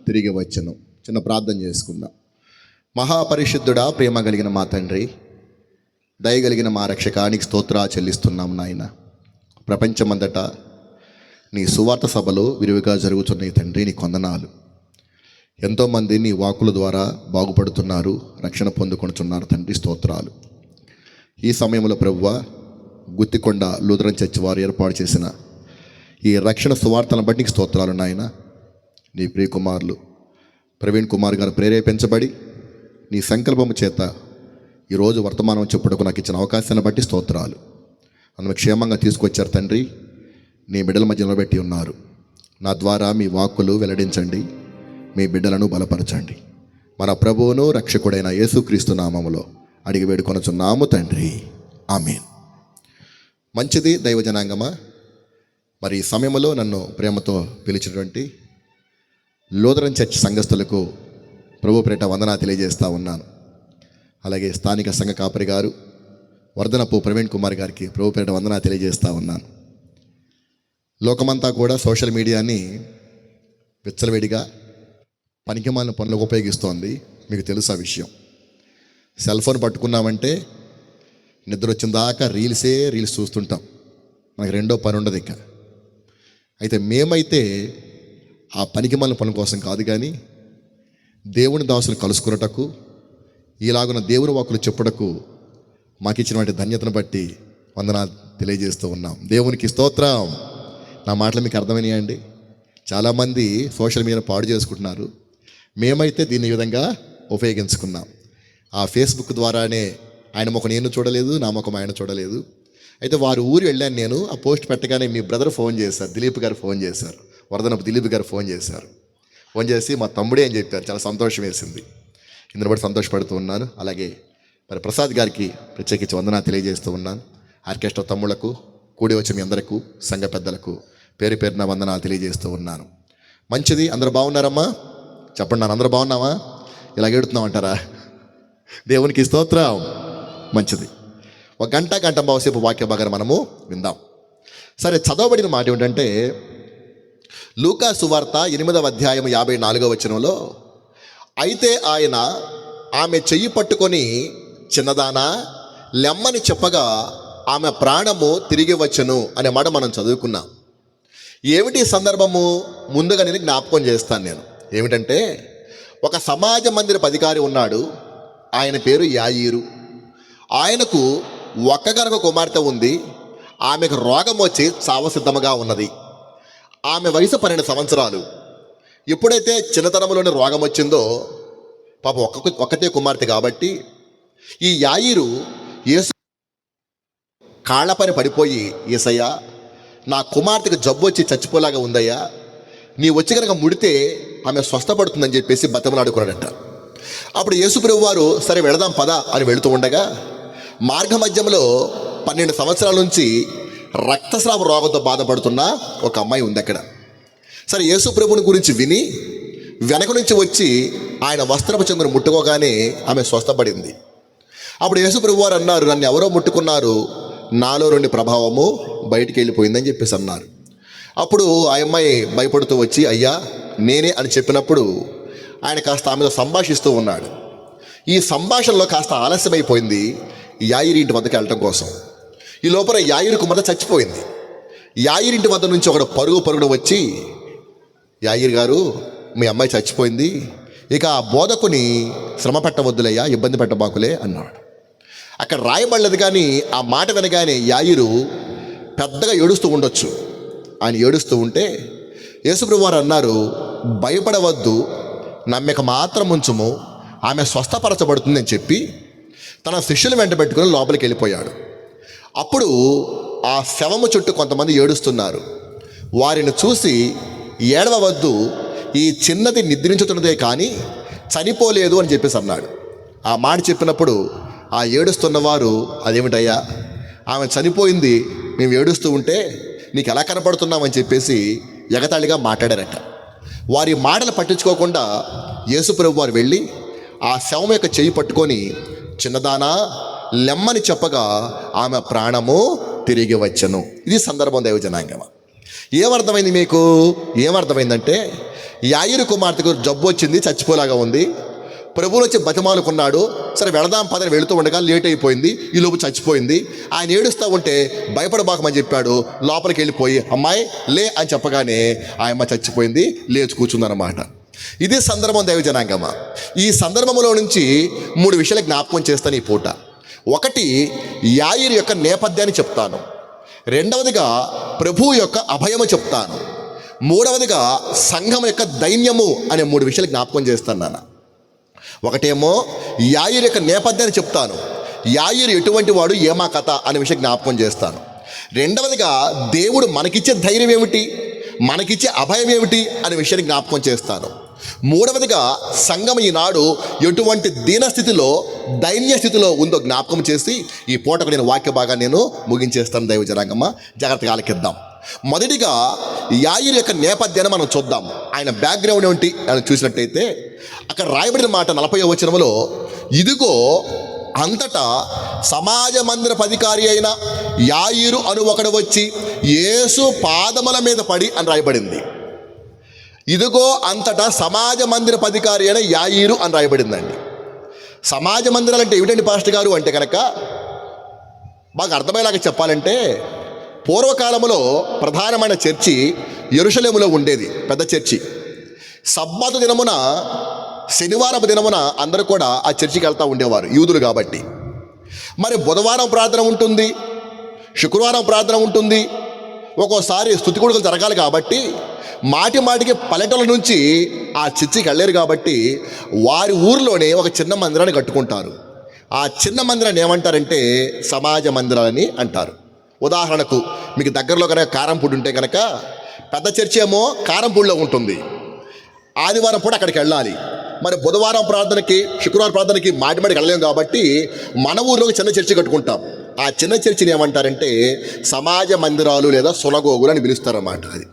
తిరిగి వచ్చను. చిన్న ప్రార్థన చేసుకుందాం. మహాపరిశుద్ధుడా, ప్రేమ కలిగిన మా తండ్రి, దయగలిగిన మా రక్షకానికి స్తోత్రా చెల్లిస్తున్నాం నాయన. ప్రపంచమంతటా నీ సువార్త సభలు విరివిగా జరుగుతున్నాయి తండ్రి, నీ కొందనాలు. ఎంతోమంది నీ వాకుల ద్వారా బాగుపడుతున్నారు, రక్షణ పొందుకొనుచున్నారు తండ్రి, స్తోత్రాలు. ఈ సమయంలో ప్రభువా, గుత్తికొండ లూథరన్ చర్చ్ వారు ఏర్పాటు చేసిన ఈ రక్షణ సువార్తను బట్టి నీకు స్తోత్రాలు నాయన. నీ ప్రియకుమారులు ప్రవీణ్ కుమార్ గారు ప్రేరేపించబడి నీ సంకల్పము చేత ఈరోజు వర్తమానం చెప్పుటకు నాకు ఇచ్చిన అవకాశాన్ని బట్టి స్తోత్రాలు. నన్ను క్షేమంగా తీసుకొచ్చారు తండ్రి, నీ బిడ్డల మధ్య నిలబెట్టి ఉన్నారు. నా ద్వారా మీ వాక్కులు వెల్లడించండి, మీ బిడ్డలను బలపరచండి. మన ప్రభువును రక్షకుడైన యేసుక్రీస్తు నామములో అడిగి వేడుకొనుచున్నాము తండ్రి, ఆమేన్. మంచిది దైవజనాంగమా. మరి ఈ సమయంలో నన్ను ప్రేమతో పిలిచినటువంటి లూథరన్ చర్చ్ సంఘస్థులకు ప్రభు పేరిట వందనా తెలియజేస్తూ ఉన్నాను. అలాగే స్థానిక సంఘ కాపరి గారు వర్ధనపు ప్రవీణ్ కుమార్ గారికి ప్రభు పేరిట వందనా తెలియజేస్తూ ఉన్నాను. లోకమంతా కూడా సోషల్ మీడియాని విచ్చలవేడిగా పనికిమాలిన పనులకు ఉపయోగిస్తోంది. మీకు తెలుసు ఆ విషయం. సెల్ ఫోన్ పట్టుకున్నామంటే నిద్ర వచ్చిన దాకా రీల్స్ చూస్తుంటాం. మనకి రెండో పని ఉండదు ఇక. అయితే మేమైతే ఆ పనికిమాలిన పనుల కోసం కాదు, కానీ దేవుని దాసులు కలుసుకున్నటకు, ఇలాగున్న దేవుని వాక్కులు చెప్పుటకు మాకు ఇచ్చినటువంటి ధన్యతను బట్టి వందనాలు తెలియజేస్తూ ఉన్నాం. దేవునికి స్తోత్రం. నా మాటలు మీకు అర్థమైనాయా అండి? చాలామంది సోషల్ మీడియా పాడు చేసుకుంటున్నారు. మేమైతే దీన్ని ఈ విధంగా ఉపయోగించుకున్నాం. ఆ ఫేస్బుక్ ద్వారానే ఆయన ముఖం నేను చూడలేదు, నా ముఖం ఆయన చూడలేదు. అయితే వారు ఊరు వెళ్ళాను నేను. ఆ పోస్ట్ పెట్టగానే మీ బ్రదర్ ఫోన్ చేశారు, దిలీప్ గారు ఫోన్ చేశారు, వర్ధనపు దిలీప్ గారు ఫోన్ చేశారు. ఫోన్ చేసి మా తమ్ముడే అని చెప్పారు. చాలా సంతోషం వేసింది. ఇందులో బట్టి సంతోషపడుతూ ఉన్నాను. అలాగే మరి ప్రసాద్ గారికి ప్రత్యేకించి వందనా తెలియజేస్తూ ఉన్నాను. ఆర్కెస్ట్రా తమ్ముళ్లకు, కూడి వచ్చిన మీ అందరికీ, సంఘ పెద్దలకు పేరు పేరున వందనాలు తెలియజేస్తూ ఉన్నాను. మంచిది. అందరూ బాగున్నారమ్మా? చెప్పండి, నన్ను అందరూ బాగున్నావా? ఇలా ఏడుతున్నాం అంటారా? దేవునికి స్తోత్రం. మంచిది. ఒక గంట బాసేపు వాక్య భాగాన్ని మనము విందాం. సరే, చదవబడిన మాట ఏమిటంటే లూకా సువార్త 8వ అధ్యాయం 54వ వచనంలో, అయితే ఆయన ఆమె చెయ్యి పట్టుకొని, చిన్నదానా లెమ్మని చెప్పగా ఆమె ప్రాణము తిరిగి వచ్చెను అనే మాట మనం చదువుకున్నాం. ఏమిటి సందర్భము? ముందుగా నేను జ్ఞాపకం చేస్తాను. నేను ఏమిటంటే, ఒక సమాజ మందిరపు అధికారి ఉన్నాడు. ఆయన పేరు యాయీరు. ఆయనకు ఒక్కగానొక కుమార్తె ఉంది. ఆమెకు రోగం వచ్చి చావసిద్ధముగా ఉన్నది. ఆమె వయసు 12 సంవత్సరాలు. ఎప్పుడైతే చిన్నతనంలోనే రోగం వచ్చిందో, పాపం ఒక్కతే కుమార్తె కాబట్టి ఈ యాయీరు యేసు కాళ్ళపని పడిపోయి, యేసయ్యా, నా కుమార్తెకు జబ్బు వచ్చి చచ్చిపోలాగా ఉందయ్యా, నీ వచ్చి కనుక ముడితే ఆమె స్వస్థపడుతుందని చెప్పేసి బతిమలాడుకున్నాడట. అప్పుడు యేసుప్రభు వారు సరే వెళదాం పదా అని వెళుతూ ఉండగా, మార్గ మధ్యంలో 12 సంవత్సరాల నుంచి రక్తస్రావ రోగంతో బాధపడుతున్న ఒక అమ్మాయి ఉంది అక్కడ. సరే, యేసుప్రభుని గురించి విని వెనక నుంచి వచ్చి ఆయన వస్త్రపు చెంగును ముట్టుకోగానే ఆమె స్వస్థపడింది. అప్పుడు యేసుప్రభు వారు అన్నారు, నన్ను ఎవరో ముట్టుకున్నారు, నాలో నుండి ప్రభావము బయటికి వెళ్ళిపోయిందని చెప్పేసి అన్నారు. అప్పుడు ఆ అమ్మాయి భయపడుతూ వచ్చి, అయ్యా నేనే అని చెప్పినప్పుడు ఆయన కాస్త ఆమెతో సంభాషిస్తూ ఉన్నాడు. ఈ సంభాషణలో కాస్త ఆలస్యమైపోయింది యాయిరి ఇంటి వద్దకు వెళ్ళటం కోసం. ఈ లోపల యాయిరు కుమార్తె చచ్చిపోయింది. యాయిరింటి వద్ద నుంచి ఒకడు పరుగున వచ్చి, యాయిర్ గారు, మీ అమ్మాయి చచ్చిపోయింది, ఇక ఆ బోధకుని శ్రమ పెట్టవద్దులయ్యా, ఇబ్బంది పెట్టబాకులే అన్నాడు. అక్కడ రాయబడలేదు, కానీ ఆ మాట వినగానే యాయిరు పెద్దగా ఏడుస్తూ ఉండొచ్చు. ఆయన ఏడుస్తూ ఉంటే యేసుప్రభు వారు అన్నారు, భయపడవద్దు, నమ్మిక మాత్రం ఉంచుము, ఆమె స్వస్థపరచబడుతుందని చెప్పి తన శిష్యులు వెంట పెట్టుకుని లోపలికి వెళ్ళిపోయాడు. అప్పుడు ఆ శవము చుట్టూ కొంతమంది ఏడుస్తున్నారు. వారిని చూసి, ఏడవవద్దు, ఈ చిన్నది నిద్రించుతున్నదే కానీ చనిపోలేదు అని చెప్పేసి అన్నాడు. ఆ మాట చెప్పినప్పుడు ఆ ఏడుస్తున్న వారు, అదేమిటయ్యా, ఆమె చనిపోయింది, మేము ఏడుస్తూ ఉంటే నీకు ఎలా కనపడుతున్నామని చెప్పేసి ఎగతాళిగా మాట్లాడారట. వారి మాటలు పట్టించుకోకుండా యేసుప్రభు వారు వెళ్ళి ఆ శవం యొక్క చెయ్యి పట్టుకొని, చిన్నదానా లెమ్మని చెప్పగా ఆమె ప్రాణము తిరిగి వచ్చెను. ఇది సందర్భం దైవజనాంగమ. ఏమర్థమైంది మీకు? ఏమర్థమైందంటే యాయిరు కుమార్తెకు జబ్బు వచ్చింది, చచ్చిపోలాగా ఉంది. ప్రభువులు వచ్చి బతిమాలుకున్నాడు. సరే వెళదాం పదని వెళుతూ ఉండగా లేట్ అయిపోయింది, ఈ లోపు చచ్చిపోయింది. ఆయన ఏడుస్తూ ఉంటే భయపడబాకమని చెప్పాడు. లోపలికి వెళ్ళిపోయి అమ్మాయి లే అని చెప్పగానే ఆ అమ్మ చచ్చిపోయింది, లేచి కూర్చుందన్నమాట. ఇదే సందర్భం దైవ జనాంగమా. ఈ సందర్భంలో నుంచి 3 విషయాలు జ్ఞాపకం చేస్తాను ఈ పూట. ఒకటి, యాయిరు యొక్క నేపథ్యాన్ని చెప్తాను. రెండవదిగా ప్రభువు యొక్క అభయము చెప్తాను. మూడవదిగా సంఘం యొక్క దైన్యము అనే 3 విషయాలు జ్ఞాపకం చేస్తాను నాన్న. ఒకటేమో యాయిరు యొక్క నేపథ్యాన్ని చెప్తాను. యాయిరు ఎటువంటి వాడు, ఏమా కథ అనే విషయం జ్ఞాపకం చేస్తాను. రెండవదిగా దేవుడు మనకిచ్చే ధైర్యం ఏమిటి, మనకిచ్చే అభయం ఏమిటి అనే విషయాన్ని జ్ఞాపకం చేస్తాను. మూడవదిగా సంఘం ఈనాడు ఎటువంటి దీనస్థితిలో, దైన్య స్థితిలో ఉందో జ్ఞాపకం చేసి ఈ పూటకు నేను వాక్య భాగాన్ని నేను ముగించేస్తాను. దైవ జనాంగమ్మ జాగ్రత్తగా ఆలకిద్దాం. మొదటిగా యాయిరు యొక్క నేపథ్యాన్ని మనం చూద్దాం. ఆయన బ్యాక్గ్రౌండ్ ఏమిటి అని చూసినట్టయితే అక్కడ రాయబడిన మాట 40వ వచనంలో, ఇదిగో అంతటా సమాజ మందిరపు అధికారి అయిన యాయిరు అను ఒకడు వచ్చి యేసు పాదముల మీద పడి అని రాయబడింది. ఇదిగో అంతటా సమాజ మందిరపు అధికారి అయిన యాయిరు అని రాయబడిందండి. సమాజ మందిరాలు అంటే ఏమిటండి పాస్టర్ గారు అంటే కనుక బాగా అర్థమయ్యేలాగా చెప్పాలంటే, పూర్వకాలంలో ప్రధానమైన చర్చి యెరూషలేములో ఉండేది, పెద్ద చర్చి. సబ్బాతు దినమున, శనివారపు దినమున అందరూ కూడా ఆ చర్చికి వెళ్తూ ఉండేవారు, యూదులు కాబట్టి. మరి బుధవారం ప్రార్థన ఉంటుంది, శుక్రవారం ప్రార్థన ఉంటుంది, ఒక్కోసారి స్తుతి కూడికలు జరగాలి కాబట్టి మాటి మాటికి పల్లెటూళ్ళ నుంచి ఆ చర్చికి వెళ్ళారు కాబట్టి వారి ఊరిలోనే ఒక చిన్న మందిరాన్ని కట్టుకుంటారు. ఆ చిన్న మందిరాన్ని ఏమంటారంటే సమాజ మందిరాలని అంటారు. ఉదాహరణకు మీకు దగ్గరలో కనుక కారంపూడి ఉంటే కనుక పెద్ద చర్చి ఏమో కారంపూడిలో ఉంటుంది, ఆదివారం పూట అక్కడికి వెళ్ళాలి. మరి బుధవారం ప్రార్థనకి, శుక్రవారం ప్రార్థనకి మాటిమాటికి వెళ్ళలేము కాబట్టి మన ఊరిలో చిన్న చర్చి కట్టుకుంటాం. ఆ చిన్న చర్చిని ఏమంటారంటే సమాజ మందిరాలు లేదా సునగోగులు అని పిలుస్తారన్నమాట. అది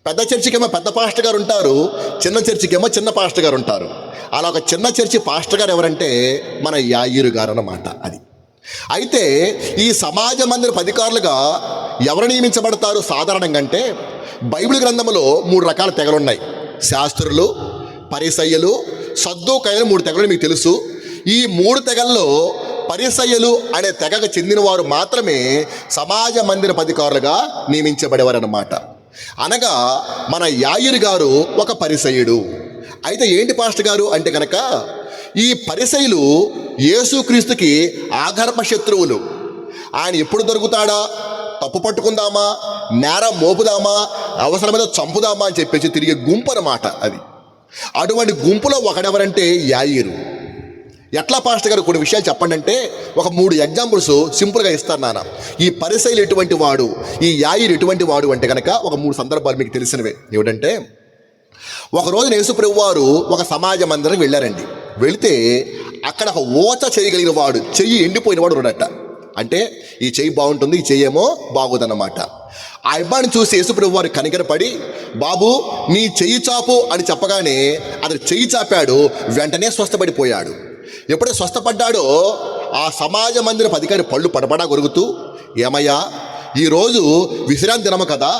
పెద్ద చర్చికేమో పెద్ద పాస్టర్ గారు ఉంటారు, చిన్న చర్చికేమో చిన్న పాస్టర్ గారు ఉంటారు. అలా ఒక చిన్న చర్చి పాస్టర్ గారు ఎవరంటే మన యాయిరు గారు అన్నమాట. అది అయితే ఈ సమాజ మందిరపు అధికారులుగా ఎవరు నియమించబడతారు సాధారణంగా అంటే, బైబిల్ గ్రంథంలో 3 రకాల తెగలున్నాయి. శాస్త్రులు, పరిసయ్యులు, సద్దూకయ్యులు 3 తెగలు మీకు తెలుసు. ఈ 3 తెగల్లో పరిసయ్యులు అనే తెగకు చెందిన వారు మాత్రమే సమాజ మందిరపు అధికారులుగా నియమించబడేవారు అన్నమాట. అనగా మన యాయిరు గారు ఒక పరిసయ్యుడు. అయితే ఏంటి పాస్టర్ గారు అంటే కనుక ఈ పరిసయ్యులు యేసుక్రీస్తుకి ఆగర్భ శత్రువులు. ఆయన ఎప్పుడు దొరుకుతాడా, తప్పు పట్టుకుందామా, నేరం మోపుదామా, అవసరమైతే చంపుదామా అని చెప్పేసి తిరిగే గుంపు అన్నమాట అది. అటువంటి గుంపులో ఒకడెవరంటే యాయిరు. ఎట్లా పాస్టర్ గారు కొన్ని విషయాలు చెప్పండి అంటే ఒక 3 ఎగ్జాంపుల్స్ సింపుల్గా ఇస్తాను నాన్న. ఈ పరిసయ్యులు ఎటువంటి వాడు, ఈ యాయిరు ఎటువంటి వాడు అంటే కనుక ఒక 3 సందర్భాలు మీకు తెలిసినవే. ఏమిటంటే, ఒకరోజు యేసుప్రభువు వారు ఒక సమాజ మందిరం వెళ్ళారండి. వెళితే అక్కడ ఒక ఓచ చేయగలిగిన వాడు, చెయ్యి ఎండిపోయిన వాడు ఉన్నాడట. అంటే ఈ చెయ్యి బాగుంటుంది, ఈ చెయ్యి ఏమో బాగోదన్నమాట. ఆ అబ్బాయిని చూసి యేసుప్రభువు వారు కనికరపడి, బాబు నీ చెయ్యి చాపు అని చెప్పగానే అతను చెయ్యి చాపాడు, వెంటనే స్వస్థపడిపోయాడు. ఎప్పుడైతే స్వస్థపడ్డాడో ఆ సమాజ మందిరపు అధికారి పళ్ళు పడబడా కొరుకుతూ, ఏమయ్యా ఈరోజు విశ్రాంతి దినము కదా,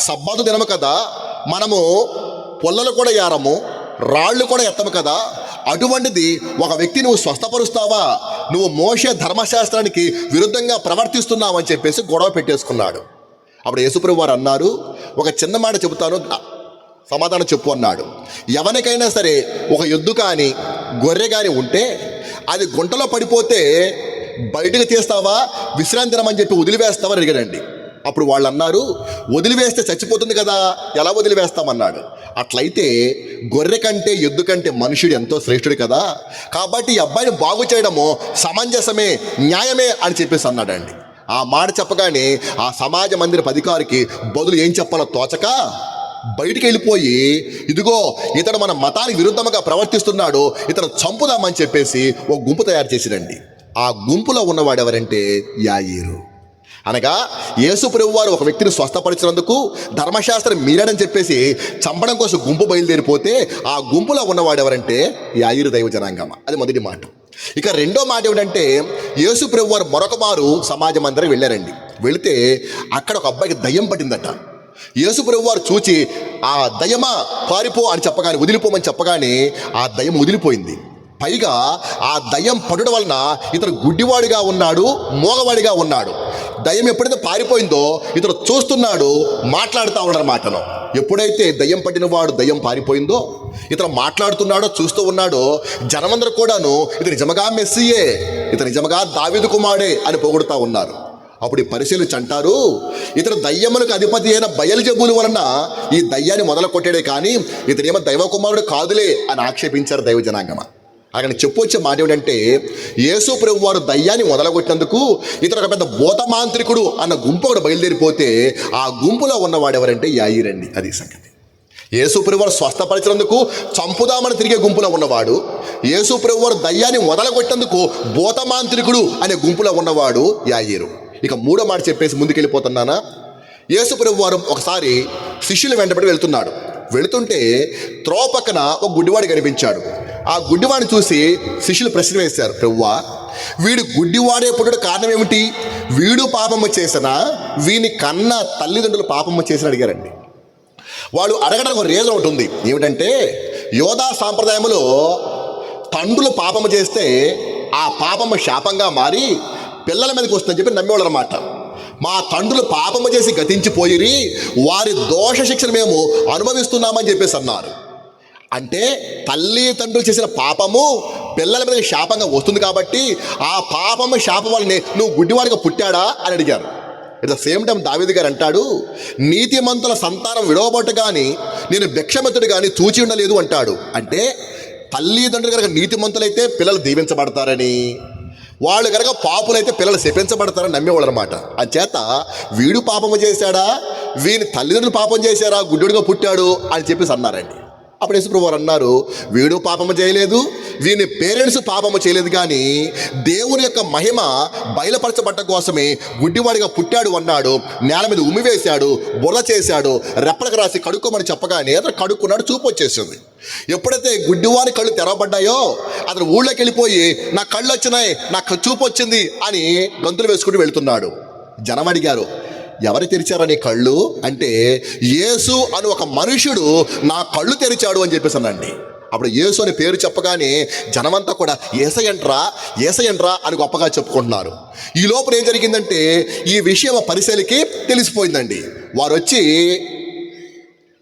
సబ్బాతు దినము కదా, మనము పొల్లలు కూడా ఏరము, రాళ్ళు కూడా ఎత్తము కదా, అటువంటిది ఒక వ్యక్తి నువ్వు స్వస్థపరుస్తావా, నువ్వు మోషే ధర్మశాస్త్రానికి విరుద్ధంగా ప్రవర్తిస్తున్నావు అని చెప్పేసి గొడవ పెట్టేసుకున్నాడు. అప్పుడు యేసుప్రభువు వారు అన్నారు, ఒక చిన్న మాట చెబుతాను, సమాధానం చెప్పు అన్నాడు. ఎవరికైనా సరే ఒక ఎద్దు కానీ గొర్రె కానీ ఉంటే అది గుంటలో పడిపోతే బయటకు తీస్తావా, విశ్రాంతి దినమని చెప్పి వదిలివేస్తావా అడిగాడండి. అప్పుడు వాళ్ళు అన్నారు, వదిలివేస్తే చచ్చిపోతుంది కదా, ఎలా వదిలివేస్తామన్నాడు. అట్లయితే గొర్రె కంటే ఎద్దు కంటే మనుషుడు ఎంతో శ్రేష్ఠుడు కదా, కాబట్టి ఈ అబ్బాయిని బాగు చేయడము సమంజసమే, న్యాయమే అని చెప్పేసి అన్నాడండి. ఆ మాట చెప్పగానే ఆ సమాజ మందిరపు అధికారికి బదులు ఏం చెప్పాలో తోచక బయటికి వెళ్ళిపోయి, ఇదిగో ఇతడు మన మతానికి విరుద్ధంగా ప్రవర్తిస్తున్నాడు, ఇతను చంపుదామని చెప్పేసి ఒక గుంపు తయారు చేసిరండి. ఆ గుంపులో ఉన్నవాడు ఎవరంటే యాయిరు. అనగా యేసుప్రభువు వారు ఒక వ్యక్తిని స్వస్థపరిచినందుకు ధర్మశాస్త్రం మీరాడని చెప్పేసి చంపడం కోసం గుంపు బయలుదేరిపోతే ఆ గుంపులో ఉన్నవాడు ఎవరంటే యాయిరు దైవ జనాంగమ. అది మొదటి మాట. ఇక రెండో మాట ఏమిటంటే, యేసుప్రభువు వారు మరొక మారు సమాజ మందిరం వెళ్ళారండి. వెళితే అక్కడ ఒక అబ్బాయికి దయ్యం పట్టిందట. యేసు ప్రభు వారు చూచి ఆ దయ్యమా పారిపో అని చెప్పగానే, వదిలిపోమని చెప్పగానే ఆ దయ్యం వదిలిపోయింది. పైగా ఆ దయ్యం పడడం వలన ఇతను గుడ్డివాడిగా ఉన్నాడు, మోగవాడిగా ఉన్నాడు. దయ్యం ఎప్పుడైతే పారిపోయిందో ఇతను చూస్తున్నాడు, మాట్లాడుతూ ఉన్నాడు మాటను. ఎప్పుడైతే దయ్యం పట్టిన వాడు దయ్యం పారిపోయిందో ఇతను మాట్లాడుతున్నాడో, చూస్తూ ఉన్నాడో, జనమందరూ కూడాను ఇతను నిజముగా మెస్సీయే, ఇతను నిజముగా దావీదు కుమారుడే అని పొగుడుతూ ఉన్నారు. అప్పుడు ఈ పరిశీలించి అంటారు, ఇతను దయ్యములకు అధిపతి అయిన బయల్జెబూలు వలన ఈ దయ్యాన్ని మొదలు కొట్టాడే కానీ ఇతనేమో దైవ కుమారుడు కాదులే అని ఆక్షేపించారు దైవ జనాంగమ. అక్కడ చెప్పొచ్చే మాట ఏమిటంటే, యేసు ప్రభు వారు దయ్యాన్ని మొదలుకొట్టినందుకు ఇతను ఒక పెద్ద భూతమాంత్రికుడు అన్న గుంపు ఒకటి బయలుదేరిపోతే ఆ గుంపులో ఉన్నవాడు ఎవరంటే యాయిరండి. అది సంగతి. యేసు ప్రభు వారు స్వస్థపరిచినందుకు చంపుదామని తిరిగే గుంపులో ఉన్నవాడు, యేసు ప్రభు వారు దయ్యాన్ని మొదలుకొట్టేందుకు భూతమాంత్రికుడు అనే గుంపులో ఉన్నవాడు యాయిరు. ఇక మూడో మాట చెప్పేసి ముందుకెళ్ళిపోతున్నానా. యేసు ప్రభు వారు ఒకసారి శిష్యులు వెంటబడి వెళ్తున్నాడు. వెళుతుంటే త్రోవ పక్కన ఒక గుడ్డివాడు కనిపించాడు. ఆ గుడ్డివాడిని చూసి శిష్యులు ప్రశ్న వేశారు, ప్రభువా, వీడు గుడ్డివాడే పుట్టడం కారణం ఏమిటి? వీడు పాపము చేసినా, వీని కన్న తల్లిదండ్రులు పాపము చేసిన అడిగారండి. వాళ్ళు అడగడానికి ఒక రీజన్ ఉంటుంది. ఏమిటంటే, యోధా సాంప్రదాయంలో తండ్రులు పాపము చేస్తే ఆ పాపము శాపంగా మారి పిల్లల మీదకి వస్తుందని చెప్పి నమ్మేవాళ్ళు అన్నమాట. మా తండ్రులు పాపము చేసి గతించిపోయిరి, వారి దోష శిక్షను మేము అనుభవిస్తున్నామని చెప్పేసి అన్నారు. అంటే తల్లి తండ్రులు చేసిన పాపము పిల్లల మీద శాపంగా వస్తుంది కాబట్టి ఆ పాపము శాపం వల్లనే నువ్వు గుడ్డివాడిగా పుట్టాడా అని అడిగారు. ఇట్ ద సేమ్ టైం దావీదు గారు అంటాడు, నీతిమంతుల సంతానం విడవబట్టు కానీ నేను భిక్షమిత్రుడు కానీ చూచి ఉండలేదు అంటాడు. అంటే తల్లిదండ్రులు కనుక నీతిమంతులైతే పిల్లలు దీవించబడతారని, వాళ్ళు కనుక పాపులైతే పిల్లలు శపించబడతారని నమ్మేవాళ్ళు అనమాట. చేత వీడు పాపము చేశాడా, వీని తల్లిదండ్రులు పాపం చేశారా, గుడ్డుడిగా పుట్టాడు అని చెప్పేసి అన్నారండి. అప్పుడు యేసుప్రభు వారు అన్నారు, వీడు పాపము చేయలేదు, వీని పేరెంట్స్ పాపము చేయలేదు, కానీ దేవుని యొక్క మహిమ బయలుపరచబడ్డ కోసమే గుడ్డివాడిగా పుట్టాడు అన్నాడు. నేల మీద ఉమ్మివేశాడు, బుర్ర చేశాడు, రెప్పలకు రాసి కడుక్కోమని చెప్పగానే అతను కడుక్కున్నాడు, చూపు వచ్చేసింది. ఎప్పుడైతే గుడ్డివాడి కళ్ళు తెరవబడ్డాయో అతను ఊళ్ళోకి వెళ్ళిపోయి నా కళ్ళు వచ్చినాయి, నాకు చూపు వచ్చింది అని గంతులు వేసుకుంటూ వెళ్తున్నాడు. జనం అడిగారు, ఎవరు తెరిచారని కళ్ళు అంటే, యేసు అని ఒక మనుషుడు నా కళ్ళు తెరిచాడు అని చెప్పేసి అనండి. అప్పుడు యేసు అని పేరు చెప్పగానే జనమంతా కూడా ఏసయంట్రా ఏసయంట్రా అని గొప్పగా చెప్పుకుంటున్నారు. ఈ లోపల ఏం జరిగిందంటే ఈ విషయం పరిశీలికి తెలిసిపోయిందండి. వారు వచ్చి,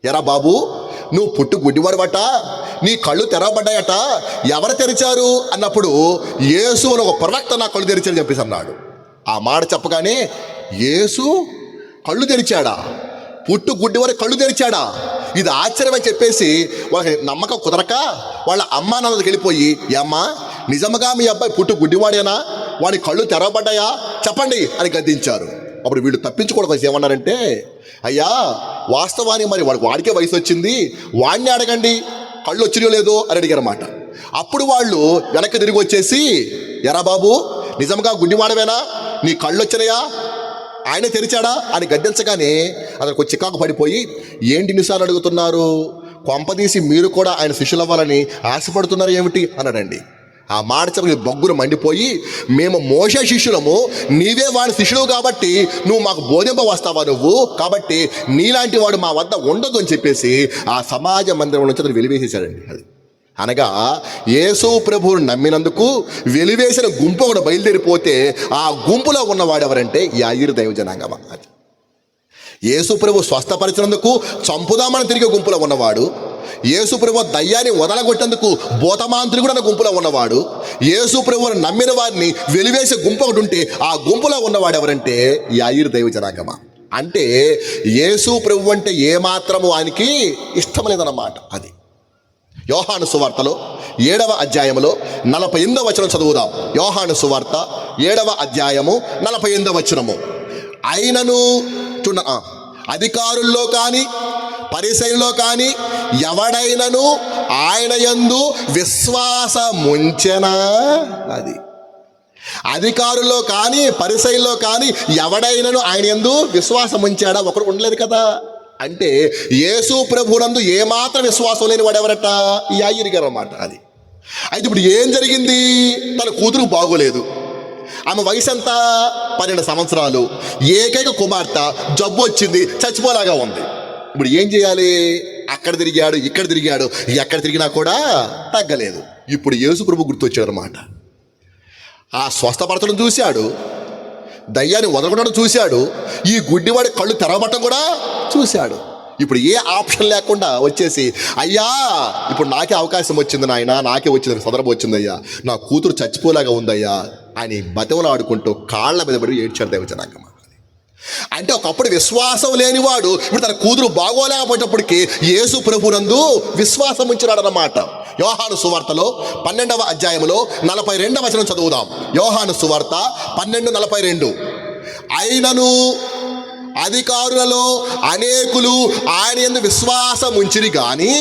ఎరా బాబు, నువ్వు పుట్టు గుడ్డివాడువట, నీ కళ్ళు తెరవబడ్డాయట, ఎవరు తెరిచారు అన్నప్పుడు యేసు అని ఒక ప్రవక్త నా కళ్ళు తెరిచాడని చెప్పేసి అన్నాడు. ఆ మాట చెప్పగానే యేసు కళ్ళు తెరిచాడా, పుట్టు గుడ్డివారి కళ్ళు తెరిచాడా, ఇది ఆశ్చర్యం అని చెప్పేసి వాళ్ళకి నమ్మకం కుదరక వాళ్ళ అమ్మా నాన్నకి వెళ్ళిపోయి, అమ్మా నిజముగా మీ అబ్బాయి పుట్టు గుడ్డివాడేనా, వాడి కళ్ళు తెరవబడ్డాయా చెప్పండి అని గద్దించారు. అప్పుడు వీళ్ళు తప్పించుకోవడం ఏమన్నారంటే, అయ్యా వాస్తవానికి మరి వాడికే వయసు వచ్చింది, వాడిని అడగండి కళ్ళు వచ్చినాయో లేదో అని అడిగారన్నమాట. అప్పుడు వాళ్ళు వెనక్కి తిరిగి వచ్చేసి, ఎరా బాబు నిజంగా గుడ్డివాడవేనా, నీ కళ్ళు వచ్చినాయా, ఆయన తెరిచాడా అని గద్దించగానే అతనికి చికాకు పడిపోయి, ఏంటి ఇన్నిసార్లు అడుగుతున్నారు, కొంపదీసి మీరు కూడా ఆయన శిష్యులు అవ్వాలని ఆశపడుతున్నారు ఏమిటి అన్నాడండి. ఆ మాట చెప్పి బొగ్గురు మండిపోయి, మేము మోషే శిష్యులము, నీవే వాడి శిష్యుడు కాబట్టి నువ్వు మాకు బోధింప వస్తావా, నువ్వు కాబట్టి నీలాంటి వాడు మా వద్ద ఉండదు అని చెప్పేసి ఆ సమాజ మందిరం నుంచి అతను వెలివేసేశాడండి. అది అనగా యేసు ప్రభువును నమ్మినందుకు వెలివేసిన గుంపు ఒకటి బయలుదేరిపోతే ఆ గుంపులో ఉన్నవాడు ఎవరంటే యాయిరు దైవ జనాంగమ. అది యేసు ప్రభు స్వస్థపరిచినందుకు చంపుదామని తిరిగే గుంపులో ఉన్నవాడు, యేసు ప్రభు దయ్యాన్ని వదలగొట్టేందుకు భూతమాంత్రికుడు అన్న గుంపులో ఉన్నవాడు, యేసు ప్రభువును నమ్మిన వారిని వెలివేసే గుంపు ఒకటి ఉంటే ఆ గుంపులో ఉన్నవాడు ఎవరంటే యాయిరు దైవ జనాంగమ. అంటే యేసు ప్రభు అంటే ఏమాత్రము ఆయనకి ఇష్టం లేదన్నమాట. అది యోహాను సువార్తలో 7వ అధ్యాయములో 48వ వచనం చదువుదాం. యోహాను సువార్త 7వ అధ్యాయము 48వ వచనము. అయినను అధికారుల్లో కానీ పరిసయ్యుల్లో కానీ ఎవడైనను ఆయన యందు విశ్వాసముంచెనా, అది అధికారుల్లో కానీ పరిసయ్యుల్లో కానీ ఎవడైనను ఆయన యందు విశ్వాసం ఉంచాడా, ఒకడు ఉండలేదు కదా. అంటే యేసు ప్రభునందు ఏమాత్రం విశ్వాసం లేని వాడెవరట, యాయిరు గారు అన్నమాట. అది అయితే ఇప్పుడు ఏం జరిగింది, తన కూతురు బాగోలేదు, ఆమె వయసు ఎంత? 12 సంవత్సరాలు. ఏకైక కుమార్తె, జబ్బు వచ్చింది, చచ్చిపోలాగా ఉంది. ఇప్పుడు ఏం చేయాలి? అక్కడ తిరిగాడు, ఇక్కడ తిరిగాడు, ఎక్కడ తిరిగినా కూడా తగ్గలేదు. ఇప్పుడు యేసు ప్రభు గుర్తొచ్చాడు అనమాట. ఆ స్వస్థపరచడం చూశాడు, దయ్యాన్ని వదలకుండా చూశాడు, ఈ గుడ్డివాడి కళ్ళు తెరవబట్టం కూడా చూశాడు. ఇప్పుడు ఏ ఆప్షన్ లేకుండా వచ్చేసి, అయ్యా ఇప్పుడు నాకే అవకాశం వచ్చింది నాయన, నాకే వచ్చింది, సందర్భం వచ్చిందయ్యా, నా కూతురు చచ్చిపోలాగా ఉందయ్యా అని బతిమలు ఆడుకుంటూ కాళ్ళ మీద పడి ఏడ్చాడు దైవజనాంగమ. అంటే ఒకప్పుడు విశ్వాసం లేనివాడు ఇప్పుడు తన కూతురు బాగోలేకపోయేటప్పటికీ యేసు ప్రభునందు విశ్వాసం ఉంచినాడు అన్నమాట. యోహాను సువార్తలో 12వ అధ్యాయంలో 42వ వచనం చదువుదాం. యోహాను సువార్త 12:42. అయినను అధికారులలో అనేకులు ఆయన యందు విశ్వాసం ఉంచిరి గాని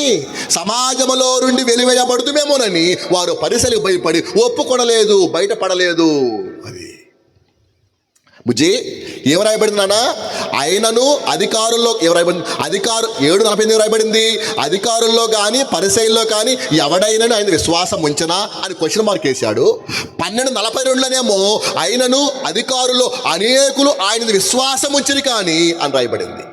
సమాజంలో నుండి వెలివేయబడుతుమేమోనని వారు పరిసలకు భయపడి ఒప్పుకొనలేదు, బయటపడలేదు. అది బుజ్జి ఏం రాయబడింది నాన్న? ఆయనను అధికారుల్లో ఏం రాయబడింది? 7:48 రాయబడింది. అధికారుల్లో కానీ పరిసయ్యుల్లో కానీ ఎవడైనాను ఆయన విశ్వాసం ఉంచనా అని క్వశ్చన్ మార్క్ వేశాడు. 12:42లోనేమో ఆయనను అధికారుల్లో అనేకులు ఆయన విశ్వాసం ఉంచిరి కానీ అని రాయబడింది.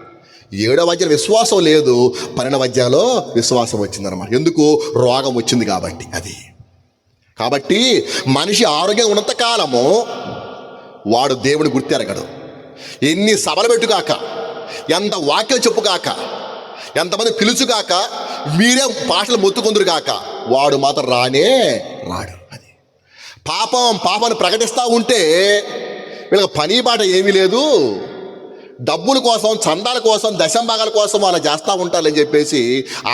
7వ అధ్యాయం విశ్వాసం లేదు, 12వ అధ్యాయంలో విశ్వాసం వచ్చిందనమాట. ఎందుకు? రోగం వచ్చింది కాబట్టి. అది కాబట్టి మనిషి ఆరోగ్యంగా ఉన్నంత కాలము వాడు దేవుని గుర్తెరగడు. ఎన్ని సభలు పెట్టుగాక, ఎంత వాక్యం చెప్పుగాక, ఎంతమంది పిలుచుగాక, మీరే పాటలు మొత్తుకుందరుగాక, వాడు మాత్రం రానే రాడు. అది పాపాన్ని ప్రకటిస్తూ ఉంటే వీళ్ళకి పని బాట ఏమీ లేదు. డబ్బుల కోసం, చందాల కోసం, దశంభాగాల కోసం అలా చేస్తూ ఉంటారని చెప్పేసి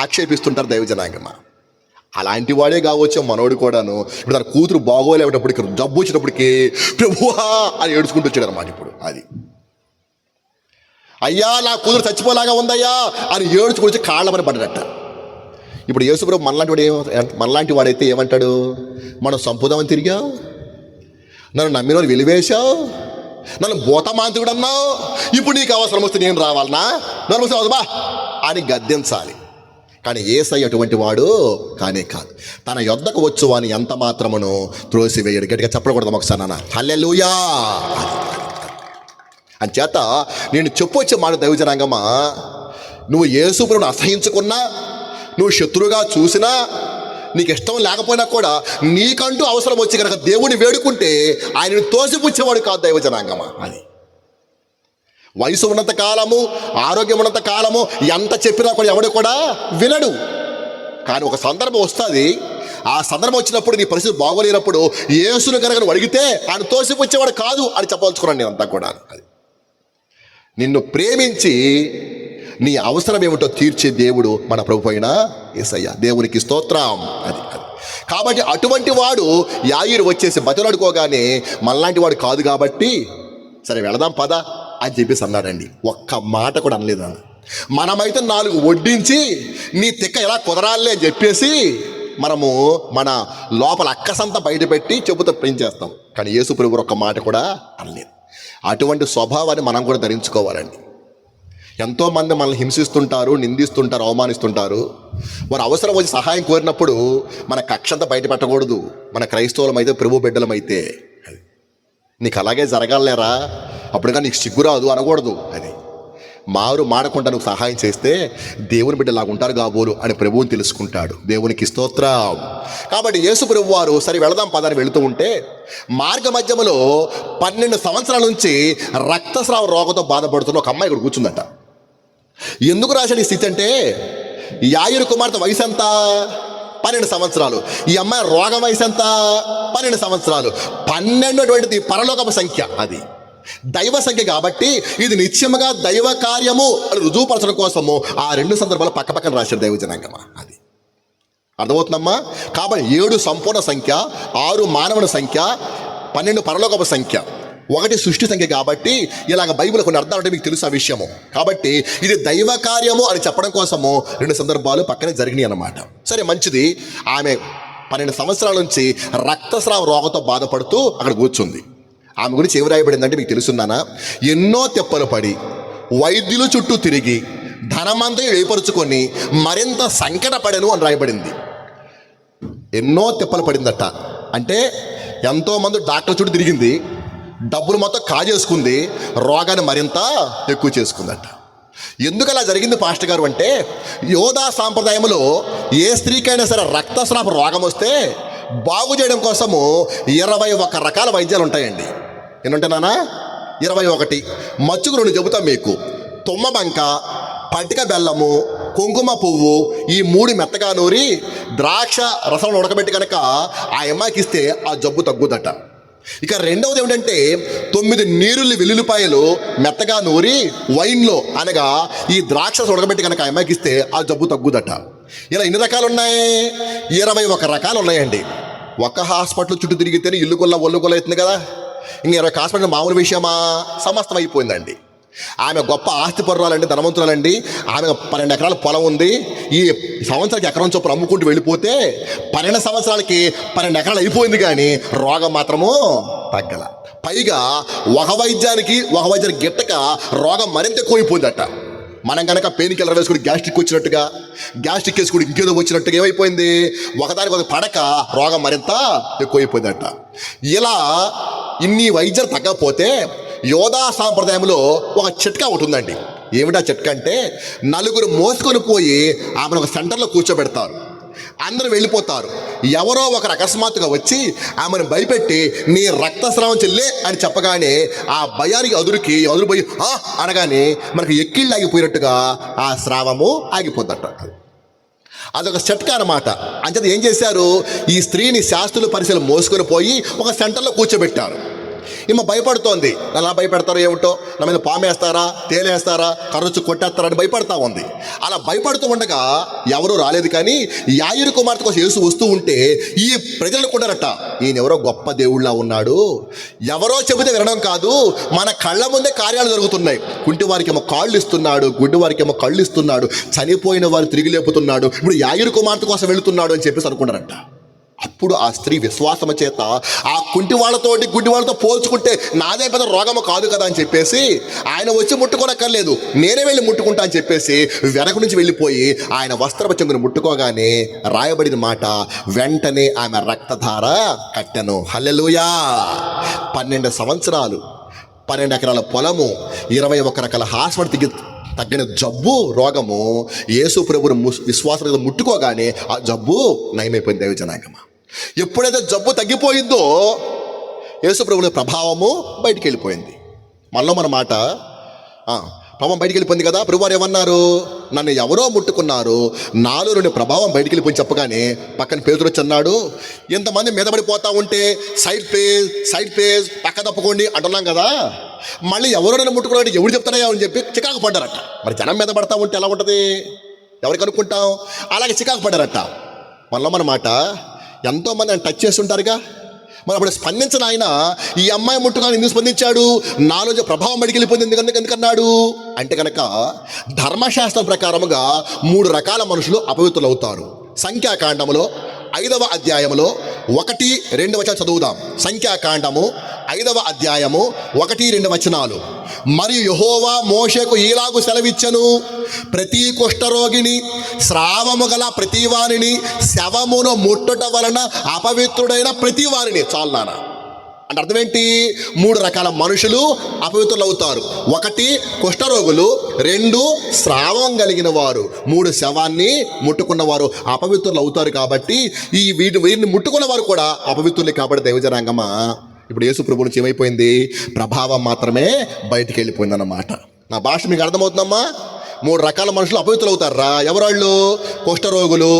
ఆక్షేపిస్తుంటారు దైవజనాంగమ. అలాంటి వాడే కావచ్చు మనోడు కూడాను. ఇప్పుడు తన కూతురు బాగోలేటప్పటికి, జబ్బు వచ్చినప్పటికీ ప్రభువా అని ఏడుచుకుంటూ వచ్చాడు అనమాట. ఇప్పుడు అది అయ్యా నా కూతురు చచ్చిపోలాగా ఉందయ్యా అని ఏడుచుకుంటూ కాళ్ళ పని పడ్డట. ఇప్పుడు యేసు ప్రభు మనలాంటి వాడైతే ఏమంటాడు? మనం సంపుదామని తిరిగావు, నన్ను నమ్మిన వాళ్ళు వెలివేశావు, నన్ను భూతమాంతికుడు అన్నావు, ఇప్పుడు నీకు అవసరం వస్తే నేను రావాలనా? నన్ను వస్తే అవసరమా అని గద్దించాలి. కానీ యేసయ్య అటువంటి వాడు కానే కాదు. తన యొద్దకు వచ్చు అని ఎంత మాత్రమును త్రోసివేయడు. గట్టిగా చెప్పకూడదు ఒకసారి నాన్న, హల్లెలూయా. అంచేత నేను చెప్పొచ్చే మాట దైవజనాంగమా, నువ్వు యేసు ప్రభువును అసహించుకున్నా, నువ్వు శత్రువుగా చూసినా, నీకు ఇష్టం లేకపోయినా కూడా నీకంటూ అవసరం వచ్చి కనుక దేవుని వేడుకుంటే ఆయనను తోసిపుచ్చేవాడు కాదు దైవజనాంగమా. అది వయసు ఉన్నంత కాలము, ఆరోగ్యం ఉన్నంత కాలము ఎంత చెప్పినా కూడా ఎవడు కూడా వినడు. కానీ ఒక సందర్భం వస్తుంది, ఆ సందర్భం వచ్చినప్పుడు నీ పరిస్థితి బాగోలేనప్పుడు యేసును కనుక నువ్వు అడిగితే ఆయన తోసిపుచ్చేవాడు కాదు అని చెప్పదలుచుకున్నాను నేను అంతా కూడా. అది నిన్ను ప్రేమించి నీ అవసరం ఏమిటో తీర్చే దేవుడు మన ప్రభు అయిన యేసయ్య. దేవునికి స్తోత్రం. అది కాబట్టి అటువంటి వాడు యాయిరు వచ్చేసి బతిలాడుకోగానే మనలాంటి వాడు కాదు కాబట్టి సరే వెళదాం పద అని చెప్పేసి అన్నాడండి. ఒక్క మాట కూడా అనలేదు. మనమైతే 4 వడ్డించి నీ తిక్క ఎలా కుదరాలి అని చెప్పేసి మనము మన లోపల అక్కసంతా బయట పెట్టి చెబుతూ పెంచేస్తాం. కానీ యేసు ప్రభువు ఒక్క మాట కూడా అనలేదు. అటువంటి స్వభావాన్ని మనం కూడా ధరించుకోవాలండి. ఎంతోమంది మనల్ని హింసిస్తుంటారు, నిందిస్తుంటారు, అవమానిస్తుంటారు. వారు అవసరం వచ్చి సహాయం కోరినప్పుడు మన కక్షంతా బయట పెట్టకూడదు. మన క్రైస్తవులమైతే, ప్రభు బిడ్డలమైతే నీకు అలాగే జరగాలేరా, అప్పుడుగా నీకు సిగ్గురాదు అనకూడదు. అది మాడకుండా నువ్వు సహాయం చేస్తే దేవుని బిడ్డలాగా ఉంటారు కాబోలు అని ప్రభువుని తెలుసుకుంటాడు. దేవునికి స్తోత్రం. కాబట్టి యేసు ప్రభు వారు సరే వెళదాం పదని వెళుతూ ఉంటే మార్గ మధ్యములో 12 సంవత్సరాల నుంచి రక్తస్రావ రోగంతో బాధపడుతున్న ఒక అమ్మాయి ఇక్కడ కూర్చుందట. ఎందుకు రాశాడు ఈ స్థితి అంటే, యాయిరు కుమార్తె వయసు ఎంత? 12 సంవత్సరాలు. ఈ అమ్మాయి రోగం వయసు ఎంత? 12 సంవత్సరాలు. 12 అటువంటిది పరలోకపు సంఖ్య, అది దైవ సంఖ్య కాబట్టి ఇది నిత్యముగా దైవ కార్యము అని రుజువుపరచడం కోసము ఆ 2 సందర్భాలు పక్కపక్కన రాశాడు దైవజనాంగమా. అది అర్థమవుతుందమ్మా. కాబట్టి 7 సంపూర్ణ సంఖ్య, 6 మానవుని సంఖ్య, 12 పరలోకపు సంఖ్య, 1 సృష్టి సంఖ్య. కాబట్టి ఇలాగ బైబిల్ కొన్ని అర్థాలు అంటే మీకు తెలుసు ఆ విషయము. కాబట్టి ఇది దైవ కార్యము అని చెప్పడం కోసము 2 సందర్భాలు పక్కనే జరిగినాయి అన్నమాట. సరే మంచిది. ఆమె 12 సంవత్సరాల నుంచి రక్తస్రావ రోగంతో బాధపడుతూ అక్కడ కూర్చుంది. ఆమె గురించి ఏమి రాయబడిందంటే మీకు తెలుసున్నానా, ఎన్నో తెప్పలు పడి వైద్యుల చుట్టూ తిరిగి ధనమంతా వేపరుచుకొని మరింత సంకటపడెను అని రాయబడింది. ఎన్నో తెప్పలు పడిందట అంటే ఎంతోమంది డాక్టర్ చుట్టూ తిరిగింది, డబ్బులు మొత్తం కాజేసుకుంది, రోగాన్ని మరింత ఎక్కువ చేసుకుందట. ఎందుకు అలా జరిగింది పాస్టర్ గారు అంటే, యోధా సాంప్రదాయంలో ఏ స్త్రీకైనా సరే రక్తస్రావ రోగం వస్తే బాగు చేయడం కోసము 21 రకాల వైద్యాలు ఉంటాయండి. ఏంటంటేనా 21. మచ్చుకు 2 చెబుతాం మీకు. తుమ్మబంక, పటిక బెల్లము, కుంకుమ పువ్వు, ఈ 3 మెత్తగా నూరి ద్రాక్ష రసం ఉడకబెట్టి కనుక ఆ అమ్మాయికి ఇస్తే ఆ జబ్బు తగ్గుదట. ఇక రెండవది ఏమిటంటే 9 నీరుల్లి వెల్లుల్లిపాయలు మెత్తగా నూరి వైన్లో అనగా ఈ ద్రాక్ష ఉడకబెట్టి కనుక ఆ అమ్మాయికి ఇస్తే ఆ జబ్బు తగ్గుదట. ఇలా ఎన్ని రకాలు ఉన్నాయి? 21 రకాలు ఉన్నాయండి. ఒక హాస్పిటల్ చుట్టూ తిరిగితేనే ఇల్లు కొల్ల ఒళ్ళు కొల్ల అవుతుంది కదా. ఇంక 20 హాస్పిటల్ మామూలు విషయమా? సమస్తం అయిపోయిందండి. ఆమె గొప్ప ఆస్తిపరురాలండి, ధనవంతురాలండి. ఆమె 12 ఎకరాల పొలం ఉంది. ఈ సంవత్సరానికి ఎకరం చొప్పున అమ్ముకుంటూ వెళ్ళిపోతే 12 సంవత్సరాలకి 12 ఎకరాలు అయిపోయింది, కానీ రోగం మాత్రము తగ్గల. పైగా ఒక వైద్యానికి గిట్టక రోగం మరింత ఎక్కువైపోయిందట. మనం కనుక పెయిన్ కిల్లర్ వేసుకుని గ్యాస్ట్రిక్ వచ్చినట్టుగా, గ్యాస్ట్రిక్ వేసుకుని ఇంకేదో వచ్చినట్టుగా ఏమైపోయింది, ఒకదానికి ఒక పడక రోగం మరింత ఎక్కువైపోయిందట. ఇలా ఇన్ని వైద్యాలు తగ్గకపోతే యోధా సాంప్రదాయంలో ఒక చిట్కా ఒకటి ఉందండి. ఏమిటా చిట్కా అంటే, 4 మోసుకొని పోయి ఆమెను ఒక సెంటర్లో కూర్చోబెడతారు. అందరూ వెళ్ళిపోతారు. ఎవరో ఒకరు అకస్మాత్తుగా వచ్చి ఆమెను భయపెట్టి నీ రక్తస్రావం చెల్లే అని చెప్పగానే ఆ భయానికి అదురుపోయి అనగానే మనకు ఎక్కిళ్ళు ఆగిపోయినట్టుగా ఆ స్రావము ఆగిపోద్దట. అదొక చిట్కా అన్నమాట. అంచేత ఏం చేశారు, ఈ స్త్రీని శాస్త్రులు పరిశీలన మోసుకొని పోయి ఒక సెంటర్లో కూర్చోబెట్టారు. ఈమె భయపడుతోంది. అలా భయపెడతారో ఏమిటో, నా మీద పామేస్తారా, తేలేస్తారా, కర్రొచ్చు కొట్టేస్తారా అని భయపడతా ఉంది. అలా భయపడుతూ ఉండగా ఎవరూ రాలేదు. కానీ యాయిరు కుమార్తె కోసం యేసు వస్తూ ఉంటే ఈ ప్రజలు కొన్నారట, ఈయన ఎవరో గొప్ప దేవుళ్ళ ఉన్నాడు, ఎవరో చెబితే వినడం కాదు, మన కళ్ళ ముందే కార్యాలు జరుగుతున్నాయి. కుంటి వారికి ఏమో కాళ్ళు ఇస్తున్నాడు, గుడ్డి వారికి ఏమో కళ్ళు ఇస్తున్నాడు, చనిపోయిన వారు తిరిగి లేపుతున్నాడు, ఇప్పుడు యాయిరు కుమార్తె కోసం వెళుతున్నాడు అని చెప్పేసి అనుకున్నారట. అప్పుడు ఆ స్త్రీ విశ్వాసము చేత ఆ కుంటి వాళ్ళతోటి గుడ్డి వాళ్ళతో పోల్చుకుంటే నాదే పెద్ద రోగము కాదు కదా అని చెప్పేసి, ఆయన వచ్చి ముట్టుకోనక్కర్లేదు, నేనే వెళ్ళి ముట్టుకుంటా అని చెప్పేసి వెనక నుంచి వెళ్ళిపోయి ఆయన వస్త్రపు చెంగును ముట్టుకోగానే రాయబడిన మాట, వెంటనే ఆమె రక్తధార కట్టెను. హల్లెలూయా. 12 సంవత్సరాలు, 12 ఎకరాల పొలము, 21 రకాల హాస్పిటల్ తగ్గిన జబ్బు, రోగము యేసు ప్రభువును విశ్వాసం ముట్టుకోగానే ఆ జబ్బు నయమైపోయింది. దైవజనాంగమా, ఎప్పుడైతే జబ్బు తగ్గిపోయిందో యేసు ప్రభువుల ప్రభావము బయటికి వెళ్ళిపోయింది. మనలో మన మాట, ప్రభావం బయటికి వెళ్ళిపోయింది కదా. ప్రభువారు ఏమన్నారు, నన్ను ఎవరో ముట్టుకున్నారు, నాలో నుండి ప్రభావం బయటికి వెళ్ళిపోయి చెప్పగానే పక్కన పేతురు వచ్చి అన్నాడు, ఎంతమంది మీద పడిపోతా ఉంటే సైడ్ పేజ్ పక్క తప్పుకోండి అంటున్నాం కదా, మళ్ళీ ఎవరో నన్ను ముట్టుకున్నాడు ఎవరు చెప్తారయ్యా అని చెప్పి చికాకు పడ్డారట. మరి జనం మీద పడతా ఉంటే ఎలా ఉంటుంది, ఎవరికి అనుకుంటాం, అలాగే చికాకు పడ్డారట. మనలో మన మాట, ఎంతోమంది ఆయన టచ్ చేస్తుంటారుగా, మరి అప్పుడు స్పందించిన ఆయన ఈ అమ్మాయి ముట్టుకొని ఎందుకు స్పందించాడు, నాలో ప్రభావం బయటికి వెళ్ళిపోయింది ఎందుకన్నాడు అంటే కనుక ధర్మశాస్త్రం ప్రకారముగా 3 రకాల మనుషులు అపవిత్రులు అవుతారు. సంఖ్యాకాండములో 5వ అధ్యాయములో 1-2 వచనాలు చదువుదాం. సంఖ్యాకాండము 5వ అధ్యాయము 1-2 వచనాలు. మరియు యెహోవా మోషేకు ఈలాగు సెలవిచ్చెను, ప్రతి కుష్ఠరోగిని, స్రావము గల ప్రతివానిని, శవమును ముట్టుట వలన అపవిత్రుడైన ప్రతివానిని. చాలు నాన్న అంటే అర్థం ఏంటి, 3 రకాల మనుషులు అపవిత్రులు అవుతారు. 1 కుష్ఠరోగులు, 2 స్రావం కలిగిన వారు, 3 శవాన్ని ముట్టుకున్నవారు అపవిత్రులు అవుతారు. కాబట్టి వీరిని ముట్టుకున్న వారు కూడా అపవిత్రులే. కాబట్టి దైవజనాంగమా, ఇప్పుడు యేసు ప్రభు నుంచి ఏమైపోయింది, ప్రభావం మాత్రమే బయటికి వెళ్ళిపోయిందన్నమాట. నా భాష మీకు అర్థమవుతుందమ్మా? 3 రకాల మనుషులు అపవిత్రులు అవుతారా. ఎవరాళ్ళు? కుష్ఠరోగులు,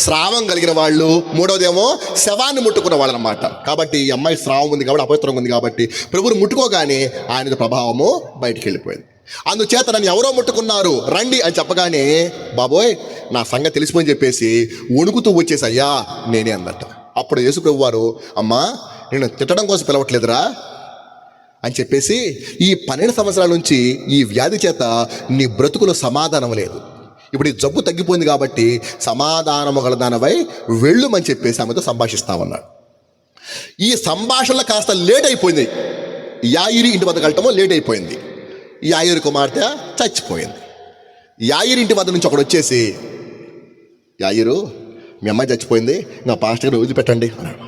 స్రావం కలిగిన వాళ్ళు, 3వదేమో శవాన్ని ముట్టుకున్న వాళ్ళు అన్నమాట. కాబట్టి ఈ అమ్మాయి స్రావం ఉంది కాబట్టి, అపవిత్రంగా ఉంది కాబట్టి ప్రభువుని ముట్టుకోగానే ఆయన ప్రభావము బయటికి వెళ్ళిపోయింది. అందుచేత నన్ను ఎవరో ముట్టుకున్నారు రండి అని చెప్పగానే, బాబోయ్ నా సంగతి తెలిసిపోని చెప్పేసి వణుకుతూ వచ్చేసి అయ్యా నేనే అందట. అప్పుడు యేసు ప్రభు వారు, అమ్మా నేను తిట్టడం కోసం పిలవట్లేదురా అని చెప్పేసి, ఈ 12 సంవత్సరాల నుంచి ఈ వ్యాధి చేత నీ బ్రతుకులో సమాధానం లేదు, ఇప్పుడు ఈ జబ్బు తగ్గిపోయింది కాబట్టి సమాధానము గల దానివై వెళ్ళుమని చెప్పేసి ఆమెతో సంభాషిస్తామన్నాడు. ఈ సంభాషణలో కాస్త లేట్ అయిపోయింది. యాయిరు ఇంటి వద్దకు వెళ్ళటమో లేట్ అయిపోయింది. యాయిరు కుమార్తె చచ్చిపోయింది. యాయిరు ఇంటి వద్ద నుంచి ఒకడు వచ్చేసి, యాయిరు మీ అమ్మాయి చచ్చిపోయింది, నా పాస్టర్ గారు వదిలిపెట్టండి అన్నాడు.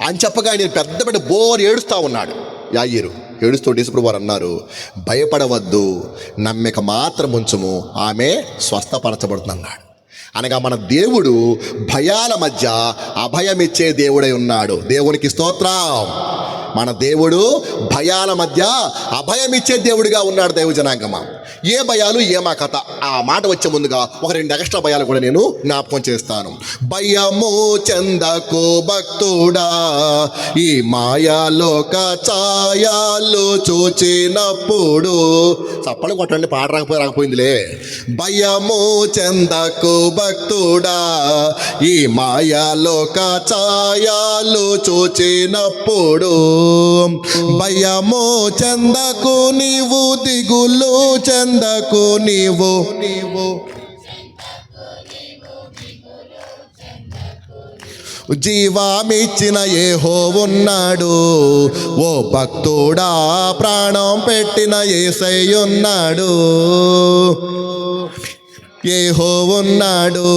అని చెప్పగా నేను పెద్ద బోర్ ఏడుస్తూ ఉన్నాడు. యాయీరు ఏడుస్తూ యేసుప్రభు వారు అన్నారు, భయపడవద్దు, నమ్మిక మాత్రం ఉంచుము, ఆమె స్వస్థపరచబడుతుంది అన్నాడు. అనగా మన దేవుడు భయాల మధ్య అభయమిచ్చే దేవుడై ఉన్నాడు. దేవునికి స్తోత్రం. మన దేవుడు భయాల మధ్య అభయమిచ్చే దేవుడిగా ఉన్నాడు. దైవ జనాంగమా, ఏ భయాలు ఏమా కథ, ఆ మాట వచ్చే ముందుగా ఒక 2 ఎక్స్ట్రా భయాలు కూడా నేను జ్ఞాపకం చేస్తాను. భయము చెందకు భక్తుడా, ఈ మాయాలోక ఛాయాలు చూచినప్పుడు. చప్పలు కొట్టండి, పాట రాకపోయిందిలే. భయము చెందకు భక్తుడా, ఈ మాయాలోక ఛాయాలు చూచినప్పుడు. భయము చెందకు నీవు, దిగులు చెందకు నీవు, జీవామిచ్చిన యెహోవున్నాడు. ఓ భక్తుడా, ప్రాణం పెట్టిన యేసయ్య ఉన్నాడు. యెహోవున్నాడు.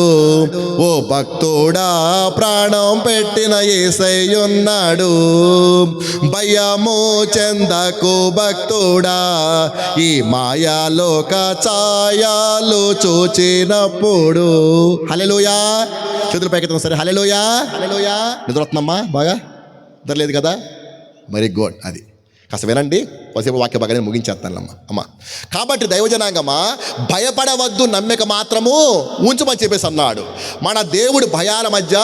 ఓ భక్తుడా, ప్రాణం పెట్టిన యేసయ్య ఉన్నాడు. భయము చెందకు భక్తుడా, ఈ మాయాలోక ఛాయాలు చూచినప్పుడు. హల్లెలూయా. చేతులు పైకెత్తాం. సరే, హల్లెలూయా. హల్లెలూయా. నిద్రొస్తుందమ్మా బాగా? నిద్రలేదు కదా? Very good. అది కాస్త వినండి, కొద్దిసేపు వాక్య భాగాన్ని ముగించేస్తానమ్మా. అమ్మా, కాబట్టి దైవజనాంగమా, భయపడవద్దు, నమ్మిక మాత్రము ఉంచమని చెప్పేసి అన్నాడు. మన దేవుడు భయాల మధ్య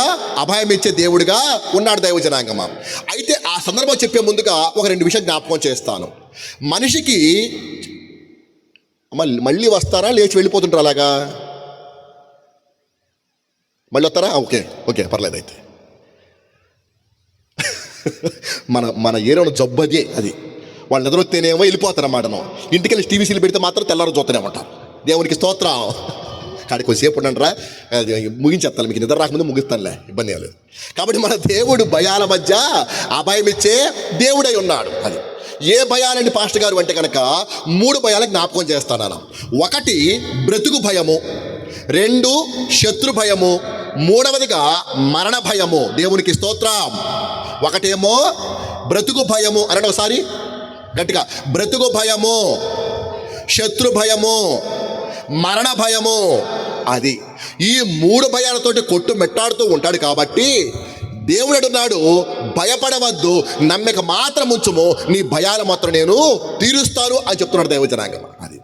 అభయం ఇచ్చే దేవుడిగా ఉన్నాడు దైవజనాంగమా. అయితే ఆ సందర్భం చెప్పే ముందుగా ఒక 2 విషయాలు జ్ఞాపకం చేస్తాను. మనిషికి మళ్ళీ వస్తారా, లేచి వెళ్ళిపోతుంటారు అలాగా? మళ్ళీ వస్తారా? ఓకే ఓకే, పర్లేదు. అయితే మన ఏరియాలో జబ్బు అది. వాళ్ళు నిద్రొస్తేనేమో వెళ్ళిపోతారన్నమాట. ఇంటికి వెళ్ళి టీవీసీలు పెడితే మాత్రం తెల్లారు చూస్తూనే ఉంటారు. దేవునికి స్తోత్రం. కాడికి కొద్దిసేపు ఉండండిరా, ముగించేస్తాను, మీకు నిద్ర రాకముందు ముగిస్తానులే, ఇబ్బంది లేదు. కాబట్టి మన దేవుడు భయాల మధ్య అభయం ఇచ్చే దేవుడై ఉన్నాడు. అది ఏ భయాలండి పాస్టర్ గారు అంటే కనుక 3 భయాలకు జ్ఞాపకం చేస్తాను. 1 బ్రతుకు భయము, 2 శత్రు భయము, 3వదిగా మరణ భయము. దేవునికి స్తోత్రం. 1 బ్రతుకు భయము అనండి ఒకసారి గట్టిగా, బ్రతుకు భయము, శత్రు భయము, మరణ భయము. అది ఈ 3 భయాలతోటి కొట్టు మెట్టాడుతూ ఉంటాడు. కాబట్టి దేవుడు అంటున్నాడు, భయపడవద్దు, నమ్మిక మాత్రం ఉంచుము, నీ భయాలు మాత్రం నేను తీరుస్తాను అని చెప్తున్నాడు దైవజనాంగం. అది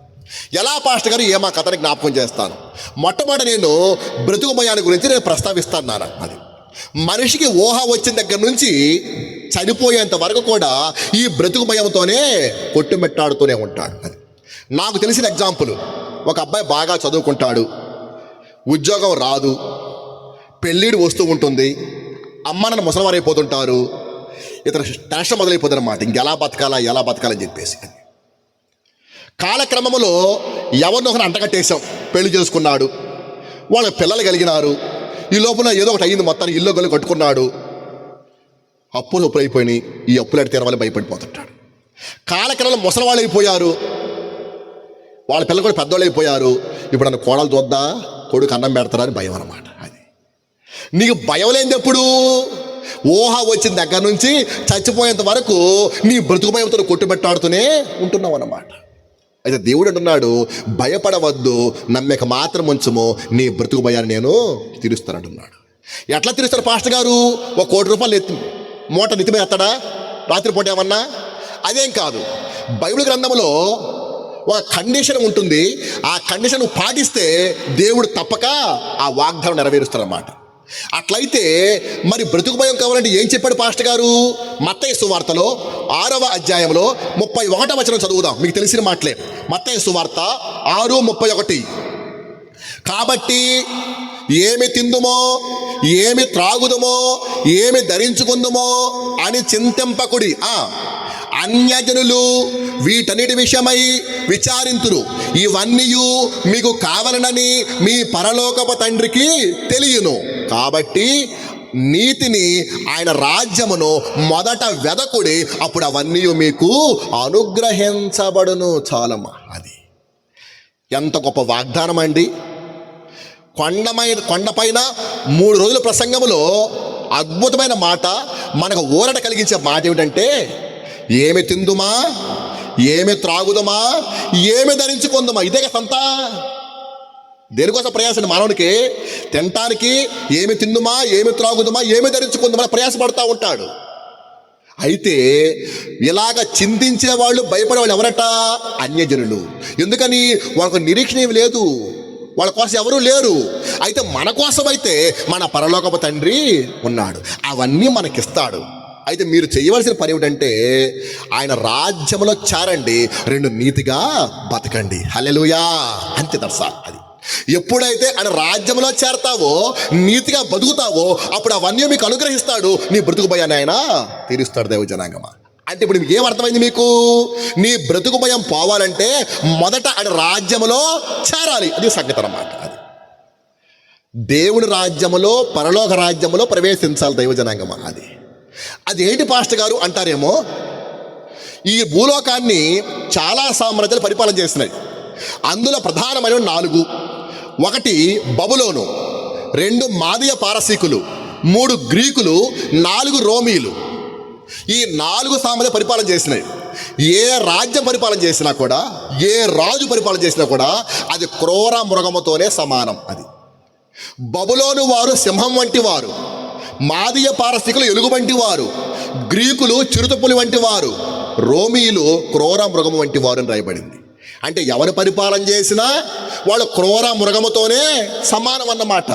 ఎలా పాస్టర్ గారు, ఏమా కథని జ్ఞాపకం చేస్తాను. మొట్టమొదటి నేను బ్రతుకు భయాన్ని గురించి నేను ప్రస్తావిస్తాను. అది మనిషికి ఊహ వచ్చిన దగ్గర నుంచి చనిపోయేంత వరకు కూడా ఈ బ్రతుకు భయంతోనే కొట్టుమెట్టాడుతూనే ఉంటాడు. అది నాకు తెలిసిన ఎగ్జాంపుల్, ఒక అబ్బాయి బాగా చదువుకుంటాడు, ఉద్యోగం రాదు, పెళ్ళిడు వస్తూ ఉంటుంది, అమ్మనని ముసలివారైపోతుంటారు, ఇతర టెన్షన్ మొదలైపోతుంది అన్నమాట. ఇంకెలా బతకాలని చెప్పేసి. కాలక్రమంలో ఎవరినో ఒకరు అంటగట్టేశాం, పెళ్లి చేసుకున్నాడు, వాళ్ళ పిల్లలు కలిగినారు, ఈ లోపల ఏదో ఒకటి అయ్యింది, మొత్తానికి ఇల్లు గొల్లు కట్టుకున్నాడు, అప్పులు అయిపోయినాయి, ఈ అప్పులు తీరవాలి భయపడిపోతుంటాడు. కాలక్రమంలో ముసలివాళ్ళు అయిపోయారు, వాళ్ళ పిల్లలు కూడా పెద్దవాళ్ళు అయిపోయారు. ఇప్పుడు నన్ను కోడలు చూద్దా, కొడుకు అన్నం పెడతారా అని భయం అన్నమాట. అది నీకు భయం లేనిది ఎప్పుడు? ఊహ వచ్చిన దగ్గర నుంచి చచ్చిపోయేంత వరకు నీ బ్రతుకు భయంతో కొట్టుబెట్టాడుతూనే ఉంటున్నావు అన్నమాట. అయితే దేవుడు అంటున్నాడు, భయపడవద్దు, నమ్మిక మాత్రం ఉంచుము, నీ బ్రతుకు భయాన్ని నేను తీరుస్తానంటున్నాడు. ఎట్లా తీరుస్తారు పాస్టర్ గారు? 1 కోటి రూపాయలు మూట నెత్తిమీద ఎత్తాడా రాత్రిపూట ఏమన్నా? అదేం కాదు. బైబిల్ గ్రంథంలో ఒక కండిషన్ ఉంటుంది, ఆ కండిషన్ పాటిస్తే దేవుడు తప్పక ఆ వాగ్దానం నెరవేరుస్తారన్నమాట. అట్లయితే మరి బ్రతుకు భయం కావాలంటే ఏం చెప్పాడు పాస్టర్ గారు? మత్తయి సువార్తలో 6వ అధ్యాయంలో 31వ వచనం చదువుదాం, మీకు తెలిసిన మాటలే. మత్తయి సువార్త 6:31. కాబట్టి ఏమి తిందుమో, ఏమి త్రాగుదుమో, ఏమి ధరించుకుందుమో అని చింతింపకుడి, అన్యజనులు వీటన్నిటి విషయమై విచారింతురు, ఇవన్నీ మీకు కావాలనని మీ పరలోకపు తండ్రికి తెలియను. కాబట్టి నీతిని, ఆయన రాజ్యమును మొదట వెదకుడి, అప్పుడు అవన్నీ మీకు అనుగ్రహించబడును. చాలమ్మా. అది ఎంత గొప్ప వాగ్దానం అండి. కొండపైన 3 రోజుల ప్రసంగములో అద్భుతమైన మాట, మనకు ఊరట కలిగించే మాట ఏమిటంటే, ఏమి తిందుమా, ఏమి త్రాగుదమా, ఏమి ధరించుకుందుమా, ఇదే కదా సంతా. దేనికోసం ప్రయాసం మానవునికి? తినటానికి ఏమి తిందుమా, ఏమి త్రాగుదమా, ఏమి ధరించుకుందామని ప్రయాసపడుతూ ఉంటాడు. అయితే ఇలాగ చింతించే వాళ్ళు, భయపడే వాళ్ళు ఎవరట? అన్యజనులు. ఎందుకని? వాళ్ళకు నిరీక్షణ ఏమి లేదు, వాళ్ళ కోసం ఎవరూ లేరు. అయితే మన కోసం అయితే మన పరలోకపు తండ్రి ఉన్నాడు, అవన్నీ మనకిస్తాడు. అయితే మీరు చేయవలసిన పని ఏమిటంటే ఆయన రాజ్యంలో చేరండి, రెండు నీతిగా బతకండి. హల్లెలూయా. అంతే దర్శా. అది ఎప్పుడైతే ఆయన రాజ్యంలో చేరతావో, నీతిగా బతుకుతావో, అప్పుడు అవన్నీ మీకు అనుగ్రహిస్తాడు, నీ బ్రతుకు భయాన్ని ఆయన తీరుస్తాడు. దైవజనాంగమా, అంటే ఇప్పుడు మీకు ఏమర్థమైంది? మీకు నీ బ్రతుకు భయం పోవాలంటే మొదట ఆయన రాజ్యంలో చేరాలి. అది సంగతి అన్నమాట. అది దేవుని రాజ్యములో, పరలోక రాజ్యములో ప్రవేశించాలి దైవజనాంగమా. అది ఏంటి పాస్టర్ గారు అంటారేమో. ఈ భూలోకాన్ని చాలా సామ్రాజ్యాలు పరిపాలన చేస్తున్నాయి. అందులో ప్రధానమైన 4. 1 బబులోను, 2 మాదీయ పారసీకులు, 3 గ్రీకులు, 4 రోమీలు. ఈ 4 సామ్రాజ్యాలు పరిపాలన చేసినాయి. ఏ రాజ్యం పరిపాలన చేసినా కూడా, ఏ రాజు పరిపాలన చేసినా కూడా అది క్రూర మృగముతోనే సమానం. అది బబులోను వారు సింహం వంటి వారు, మాదీయ పారసీకులు ఎలుగు వంటి వారు, గ్రీకులు చిరుతపులి వంటి వారు, రోమీలు క్రూర మృగము వంటి వారు అని రాయబడింది. అంటే ఎవరు పరిపాలన చేసినా వాళ్ళు క్రూర మృగముతోనే సమానం అన్నమాట.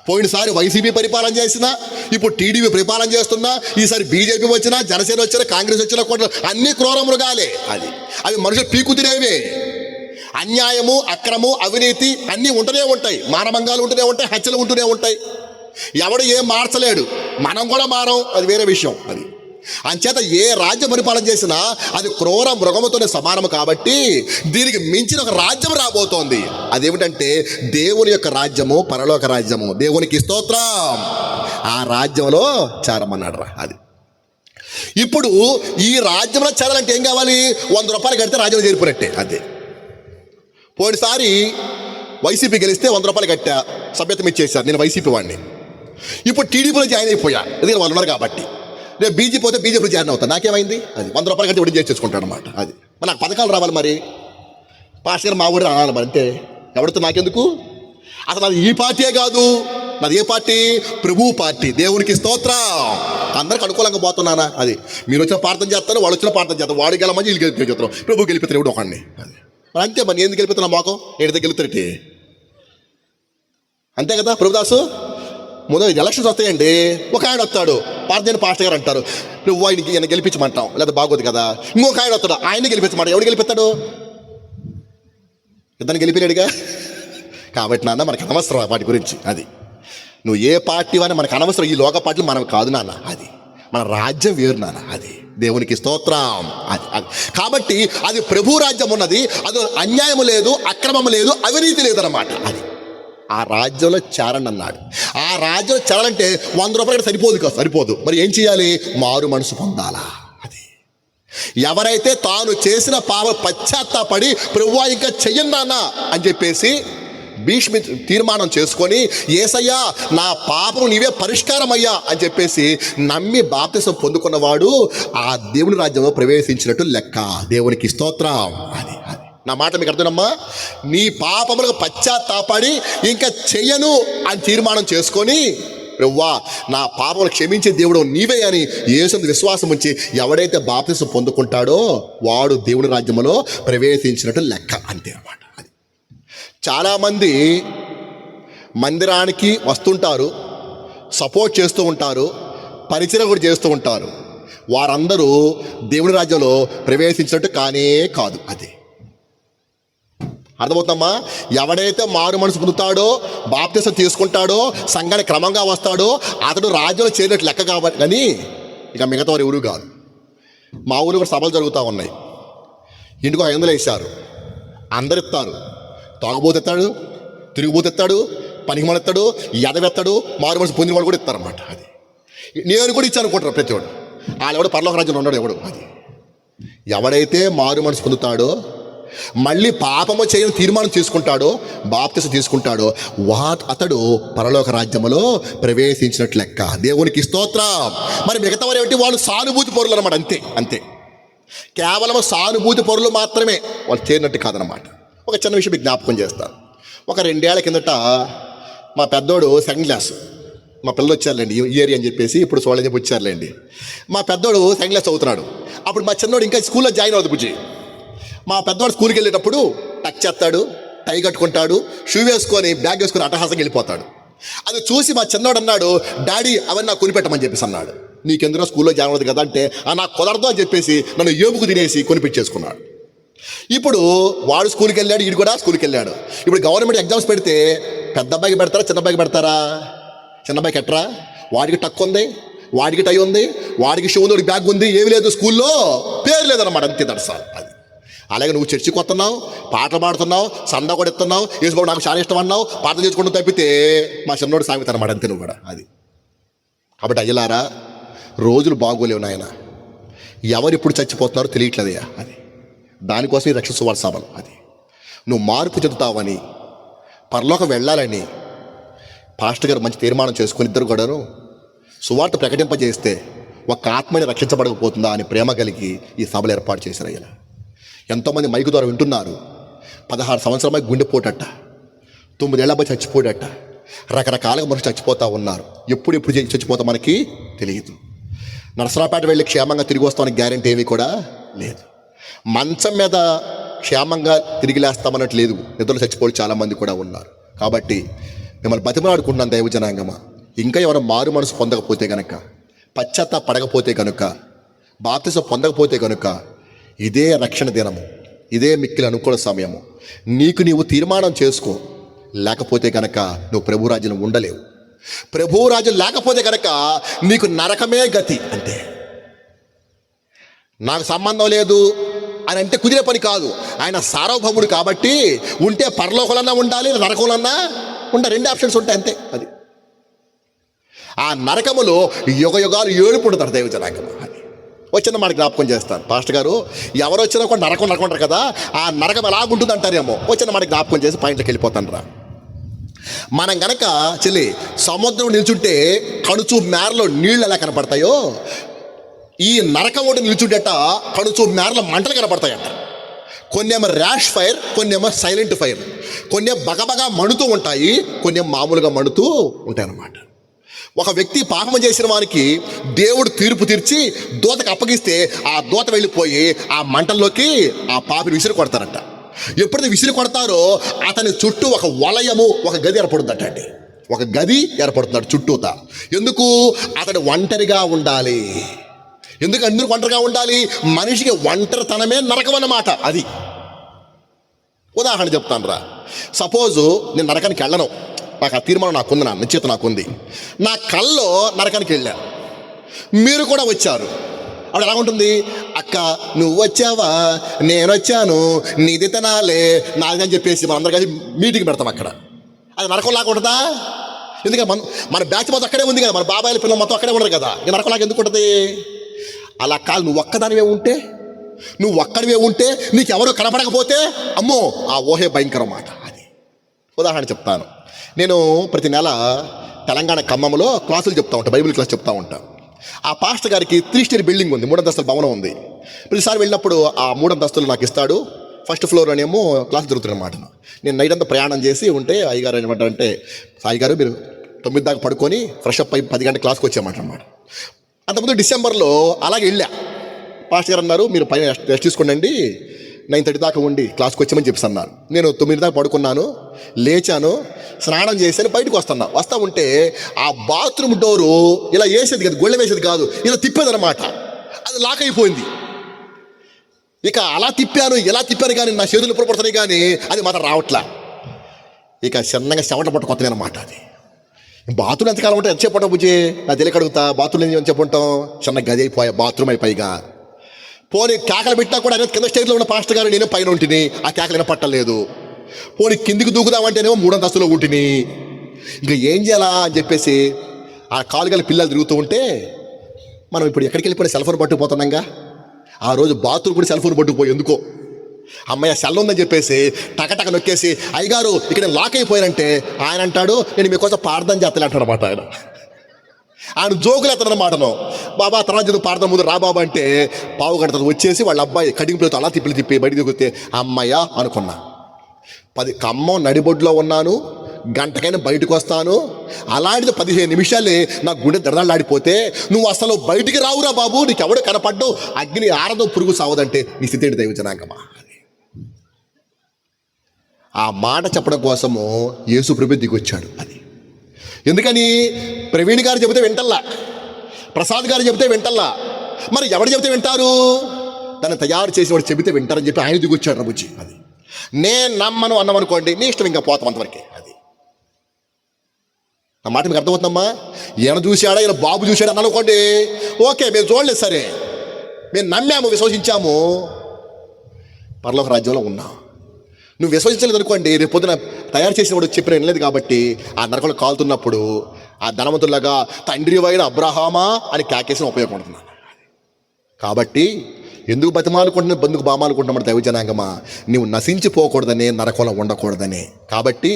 పోయినసారి వైసీపీ పరిపాలన చేసినా, ఇప్పుడు టీడీపీ పరిపాలన చేస్తున్నా, ఈసారి బీజేపీ వచ్చినా, జనసేన వచ్చినా, కాంగ్రెస్ వచ్చినా కూడా అన్ని క్రూర మృగాలే. అవి మనుషులు పీకుతిరేవే. అన్యాయము, అక్రము, అవినీతి అన్నీ ఉంటూనే ఉంటాయి, మానభంగాలు ఉంటూనే ఉంటాయి, హత్యలు ఉంటూనే ఉంటాయి. ఎవడు ఏం మార్చలేడు, మనం కూడా మారం, అది వేరే విషయం. అది అంచేత ఏ రాజ్యం పరిపాలన చేసినా అది క్రూర మృగముతోనే సమానము. కాబట్టి దీనికి మించిన ఒక రాజ్యం రాబోతోంది. అదేమిటంటే దేవుని యొక్క రాజ్యము, పరలోక రాజ్యము. దేవునికి స్తోత్రం. ఆ రాజ్యంలో చేరమన్నాడు రా. అది ఇప్పుడు ఈ రాజ్యంలో చేరాలంటే ఏం కావాలి? 100 రూపాయలు కడితే రాజ్యంలో చేరిపోయినట్టే. అదే పోయినసారి వైసీపీ గెలిస్తే 100 రూపాయలు కట్టా, సభ్యత్వం ఇచ్చేసారు. నేను వైసీపీ వాడిని. ఇప్పుడు టీడీపీలో జాయిన్ అయిపోయా, ఎందుకంటే వాళ్ళు ఉన్నారు కాబట్టి. నేను బీజేపీ పోతే బీజేపీలో జాయిన్ అవుతాను. నాకేమైంది? అది 100 రూపాయలు కట్టి వడ్డీ చేసుకుంటాడు అనమాట. అది మరి నాకు పథకాలు రావాలి, మరి పాస్టర్ గారు మా ఊరు రావాలి. మరి అంటే ఎవరితో నాకెందుకు? అసలు నాది ఈ పార్టీయే కాదు, నాది ఏ పార్టీ? ప్రభు పార్టీ. దేవునికి స్తోత్రం. అందరికి అనుకూలంగా పోతున్నానా? అది మీరు వచ్చిన ప్రార్థన చేస్తాను, వాళ్ళు వచ్చిన ప్రార్థన చేస్తాను, వాడు గెలమని వీళ్ళు గెలిపిస్తారు, ప్రభు గెలిపిస్తారు ఎవడు ఒకడిని. అది మరి అంతే. మరి ఎందుకు గెలిపిస్తున్నా? మోకం ఏడితే గెలుతారటి. అంతే కదా ప్రభుదాసు. ముందు ఎలక్షన్స్ వస్తాయండి, ఒక ఆయన వస్తాడు, పార్థన పాస్టర్ గారు అంటారు, నువ్వు ఆయన గెలిపించమంటాం, లేదా బాగోదు కదా. ఇంకొక ఆయన వస్తాడు, ఆయన్ని గెలిపించమంటాం. ఎవడు గెలిపిస్తాడు? ఇద్దరిని గెలిపినాడుగా. కాబట్టి నాన్న మనకు అనవసరం వాటి గురించి. అది నువ్వు ఏ పార్టీ అని మనకు అనవసరం. ఈ లోక పార్టీలు మనం కాదు నాన్న. అది మన రాజ్యం వేరు నాన్న. అది దేవునికి స్తోత్రం. అది కాబట్టి అది ప్రభు రాజ్యం ఉన్నది. అది అన్యాయం లేదు, అక్రమం లేదు, అవినీతి లేదన్నమాట. అది ఆ రాజ్యంలో చేరండి అన్నాడు. ఆ రాజ్యంలో చేరాలంటే 100 రూపాయలు సరిపోదు కదా, సరిపోదు. మరి ఏం చేయాలి? మారు మనసు పొందాలా. అది ఎవరైతే తాను చేసిన పాప పశ్చాత్తాపడి ప్రభువా ఇంకా చెయ్యండానా అని చెప్పేసి భీష్మి తీర్మానం చేసుకొని, యేసయ్యా నా పాపం నీవే పరిష్కారం అయ్యా అని చెప్పేసి నమ్మి బాప్తిసం పొందుకున్నవాడు ఆ దేవుని రాజ్యంలో ప్రవేశించినట్టు లెక్క. దేవునికి స్తోత్రం. అది నా మాట మీకు అర్థమమ్మా. నీ పాపములకు పశ్చాత్తాపడి ఇంకా చెయ్యను అని తీర్మానం చేసుకొని, ప్రభువా నా పాపములు క్షమించే దేవుడు నీవే అని యేసుని విశ్వాసం ఉంచి ఎవడైతే బాప్తిసం పొందుకుంటాడో వాడు దేవుని రాజ్యంలో ప్రవేశించినట్టు లెక్క. అంతే అన్నమాట. అది చాలామంది మందిరానికి వస్తుంటారు, సపోర్ట్ చేస్తూ ఉంటారు, పరిచయం కూడా చేస్తూ ఉంటారు. వారందరూ దేవుని రాజ్యంలో ప్రవేశించినట్టు కానే కాదు. అది అర్థమవుతామా? ఎవడైతే మారు మనసు పొందుతాడో, బాప్తిసం తీసుకుంటాడో, సంఘానికి క్రమంగా వస్తాడో అతడు రాజ్యంలో చేరినట్టు లెక్క. కాబట్టి కానీ ఇక మిగతా వారు ఎవరు కాదు. మా ఊరు కూడా సభలు జరుగుతూ ఉన్నాయి. ఇంటికి 500 వేశారు, అందరు ఇస్తారు. తాగుబోతెత్తాడు, తిరిగిపోతెత్తాడు, పనికిమాలెత్తాడు, ఎదవెత్తాడు, మారు మనసు పొందిన వాడు కూడా ఇస్తారన్నమాట. అది నేను కూడా ఇచ్చాను అనుకుంటారు ప్రతి వాడు. వాళ్ళు ఎవడు పరలోక రాజ్యంలో ఉన్నాడు ఎవడు. అది ఎవడైతే మారు మనసు పొందుతాడో, మళ్ళీ పాపము చేయని తీర్మానం తీసుకుంటాడో, బాప్తిసం తీసుకుంటాడో అతడు పరలోక రాజ్యములో ప్రవేశించినట్లు లెక్క. దేవునికి స్తోత్రం. మరి మిగతా వారు ఏమిటి? వాళ్ళు సానుభూతి పరులు అన్నమాట. అంతే. కేవలం సానుభూతి పరులు మాత్రమే వాళ్ళు చేరినట్టు కాదనమాట. ఒక చిన్న విషయం మీకు జ్ఞాపకం చేస్తాను. ఒక 2 ఏళ్ల కిందట మా పెద్దోడు సెకండ్ క్లాస్, మా పిల్లలు వచ్చారులేండి ఈ ఏరియా అని చెప్పేసి, ఇప్పుడు చూడని చెప్పి వచ్చారులేండి. మా పెద్దోడు సెకండ్ క్లాస్ చదువుతున్నాడు. అప్పుడు మా చిన్నోడు ఇంకా స్కూల్లో జాయిన్ అవుతుంది బుజ్జి. మా పెద్దవాడు స్కూల్కి వెళ్ళేటప్పుడు టచ్ చేస్తాడు, టై కట్టుకుంటాడు, షూ వేసుకొని బ్యాగ్ వేసుకొని అట్టహాసంగా వెళ్ళిపోతాడు. అది చూసి మా చిన్నోడు అన్నాడు, డాడీ అవన్నీ నాకు కొనిపెట్టమని చెప్పేసి అన్నాడు. నీకెందులో స్కూల్లో జాయిన్ అవుతుంది కదా అంటే, నాకు కుదరదు అని చెప్పేసి నన్ను ఏముకు తినేసి కొనిపించేసుకున్నాడు. ఇప్పుడు వాడు స్కూల్కి వెళ్ళాడు, వీడు కూడా స్కూల్కి వెళ్ళాడు. ఇప్పుడు గవర్నమెంట్ ఎగ్జామ్స్ పెడితే పెద్ద అబ్బాయికి పెడతారా, చిన్న అబ్బాయికి పెడతారా? చిన్న అబ్బాయికి ఎట్రా? వాడికి టక్ ఉంది, వాడికి టై ఉంది, వాడికి షూ ఉంది, బ్యాగ్ ఉంది, ఏమీ లేదు, స్కూల్లో పేరు లేదన్నమాట. అంతే దర్శాలు అది. అలాగే నువ్వు చర్చికి వస్తున్నావు, పాటలు పాడుతున్నావు, సందా కూడా ఇస్తున్నావు, యేసుబాబు నాకు చాలా ఇష్టం అన్నావు, పాటలు చేసుకుంటూ తప్పితే మా చిన్నోడు సాగుతారు అన్నమాట. అంతే నువ్వు కూడా అది. కాబట్టి అయ్యలారా, రోజులు బాగోలేవు నాయన. ఎవరిప్పుడు చచ్చిపోతున్నారో తెలియట్లేదయ్యా. అది దానికోసం ఈ రక్షణ సువార్త సభలు. అది నువ్వు మార్పు చెందుతావని, పరలోకం వెళ్ళాలని పాస్టర్ గారు మంచి తీర్మానం చేసుకుని ఇద్దరు కూడాను సువార్త ప్రకటింపజేస్తే ఒక ఆత్మని రక్షించబడకపోతుందా అని ప్రేమ కలిగి ఈ సభలు ఏర్పాటు చేశారు. అయ్యా ఎంతోమంది మైకు ద్వారా వింటున్నారు. 16 సంవత్సరాలపై గుండెపోటట, 9 ఏళ్ళపై చచ్చిపోయాడట, రకరకాలుగా మనుషులు చచ్చిపోతూ ఉన్నారు. ఎప్పుడు చచ్చిపోతా మనకి తెలియదు. నరసరావుపేట వెళ్ళి క్షేమంగా తిరిగి వస్తామని గ్యారెంటీ ఏమీ కూడా లేదు. మంచం మీద క్షేమంగా తిరిగి లేస్తామన్నట్టు లేదు. నిద్రలో చచ్చిపోయి చాలామంది కూడా ఉన్నారు. కాబట్టి మిమ్మల్ని బతిమలాడుకుంటున్నాను దైవ జనాంగమా, ఇంకా ఎవరు మారు మనసు పొందకపోతే కనుక, పశ్చాత్తాప పడకపోతే కనుక, బాప్తిసం పొందకపోతే కనుక, ఇదే రక్షణ దినము, ఇదే మిక్కిలి అనుకూల సమయము. నీకు నీవు తీర్మానం చేసుకో. లేకపోతే కనుక నువ్వు ప్రభురాజ్యం ఉండలేవు. ప్రభురాజ్యం లేకపోతే కనుక నీకు నరకమే గతి. అంతే. నాకు సంబంధం లేదు అని అంటే కుదిరే పని కాదు. ఆయన సార్వభౌముడు కాబట్టి ఉంటే పరలోకంలన్నా ఉండాలి, నరకంలన్నా ఉండాలి. 2 ఆప్షన్స్ ఉంటాయి అంతే. అది ఆ నరకములో యుగ యుగాలు ఏడుపు ఉంటారు దైవ జనాంగం. అది వచ్చిన మాట జ్ఞాపకం చేస్తాను. పాస్టర్ గారు ఎవరు వచ్చినా కూడా నరకం నరకుంటారు కదా, ఆ నరకం ఎలాగుంటుంది అంటారేమో. వచ్చిన మాట జ్ఞాపకం చేసి పాయింట్లోకి వెళ్ళిపోతాను రా. మనం గనక చెల్లి సముద్రం నిల్చుంటే కణుచూ మేరలో నీళ్ళు ఎలా కనపడతాయో, ఈ నరకం ఒకటి నిల్చుంటేట కణుచూ మేరలో మంటలు కనపడతాయంట. కొన్నేమో ర్యాష్ ఫైర్, కొన్నేమో సైలెంట్ ఫైర్, కొన్ని బగబగా మణుతూ ఉంటాయి, కొన్ని మామూలుగా మణుతూ ఉంటాయి అన్నమాట. ఒక వ్యక్తి పాపం చేసిన వారికి దేవుడు తీర్పు తీర్చి దూతకు అప్పగిస్తే ఆ దూత వెళ్ళిపోయి ఆ మంటల్లోకి ఆ పాపిని విసిరి కొడతారంట. ఎప్పుడైతే విసిరి కొడతారో అతని చుట్టూ ఒక వలయము, ఒక గది ఏర్పడుతుందట అండి. ఒక గది ఏర్పడుతున్నాడు చుట్టూత. ఎందుకు? అతడు ఒంటరిగా ఉండాలి. ఎందుకు అందరూ ఒంటరిగా ఉండాలి? మనిషికి ఒంటరితనమే నరకం అన్నమాట. అది ఉదాహరణ చెప్తాను రా. సపోజు నేను నరకానికి వెళ్ళను, నాకు ఆ తీర్మానం నాకుంది, నా నిశ్చిత నాకుంది. నా కల్లో నరకానికి వెళ్ళాను, మీరు కూడా వచ్చారు. అప్పుడు ఎలా ఉంటుంది? అక్క నువ్వు వచ్చావా, నేను వచ్చాను, నీది తినాలే నాది అని చెప్పేసి మనం అందరు కలిసి మీటింగ్ పెడతాం అక్కడ. అది నరకం లాగా ఉంటుందా? ఎందుకంటే మన బ్యాచ్ మొత్తం అక్కడే ఉంది కదా, మన బాబాయిల పిల్లలు మొత్తం అక్కడే ఉండరు కదా, ఇక నరకం లాగా ఎందుకు ఉంటుంది? అలా కాదు. నువ్వు ఒక్కదానివే ఉంటే, నువ్వు ఒక్కడివే ఉంటే, నీకెవరో కనపడకపోతే అమ్మో ఆ ఊహే భయంకరం మాట. అది ఉదాహరణ చెప్తాను. నేను ప్రతి నెల తెలంగాణ ఖమ్మంలో క్లాసులు చెప్తా ఉంటాను, బైబిల్ క్లాస్ చెప్తా ఉంటాను. ఆ పాస్టర్ గారికి 3 స్టేర్ బిల్డింగ్ ఉంది, 3 అంతస్తుల భవనం ఉంది. ప్రతిసారి వెళ్ళినప్పుడు ఆ 3 అంతస్తులు నాకు ఇస్తాడు. ఫస్ట్ ఫ్లోర్ అనేమో క్లాస్ జరుగుతుందన్నమాట. నేను నైట్ అంతా ప్రయాణం చేసి ఉంటే అయ్యగారు ఏమంటారంటే, అయ్యగారు మీరు 9 దాకా పడుకొని ఫ్రెష్ అప్ అయి 10 గంటల క్లాస్కి వచ్చామంట. అంతకుముందు డిసెంబర్లో అలాగే వెళ్ళా. పాస్టర్ గారు అన్నారు మీరు పైన రెస్ట్ తీసుకోండి, 9:30 దాకా ఉండి క్లాస్కి వచ్చామని చెప్పేసి అన్నారు. నేను 9 దాకా పడుకున్నాను, లేచాను, స్నానం చేశాను, బయటకు వస్తా ఉంటే ఆ బాత్రూమ్ డోరు ఇలా వేసేది కాదు, గొళ్ళె వేసేది కాదు, ఇలా తిప్పేది అనమాట. అది లాక్ అయిపోయింది. ఇక అలా తిప్పాను, ఎలా తిప్పాను కానీ నా చేతులు ఎప్పుడు పడుతున్నాయి కానీ అది మాత్రం రావట్లా. ఇక చిన్నగా చెమట పట్టుకొస్తాయి అనమాట. అది బాత్రూమ్ ఎంతకాలం ఉంటాయి, ఎంత చెప్పంటాం బుజ్జి? నా తెలియక అడుగుతా, బాత్రూమ్ ఎంత చెప్పుంటాం? చిన్న గది అయిపోయా, బాత్రూమ్ అయిపోయిగా. పోనీ కేకలు పెట్టినా కూడా కింద స్టేజ్లో ఉన్న పాస్టర్ గారు నేను పైన ఉంటిని, ఆ కేకలు వినపట్టలేదు. పోనీ కిందికి దూకుదామంటేనేమో 3 అంతస్తులో ఉంటిని. ఇంకా ఏం చేయాలా అని చెప్పేసి ఆ కాలుగల పిల్లలు తిరుగుతూ ఉంటే, మనం ఇప్పుడు ఎక్కడికి వెళ్ళిపోయి సెల్ ఫోన్ పట్టుకుపోతున్నాగా. ఆ రోజు బాత్రూమ్ కూడా సెల్ ఫోన్ పట్టుకుపోయి ఎందుకో అమ్మాయి సెల్ ఉందని చెప్పేసి టకటక నొక్కేసి, అయ్యగారు ఇక్కడ లాక్ అయిపోయానంటే ఆయన అంటాడు, నేను మీకోసం ప్రార్థన చేస్తాను అంటాడు అనమాట. ఆయన ఆయన జోకులు ఎత్తనమాటను. బాబా తర్వాత చదువు పాడతాం ముందు రా బాబా అంటే పావు గంట తర్వాత వచ్చేసి వాళ్ళ అబ్బాయి కటింగ్ ప్లేతో అలా తిప్పి బయటికి దిగితే అమ్మయ్య అనుకున్నా. 10 ఖమ్మం నడిబొడ్లో ఉన్నాను, గంటకైనా బయటకు వస్తాను. అలాంటిది 15 నిమిషాలే నా గుండె దడదలాడిపోతే నువ్వు అసలు బయటికి రావురా బాబు, నీకు ఎవడు కనపడ్డావు, అగ్ని ఆరదో పురుగు సావదంటే నీ స్థితి ఏంటి దైవ జనాంగమా? ఆ మాట చెప్పడం కోసము యేసు ప్రభు దిగొచ్చాడు. అది ఎందుకని? ప్రవీణ్ గారు చెబితే వింటల్లా, ప్రసాద్ గారు చెబితే వింటల్లా, మరి ఎవరు చెబితే వింటారు? దాన్ని తయారు చేసి వాడు చెబితే వింటారని చెప్పి ఆయన దిగొచ్చాడు ప్రభుజీ. అది నేను నమ్మను అన్నామనుకోండి, నీ ఇష్టం, ఇంకా పోతాం అంతవరకే. అది ఆ మాట మీకు అర్థమవుతుందమ్మా? ఈయన చూశాడా, ఈయన బాబు చూశాడా అని అనుకోండి, ఓకే మేము చూడలేదు, సరే మేము నమ్మాము, విశ్వసించాము, పరలోక రాజ్యంలో ఉన్నాం. నువ్వు విశ్వసించలేదు అనుకోండి, రేపు పొద్దున తయారు చేసిన వాడు చెప్పిన వినలేదు కాబట్టి ఆ నరకలు కాలుతున్నప్పుడు ఆ ధనవంతులాగా తండ్రి అయిన అబ్రహామా అని కేకేసిన ఉపయోగం ఉంటున్నాను. కాబట్టి ఎందుకు బతిమాలుకుంటున్నా, బంధుకు బామాలుకుంటున్నాడు దైవ జనాంగమా? నువ్వు నశించిపోకూడదనే, నరకంలో ఉండకూడదనే. కాబట్టి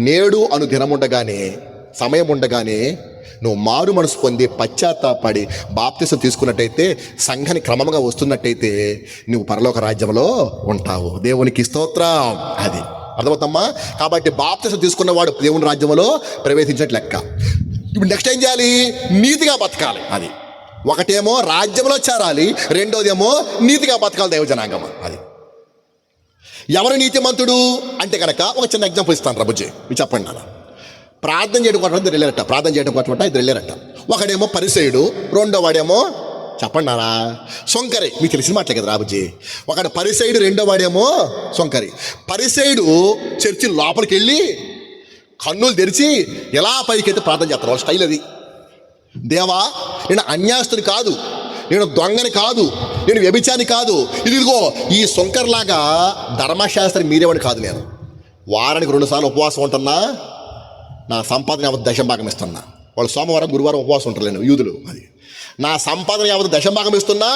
నేడు అను దినం ఉండగానే, సమయం ఉండగానే నువ్వు మారు మనసు పొంది పశ్చాత్తాపడి బాప్తిసం తీసుకున్నట్టయితే, సంఘాన్ని క్రమంగా వస్తున్నట్టయితే నువ్వు పరలోక రాజ్యంలో ఉంటావు. దేవునికి స్తోత్రం. అది అర్థమవుతమ్మా? కాబట్టి బాప్తిసం తీసుకున్నవాడు దేవుని రాజ్యంలో ప్రవేశించినట్టు లెక్క. ఇప్పుడు నెక్స్ట్ ఏం చేయాలి? నీతిగా బతకాలి. అది ఒకటేమో రాజ్యంలో చేరాలి, రెండోదేమో నీతిగా బతకాలి దైవ జనాంగం. అది ఎవరు నీతిమంతుడు అంటే కనుక ఒక చిన్న ఎగ్జాంపుల్ ఇస్తాను ప్రభుజీ, మీరు చెప్పండి. నాన్న ప్రార్థన చేయడం కోసం ఇద్దరు వెళ్ళారట, ప్రార్థన చేయడం కోసం ఇద్దరు వెళ్ళారట. ఒకడేమో పరిసయుడు, రెండో వాడేమో చెప్పండి నాన్న సొంకరి. మీకు తెలిసిన మాటలే కదా రాబుజీ. ఒకడు పరిసయుడు, రెండో వాడేమో సొంకరి. పరిసయుడు చర్చి లోపలికి వెళ్ళి కన్నులు తెరిచి ఎలా పైకైతే ప్రార్థన చేస్తారు, వాళ్ళ స్టైల్ అది. దేవా, నేను అన్యాస్తుని కాదు, నేను దొంగని కాదు, నేను వ్యభిచారిని కాదు, ఇదిగో ఈ సొంకర్లాగా ధర్మశాస్త్రం మీరేమని కాదు, నేను వారానికి 2 సార్లు ఉపవాసం ఉంటున్నా, నా సంపాదన యావత్ దశంభాగం ఇస్తున్నా. వాళ్ళు సోమవారం గురువారం ఉపవాసం ఉంటారు యూదులు. అది నా సంపాదన యావత్ దశంభాగం ఇస్తున్నా,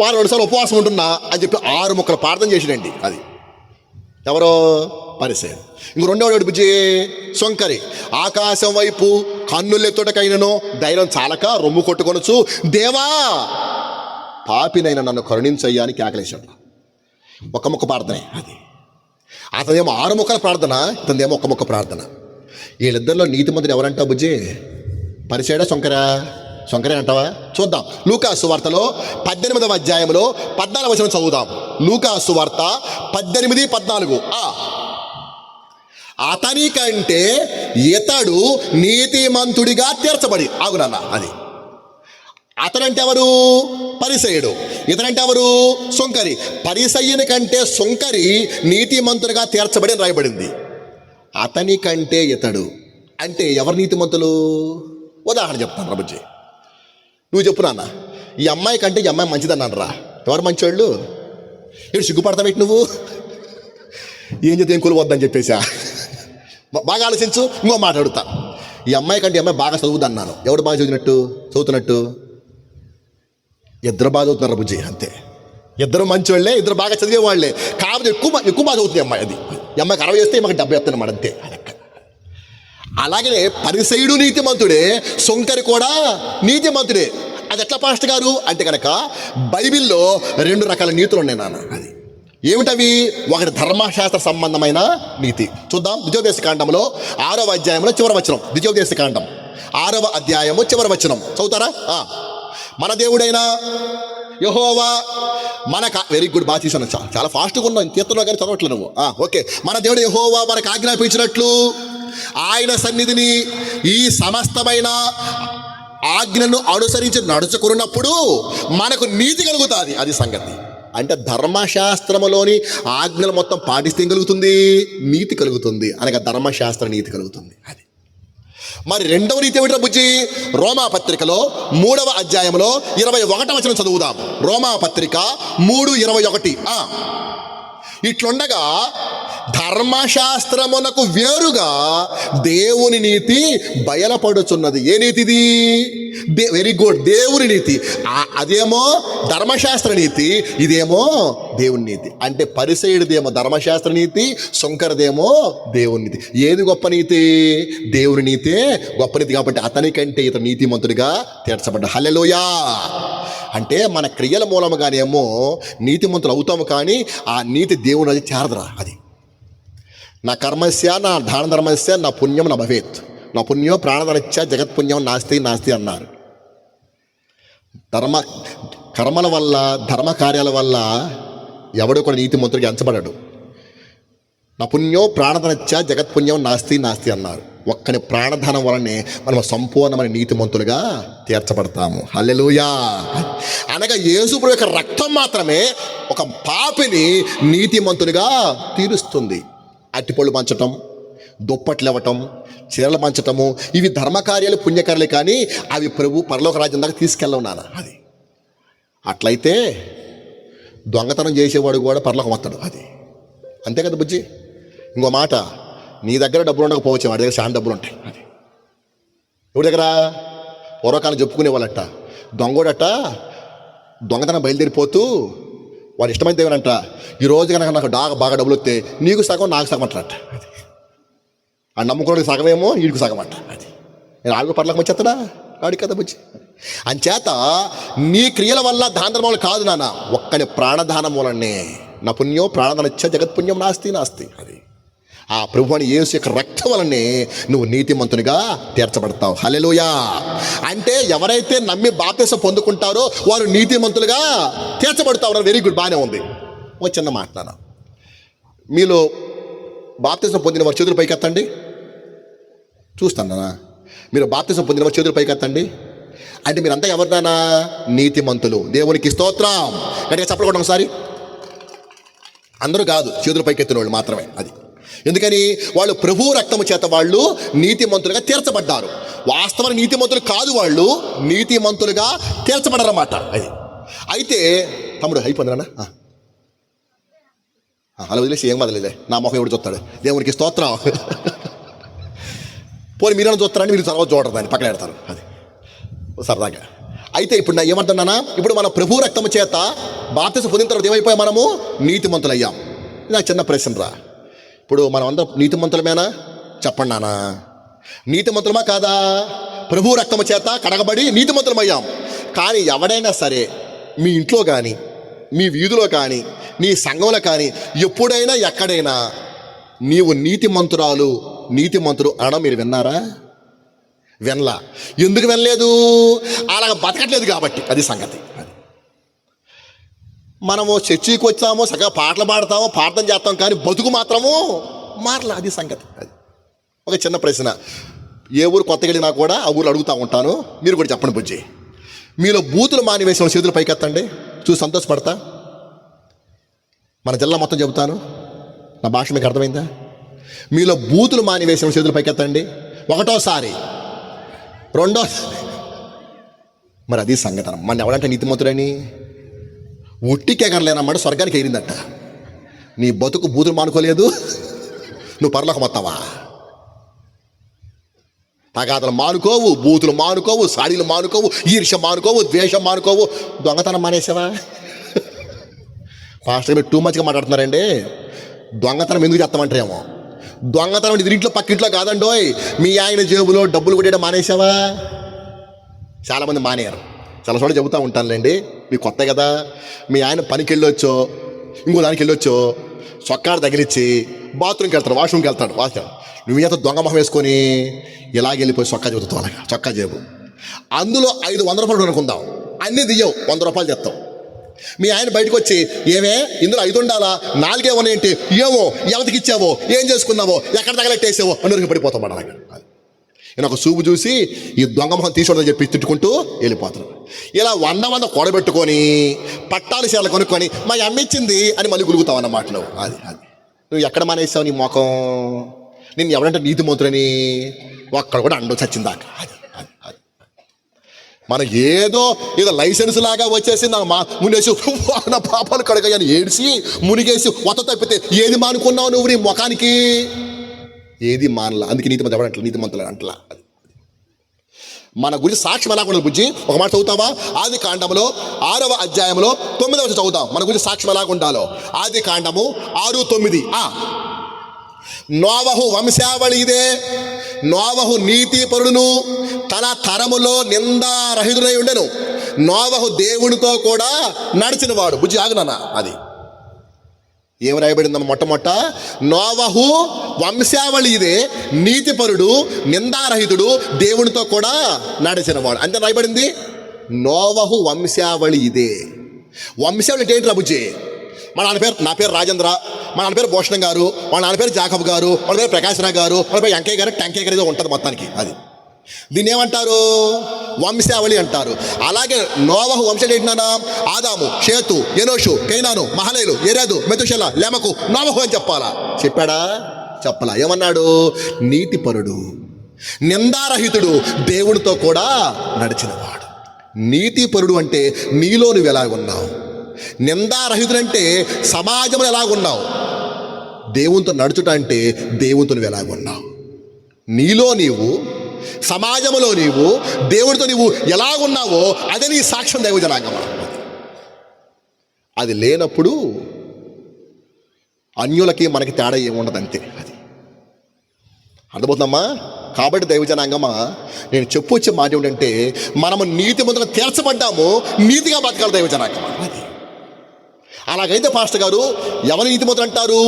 వారం 2 సార్లు ఉపవాసం ఉంటున్నా అని చెప్పి 6 ముక్కలు ప్రార్థన చేసిరండి. అది ఎవరో పరిసయ్యుడు. ఇంక రెండోవాడు బుజ్జి సొంకరి. ఆకాశం వైపు కన్నులెత్తుటకైనను ధైర్యం చాలక రొమ్ము కొట్టుకొనొచ్చు, దేవా పాపినైనా నన్ను కరుణించయ్యా అని కేకలేశాడు. ఒక ముక్క ప్రార్థనే. అది అతనేమో 6 ముక్కల ప్రార్థన, ఇతనిదేమో ఒక ముక్క ప్రార్థన. వీళ్ళిద్దరిలో నీతిమంతుడు ఎవరంటావు బుజ్జి? పరిసయ్యుడా సొంకరా? సొంకరే అంటావా? చూద్దాం. లూకాసు వార్తలో 18వ అధ్యాయంలో 14వ వచనం చదువుదాం. లూకాసు వార్త 18, 14. అతని కంటే ఇతడు నీతిమంతుడిగా తీర్చబడి ఆగునన్న. అది అతనంటే ఎవరు? పరిసయ్యుడు. ఇతనంటే ఎవరు? సొంకరి. పరిసయ్యుని కంటే సొంకరి నీతిమంతుడిగా తీర్చబడి అని రాయబడింది. అతని కంటే ఇతడు అంటే ఎవరు నీతిమంతులు? ఉదాహరణ చెప్తాను ప్రభుజీ, నువ్వు చెప్పు నాన్న. ఈ అమ్మాయి కంటే ఈ అమ్మాయి మంచిదన్నాను రా, ఎవరు మంచివాళ్ళు? ఏడు సిగ్గుపడతావేంటి నువ్వు? ఏం చేస్తే ఏం కూలవద్దని చెప్పేసా? బాగా ఆలోచించు. ఇంకో మాట అడుగుతా. ఈ అమ్మాయి కంటే ఈ అమ్మాయి బాగా చదువుద్ది అన్నాను, ఎవడు బాగా చదువుతున్నట్టు? ఇద్దరు బాగా చదువుతున్నారు బుజ్జి, అంతే. ఇద్దరు మంచివాళ్ళే, ఇద్దరు బాగా చదివేవాళ్లే. కాబట్టి ఎక్కువ బాగా చదువుతుంది అమ్మాయి. అది ఈ అమ్మాయికి 60 వేస్తే ఈమెకి 70 వస్తుంది అన్నమాట, అంతే. అలాగే పరిసయ్యుడు నీతిమంతుడే, సొంకరి కూడా నీతిమంతుడే. అది ఎట్లా పాస్టర్ గారు అంటే కనుక బైబిల్లో 2 రకాల నీతులు ఉన్నాయి నాన్న. అది ఏమిటవి? ఒకటి ధర్మశాస్త్ర సంబంధమైన నీతి. చూద్దాం. ద్వితీయోపదేశ కాండంలో 6వ అధ్యాయంలో చివరి వచనం. ద్వితీయోపదేశ కాండం 6వ అధ్యాయము చివరి వచనం చదువుతారా? మన దేవుడైన యెహోవా వెరీ గుడ్, బాగా చేశాను. చాలా ఫాస్ట్గా ఉన్నావు, తీర్థంలో కానీ చదవట్లేదు నువ్వు. ఓకే. మన దేవుడు యెహోవా మనకు ఆజ్ఞాపించినట్లు ఆయన సన్నిధిని ఈ సమస్తమైన ఆజ్ఞను అనుసరించి నడుచుకున్నప్పుడు మనకు నీతి కలుగుతుంది. అది సంగతి. అంటే ధర్మశాస్త్రములోని ఆజ్ఞలు మొత్తం పాటిస్తే కలుగుతుంది, నీతి కలుగుతుంది. అనగా ధర్మశాస్త్ర నీతి కలుగుతుంది. అది మరి రెండవ నీతి ఏమిటో బుజ్జి? రోమాపత్రికలో 3వ అధ్యాయంలో 21వ వచనం చదువుదాం. రోమాపత్రిక 3:21. ఇట్లుండగా ధర్మశాస్త్రమునకు వేరుగా దేవుని నీతి బయలుపడుచున్నది. ఏ నీతిది? వెరీ గుడ్, దేవుని నీతి. అదేమో ధర్మశాస్త్ర నీతి, ఇదేమో దేవుని నీతి. అంటే పరిసయ్యుడిదేమో ధర్మశాస్త్ర నీతి, సుంకరదేమో దేవుని నీతి. ఏది గొప్ప నీతి? దేవుని నీతే గొప్ప నీతి. కాబట్టి అతనికంటే ఇతను నీతిమంతుడిగా తీర్చబడ్డ. హల్లెలూయా. అంటే మన క్రియల మూలముగానేమో నీతిమంతులు అవుతాము, కానీ ఆ నీతి దేవుని అది చేరదురా. అది నా కర్మస్య నా దాన ధర్మస్య నా పుణ్యం నా భవేత్, నా పుణ్యం ప్రాణధనచ్చ జగత్పుణ్యం నాస్తి నాస్తి అన్నారు. కర్మల వల్ల ధర్మ కార్యాల వల్ల ఎవడో కూడా నీతిమంతుడికి ఎంచబడడు. నా పుణ్యం ప్రాణధనచ్చ జగత్పుణ్యం నాస్తి నాస్తి అన్నారు. ఒక్కని ప్రాణధనం వలనే మనం సంపూర్ణమైన నీతిమంతులుగా తీర్చబడతాము. హల్లెలూయా. అనగా యేసుప్రభు యొక్క రక్తం మాత్రమే ఒక పాపిని నీతిమంతునిగా తీరుస్తుంది. అట్టిపళ్ళు పంచటం, దుప్పట్లు ఇవ్వటం, చీరలు పంచటము, ఇవి ధర్మకార్యాలు పుణ్యకార్యాలు, కానీ అవి ప్రభు పరలోక రాజ్యం దాకా తీసుకెళ్ళవు నాన్న. అది అట్లయితే దొంగతనం చేసేవాడు కూడా పరలోకం వస్తాడు. అది అంతే కదా బుజ్జి. ఇంకో మాట, నీ దగ్గర డబ్బులు ఉండకపోవచ్చు, వాడి దగ్గర చాలా డబ్బులు ఉంటాయి. అది ఎవరి దగ్గర? పూర్వకాలం చెప్పుకునే వాళ్ళట, దొంగోడట దొంగతనం బయలుదేరిపోతూ వాడు ఇష్టమైతే ఏమనంట, ఈరోజు కనుక నాకు బాగా డబ్బులు వస్తే నీకు సగం నాకు సగం అంటారట. అది ఆ నమ్ముకోవడానికి సగమేమో వీడికి సగం అంట. అది నేను ఆడికి పర్లకు వచ్చేస్తాడా? వాడికి కదా బుజ్జి. అంచేత నీ క్రియల వల్ల దాన ధర్మాలు కాదు నాన్న, ఒక్కని ప్రాణదానం వలనే. నా పుణ్యం ప్రాణదానచ్చ జగత్పుణ్యం నాస్తి నాస్తి. అది ఆ ప్రభువుని యేసు యొక్క రక్తం వలనే నువ్వు నీతిమంతునిగా తీర్చబడతావు. హల్లెలూయా. అంటే ఎవరైతే నమ్మి బాప్తిసం పొందుకుంటారో వారు నీతిమంతులుగా తీర్చబడతారు. వెరీ గుడ్, బాగానే ఉంది. ఒక చిన్న మాట నాన్న, మీలో బాప్తిసం పొందిన వారు చేతులు పైకెత్తండి. చూస్తాను, మీరు బాప్తిసం పొందిన వారు చేతులు పైకెత్తండి. అంటే మీరంతా ఎవరినానా? నీతిమంతులు. దేవునికి స్తోత్రం. గట్టిగా చప్పట్లు కొట్టండి ఒకసారి. అందరూ కాదు, చేతులు పైకెత్తిన వాళ్ళు మాత్రమే. అది ఎందుకని? వాళ్ళు ప్రభు రక్తము చేత వాళ్ళు నీతిమంతులుగా తీర్చబడ్డారు. వాస్తవానికి నీతిమంతులు కాదు, వాళ్ళు నీతిమంతులుగా తీర్చబడ్డారన్నమాట. అది అయితే తమ్ముడు అయిపోయిందిరా, అలా వదిలేసి ఏం వదిలేదే, నా మొహం ఎవడు చూస్తాడు? దేవునికి స్తోత్రం. పోనీ మీరైనా చూస్తారని మీరు తర్వాత చూడరు, దాన్ని పక్కన పెడతారు. అది సరదాగా. అయితే ఇప్పుడు నా ఏమంటున్నానా, ఇప్పుడు మన ప్రభు రక్తము చేత బాప్తిసం పొందిన తర్వాత ఏమైపోయాం? మనము నీతిమంతులు అయ్యాం. నాకు చిన్న ప్రశ్న రా, ఇప్పుడు మనం అందరం నీతిమంతులమేనా? చెప్పండి నాన్న, నీతిమంతులమా కాదా? ప్రభు రక్తము చేత కడగబడి నీతిమంతులమయ్యాం. కానీ ఎవడైనా సరే మీ ఇంట్లో కానీ, మీ వీధిలో కానీ, నీ సంఘంలో కానీ ఎప్పుడైనా ఎక్కడైనా నీవు నీతిమంతుడు అనడం మీరు విన్నారా? వినలా. ఎందుకు వినలేదు? అలాగ బతకట్లేదు కాబట్టి. అది సంగతి. అది మనము చర్చికి వచ్చాము, సగం పాటలు పాడతాము, ప్రార్థన చేస్తాం, కానీ బతుకు మాత్రము మారలా. అది సంగతి. అది ఒక చిన్న ప్రశ్న, ఏ ఊరు కొత్తగా వెళ్ళినా కూడా ఆ ఊరు అడుగుతూ ఉంటాను, మీరు కూడా చెప్పండి బుజ్జి. మీలో బూతులు మానివేసిన చేతులు పైకెత్తండి, చూసి సంతోషపడతా. మన జిల్లా మొత్తం చెబుతాను, నా భాష మీకు అర్థమైందా? మీలో బూతులు మానివేసిన చేతులు పైకెత్తండి. ఒకటోసారి, రెండోసారి. మరి అది సంగతి. మన ఎవడంటే నీతిమంతుడని ఉట్టికెగరలేనమాట, స్వర్గానికి ఎగిరిందట. నీ బతుకు బూతులు మానుకోలేదు, నువ్వు పరలోకం వస్తావా? తగాదలు మానుకోవు, బూతులు మానుకోవు, సాడీలు మానుకోవు, ఈర్ష్య మానుకోవు, ద్వేషం మానుకోవు, దొంగతనం మానేసావా? పాస్టర్ మీరు టూ మచ్గా మాట్లాడుతున్నారండి. దొంగతనం ఎందుకు చేస్తామంటారేమో. దొంగతనం ఇది ఇంట్లో పక్కింట్లో కాదండోయ్, మీ ఆయన జేబులో డబ్బులు కొట్టేయడం మానేసావా? చాలామంది మానేయారు. చాలా చోట్ల చెబుతూ ఉంటానులేండి, మీకు కొత్త కదా. మీ ఆయన పనికి వెళ్ళొచ్చో, ఇంకో దానికి వెళ్ళొచ్చో, చొక్కాడు తగిలిచ్చి బాత్రూమ్కి వెళ్తాడు, వాష్రూమ్కి వెళ్తాడు. నువ్వు ఎంత దొంగ మొహం వేసుకొని ఇలాగెళ్ళిపోయి చొక్కా చెబుతావు, అలాగా చొక్కా జేబు. అందులో 500 రూపాయలు అనుకుందాం, అన్నీ దియ్యవు, 100 రూపాయలు తెస్తావు. మీ ఆయన బయటకు వచ్చి, ఏమే ఇందులో 5 ఉండాలా, 4 ఏమోనేంటి, ఏమో ఎవరికి ఇచ్చావో, ఏం చేసుకున్నావో, ఎక్కడ తగలెట్టేసావో అని పడిపోతాం. మన నేను ఒక చూపు చూసి ఈ దొంగ మొహం తీసుకోవడం చెప్పి తిట్టుకుంటూ వెళ్ళిపోతాను. ఇలా 100 కూడబెట్టుకొని పట్టాలు చీరలు కొనుక్కొని మా అమ్మ ఇచ్చింది అని మళ్ళీ గులుగుతావు అన్నమాట. నువ్వు ఎక్కడ మానేసావు నీ ముఖం? నేను ఎవడంటే నీతిమంతుడని ఒక్కడ కూడా అండవు చచ్చిందాక. మనం ఏదో లైసెన్స్ లాగా వచ్చేసి మునేసి నా పాపాలు కడగని ఏడిసి మునిగేసి కొత్త తప్పితే ఏది మానుకున్నావు నువ్వు నీ ముఖానికి? ఏది మానలా. అందుకే నీతిమంతులు ఎవరంటలా, నీతిమంతులు అంటలా. మన గురించి సాక్ష్యం ఎలా ఉండాలి బుజ్జి? ఒక మాట చదువుతావా? ఆది కాండములో 6వ అధ్యాయంలో 9వ వచనం చదువుతాం. మన గురించి సాక్ష్యం ఎలా ఉండాలో. ఆది కాండము 6:9. నోవహు వంశావళి ఇదే. నోవహు నీతిపరుడును, తన తరములో నిందారహితుడై ఉండెను. నోవహు దేవునితో కూడా నడిచిన వాడు. బుజ్జి ఆగునా? అది ఏం రాయబడిందమ్మ? మొట్టమొట్ట నోవహు వంశావళి ఇదే, నీతిపరుడు, నిందారహితుడు, దేవునితో కూడా నడిచినవాడు అంతే రాయబడింది. నోవహు వంశావళి ఇదే. వంశావళి అంటే ఏంటి బుజ్జి? మా నా పేరు రాజేంద్ర, మా నాన్న పేరు భూషణం గారు, మా నాన్న పేరు జాకబ్ గారు, మన పేరు ప్రకాశరావు గారు, మన పేరు వెంకయ్య గారు, టంకయ్య గారు, ఏదో ఉంటుంది మొత్తానికి. అది దీన్ని ఏమంటారు? వంశావళి అంటారు. అలాగే నోవహు వంశాలు ఏంటన్నా? ఆదాము, షేతు, ఎనోషు, కైనాను, మహలేలు, ఎరేదు, మెతుషెల, లెమకు, నోవహు అని చెప్పాలా? చెప్పాడా? చెప్పలా. ఏమన్నాడు? నీతిపరుడు, నిందారహితుడు, దేవునితో కూడా నడిచినవాడు. నీతిపరుడు అంటే నీలో నువ్వు ఎలాగున్నావు. నిందారహితుడు అంటే సమాజంలో ఎలాగున్నావు. దేవునితో నడుచుట అంటే దేవునితో నువ్వు ఎలాగున్నావు. నీలో నీవు, సమాజంలో నీవు, దేవుడితో నీవు ఎలాగున్నావో అదే నీ సాక్ష్యం దైవ జనాంగమా. అది లేనప్పుడు అన్యులకి మనకి తేడా ఏముండదు, అంతే. అది అర్థమవుతుందమ్మా? కాబట్టి దైవ జనాంగమా, నేను చెప్పొచ్చే మాట ఏమిటంటే, మనము నీతి ముందుగా తీర్చబడ్డాము, నీతిగా బతకాలి దైవ జనాంగమా. అది అలాగైతే పాస్టర్ గారు ఎవరి నీతిమంతులు అంటారు?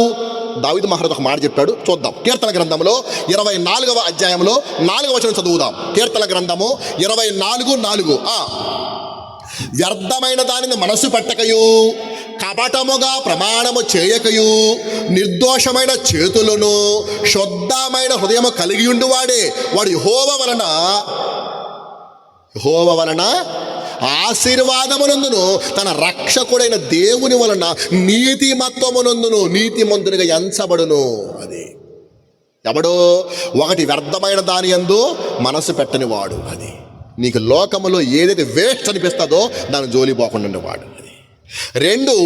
దావీదు మహారాజు ఒక మాట చెప్పాడు, చూద్దాం. కీర్తన గ్రంథంలో 24వ అధ్యాయంలో 4వ వచనం చదువుదాం. కీర్తన గ్రంథము 24:4. వ్యర్థమైన దానిని మనసు పెట్టకయు, కపటముగా ప్రమాణము చేయకయు, నిర్దోషమైన చేతులను, శుద్ధమైన హృదయము కలిగి ఉండువాడే వాడు యెహోవా వలన ఆశీర్వాదమునందును, తన రక్షకుడైన దేవుని వలన నీతిమత్వమునందును నీతిమంతునిగా ఎంచబడును. అది ఎవడో? ఒకటి, వ్యర్థమైన దాని యందు మనసు పెట్టని వాడు. అది నీకు లోకములో ఏదైతే వేస్ట్ అనిపిస్తుందో దాని జోలి పోకుండా ఉండేవాడు. అది 2,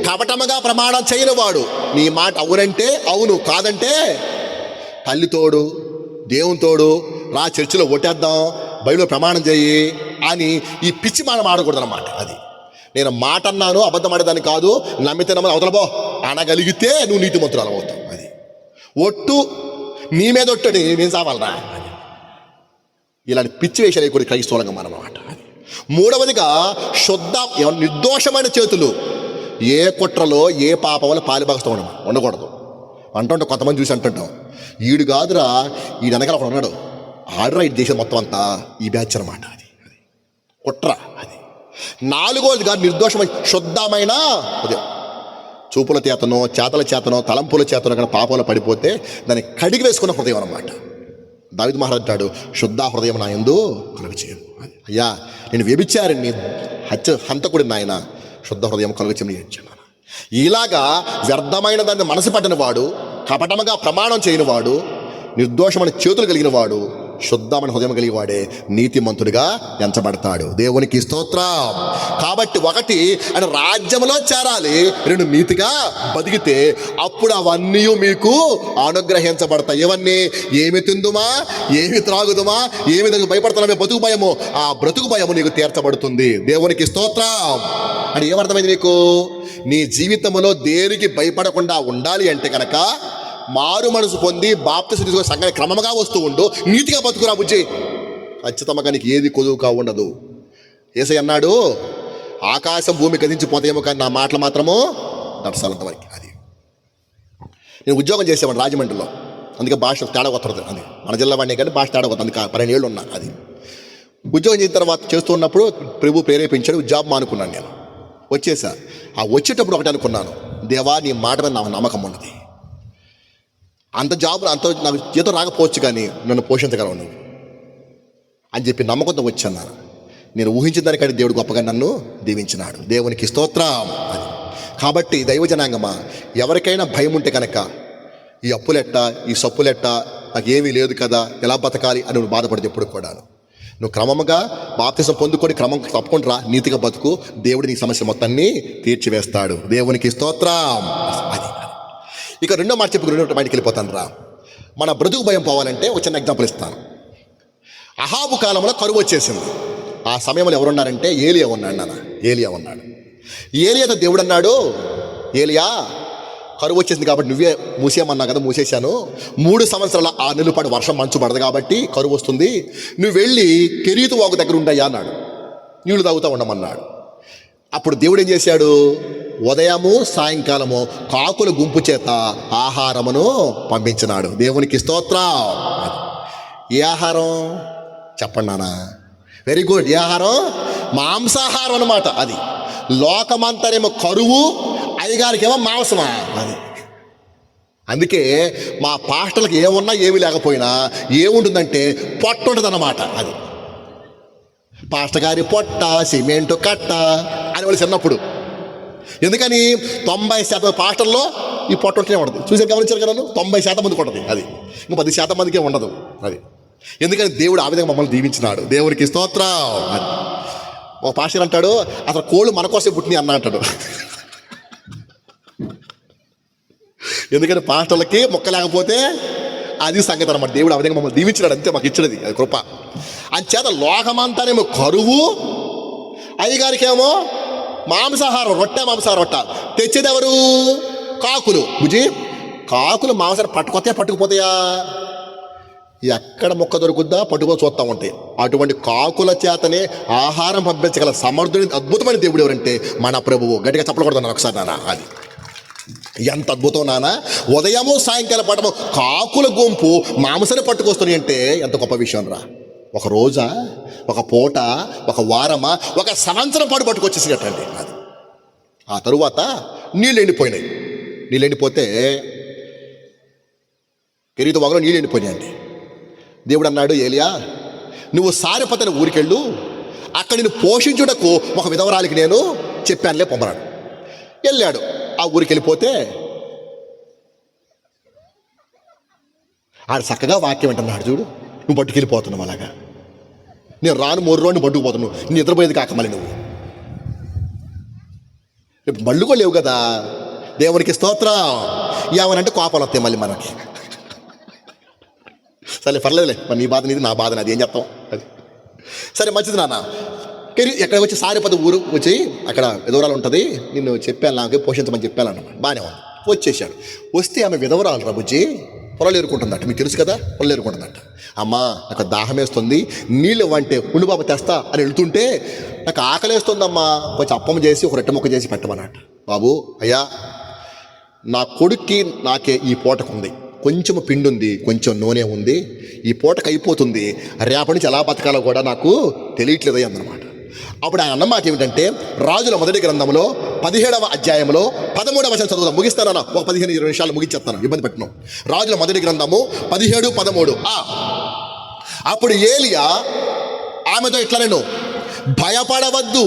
కపటముగా ప్రమాణం చేయని వాడు. నీ మాట అవునంటే అవును, కాదంటే తల్లితోడు, దేవునితోడు రా చర్చిలో ఓటేద్దాం, బైబిల్లో ప్రమాణం చేయి అని ఈ పిచ్చి మాట ఆడకూడదు అన్నమాట. అది నేను మాట అన్నాను, అబద్ధం ఆడేదాన్ని కాదు. నమ్మితే నమ్మని అవతలబో అనగలిగితే నువ్వు నీతిమంతురాలు అవుతావు. అది ఒట్టు నీ మీద ఒట్టని నేను సావాలరా. అది ఇలాంటి పిచ్చి వేషాలు కూడా క్రైస్తవులంగా అన్నమాట. అది 3వదిగా నిర్దోషమైన చేతులు. ఏ కుట్రలో ఏ పాపంలో పాలిభాగస్తూ ఉండకూడదు. అంటుంటే కొంతమంది చూసి అంటుంటాం, ఈడు కాదురా, ఈడు వెనకాల ఒకడు ఉన్నాడు, ఆడరా ఈ దేశం మొత్తం అంతా ఈ బ్యాచ్ అనమాట. అది కుట్ర. అది 4వదిగా నిర్దోషమైన శుద్ధమైన హృదయం. చూపుల చేతనో, చేతల చేతనో, తలంపుల చేతనో కానీ పాపంలో పడిపోతే దాన్ని కడిగి వేసుకున్న హృదయం అన్నమాట. దావీదు మహారాజు అంటాడు, శుద్ధ హృదయం నా యందు కలుగచేయము. అయ్యా, నేను వ్యభిచారిని, హంతకుడి నాయన, శుద్ధ హృదయం కలుగచేయమని ఏడ్చాను. ఇలాగా వ్యర్థమైన దాన్ని మనసు పట్టిన వాడు, కపటముగా ప్రమాణం చేయని వాడు, నిర్దోషమైన చేతులు కలిగిన వాడు, శుద్ధమైన హృదయం కలిగి వాడే నీతిమంతుడిగా ఎంచబడతాడు. దేవునికి స్తోత్రం. కాబట్టి 1 ఆయన రాజ్యంలో చేరాలి, 2 నీతిగా బతికితే అప్పుడు అవన్నీ మీకు అనుగ్రహించబడతాయి. ఇవన్నీ ఏమి తిందుమా, ఏమి త్రాగుదుమా, ఏమి దానికి భయపడుతున్నామే బతుకు భయము, ఆ బ్రతుకు భయము నీకు తీర్చబడుతుంది. దేవునికి స్తోత్రం. అని ఏమర్థమైంది నీకు? నీ జీవితంలో దేనికి భయపడకుండా ఉండాలి అంటే కనుక మారు మనసు పొంది బాప్తిసం తీసుకొని సంఘానికి క్రమంగా వస్తూ ఉండు, నీతిగా బతుకురా బుజ్జి. ఖచ్చితంగా నీకు ఏది కొదువుగా ఉండదు. యేసయ్య అన్నాడు, ఆకాశం భూమి గతించిపోతాయేమో కానీ నా మాటలు మాత్రము దర్శాలంత వరకు. అది నేను ఉద్యోగం చేసేవాడిని రాజమండ్రిలో, అందుకే భాష తేడా వస్తుంది. అది మన జిల్లా వాడిని కానీ భాష తేడా వస్తుంది. అందుకే 12 ఏళ్ళు ఉన్నా. అది ఉద్యోగం చేసిన తర్వాత చేస్తూ ఉన్నప్పుడు ప్రభు ప్రేరేపించాడు, జాబ్ మానుకున్నాను. నేను వచ్చేసా. ఆ వచ్చేటప్పుడు ఒకటి అనుకున్నాను, దేవా నీ మాట మీద నాకు నమ్మకం ఉన్నది, అంత జాబ్ అంత నాకు జీతం రాకపోవచ్చు కానీ నన్ను పోషించగలవు నువ్వు అని చెప్పి నమ్మకంతో వచ్చాను. నేను ఊహించిన దానికంటే దేవుడు గొప్పగా నన్ను దీవించినాడు. దేవునికి స్తోత్రం. అది కాబట్టి దైవజనాంగమా, ఎవరికైనా భయం ఉంటే కనుక ఈ అప్పులెట్ట, ఈ సప్పులెట్ట, నాకు ఏమీ లేదు కదా, ఎలా బతకాలి అని నువ్వు బాధపడితే ఎప్పుడు కూడాను నువ్వు క్రమముగా బాప్తిసం పొందుకొని క్రమం తప్పకుండా రా, నీతిగా బతుకు, దేవుడు నీ సమస్య మొత్తాన్ని తీర్చివేస్తాడు. దేవునికి స్తోత్రం. అది ఇక రెండో మాట చెప్పి రెండో బయటికి వెళ్ళిపోతాను రా. మన బ్రతుకు భయం పోవాలంటే ఒక చిన్న ఎగ్జాంపుల్ ఇస్తాను. అహాబు కాలంలో కరువు వచ్చేసింది. ఆ సమయంలో ఎవరున్నారంటే ఏలియా ఉన్నాడు. ఏలియా ఉన్నాడు. ఏలియాతో దేవుడు అన్నాడు, ఏలియా కరువు వచ్చేసింది కాబట్టి నువ్వే మూసేయమన్నా కదా, మూసేశాను. 3 సంవత్సరాల 6 నెలల పాటు వర్షం మంచు పడదు కాబట్టి కరువు వస్తుంది. నువ్వు వెళ్ళి కెరీతు వాగు దగ్గర ఉండయ్యా అన్నాడు. నీళ్లు తాగుతూ ఉండమన్నాడు. అప్పుడు దేవుడు ఏం చేశాడు? ఉదయము సాయంకాలము కాకుల గుంపు చేత ఆహారమును పంపించినాడు. దేవునికి స్తోత్రం. ఏ ఆహారం చెప్పండి నాన్న? Very good. ఏ ఆహారం? మాంసాహారం అన్నమాట. అది లోకమంతరేమో కరువు, అయ్యగారికేమో మాంసమా. అది అందుకే మా పాస్టర్లకు ఏమున్నా ఏమీ లేకపోయినా ఏముంటుందంటే పొట్ట ఉంటుంది అన్నమాట. అది పాస్టర్ గారి పొట్ట సిమెంటు కట్ట అని వాళ్ళు చిన్నప్పుడు. ఎందుకని 90% పాస్టర్లో ఈ పొట్ట ఉంటూనే ఉండదు. చూసారు, గమనించారు కదా? 90% మందికి ఉంటుంది. అది ఇంకా 10% మందికే ఉండదు. అది ఎందుకని దేవుడు ఆ విధంగా మమ్మల్ని దీవించినాడు. దేవునికి స్తోత్రం. అది ఒక పాస్టర్ అంటాడు, అసలు కోళ్ళు మన కోసం పుట్టినాయి అన్న అంటాడు. ఎందుకని పాస్టర్లకి మొక్క లేకపోతే అది సంగతి అన్నమాట. దేవుడు ఆ విధంగా మమ్మల్ని దీవించినాడు, అంతే మాకు ఇచ్చినది, అది కృప. అంచేత లోకమంతానేమో కరువు, అయ్యగారికేమో మాంసాహారం, రొట్టె మాంసాహారం. రొట్ట తెచ్చేది ఎవరు? కాకులు. బుజ్జి, కాకులు మాంసాహారం పట్టుకుపోతాయా? ఎక్కడ మొక్క దొరుకుద్దా పట్టుకొని చూస్తూ ఉంటాయి. అటువంటి కాకుల చేతనే ఆహారం పంపించగల సమర్థుని అద్భుతమైన దేవుడు ఎవరంటే మన ప్రభువు. గట్టిగా చెప్పకూడదు ఒకసారి నాన్న. అది ఎంత అద్భుతం నాన్న. ఉదయము సాయంకాలం పట్టము కాకుల గుంపు మాంసాన్ని పట్టుకొస్తున్నాయి అంటే ఎంత గొప్ప విషయం రా. ఒక రోజా, ఒక పూట, ఒక వారమా, ఒక సంవత్సరం పాటు పట్టుకొచ్చేసినట్టండి. అది ఆ తరువాత నీళ్ళు ఎండిపోయినాయి. నీళ్ళు ఎండిపోతే కెరీతు వాగులో నీళ్ళు ఎండిపోయినాయండి. దేవుడు అన్నాడు, ఏలియా నువ్వు సారెపతని ఊరికెళ్ళు, అక్కడ నేను పోషించుటకు ఒక విధవరాలికి నేను చెప్పానులే పొమ్మన్నాడు. వెళ్ళాడు. ఆ ఊరికి వెళ్ళిపోతే ఆడు చక్కగా వాక్యం వింటున్నాడు. చూడు, నువ్వు పట్టుకెళ్ళిపోతున్నావు అలాగా. నేను రాను 3 రోజులు పట్టుకుపోతున్నావు. నేను నిద్రపోయేది కాక మళ్ళీ నువ్వు రేపు మళ్ళు కూడా లేవు కదా. దేవునికి స్తోత్రం. ఏమనంటే కోపాలు వస్తాయి మళ్ళీ మనకి. సరే పర్లేదులే, మరి నీ బాధ నీది, నా బాధ నాది, ఏం చెప్తాం. అది సరే మంచిది నాన్న. ఎక్కడ వచ్చి సారిపద ఊరు వచ్చి అక్కడ విధవరాలు ఉంటుంది, నిన్ను చెప్పాను, నాకు పోషించమని చెప్పాను అన్నమాట. బాగానే ఉంది. వచ్చేసాడు. వస్తే ఆమె విధవరాలు రా బుజ్జి, పొలాలు ఏరుకుంటుందట. మీకు తెలుసు కదా, పొలాలు ఏరుకుంటుందట. అమ్మా నాకు దాహం వేస్తుంది, నీళ్ళు ఇవ్వంటే ఉండు బాబు తెస్తా అని వెళ్తుంటే, నాకు ఆకలేస్తుందమ్మా, కొంచెం అప్పం చేసి ఒక రొట్టె ముక్క చేసి పెట్టమన్నట్టు. బాబు అయ్యా, నా కొడుక్కి నాకే ఈ పూటకు ఉంది, కొంచెం పిండి ఉంది, కొంచెం నూనె ఉంది, ఈ పూటకు అయిపోతుంది, రేపటి నుంచి ఎలా బతకాలో కూడా నాకు తెలియట్లేదు అన్నమాట. అప్పుడు ఆయన అన్నమాట ఏమిటంటే, రాజుల మొదటి గ్రంథంలో 17వ అధ్యాయంలో 13వ వచనం చదువుదాం. ముగిస్తానన్నా, ఒక 15-20 నిమిషాలు ముగించేస్తాను, ఇబ్బంది పెట్టను. రాజుల మొదటి గ్రంథము 17-13. అప్పుడు ఏలియా ఆమెతో ఇట్లా, నేను భయపడవద్దు,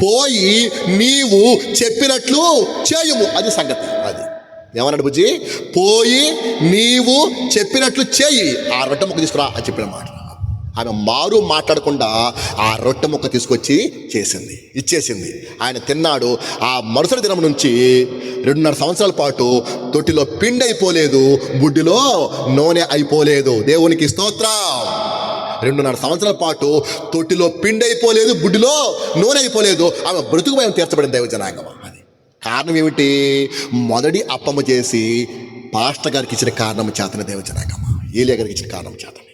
పోయి నీవు చెప్పినట్లు చేయుము. అది సంగతి. అది ఏమన్నాడు బుజ్జి? పోయి నీవు చెప్పినట్లు చేయి, ఆ రొట్టె ముక్క తీసుకురా అని చెప్పిన మాట. ఆమె మారు మాట్లాడకుండా ఆ రొట్టె ముక్క తీసుకొచ్చి ఇచ్చేసింది. ఆయన తిన్నాడు. ఆ మరుసటి దినం నుంచి 2.5 సంవత్సరాల పాటు తొట్టిలో పిండి అయిపోలేదు, బుడ్డిలో నూనె అయిపోలేదు. దేవునికి స్తోత్రం. 2.5 సంవత్సరాల పాటు తొట్టిలో పిండి అయిపోలేదు, బుడ్డిలో నూనె అయిపోలేదు. ఆమె బ్రతుకు భయం తీర్చబడింది దైవజనాంగం. అది కారణం ఏమిటి? మొదటి అప్పము చేసి పాస్టర్ గారికి ఇచ్చిన కారణం చేతనే దైవజనాంగం, ఏలియా గారికి ఇచ్చిన కారణం చేతనే.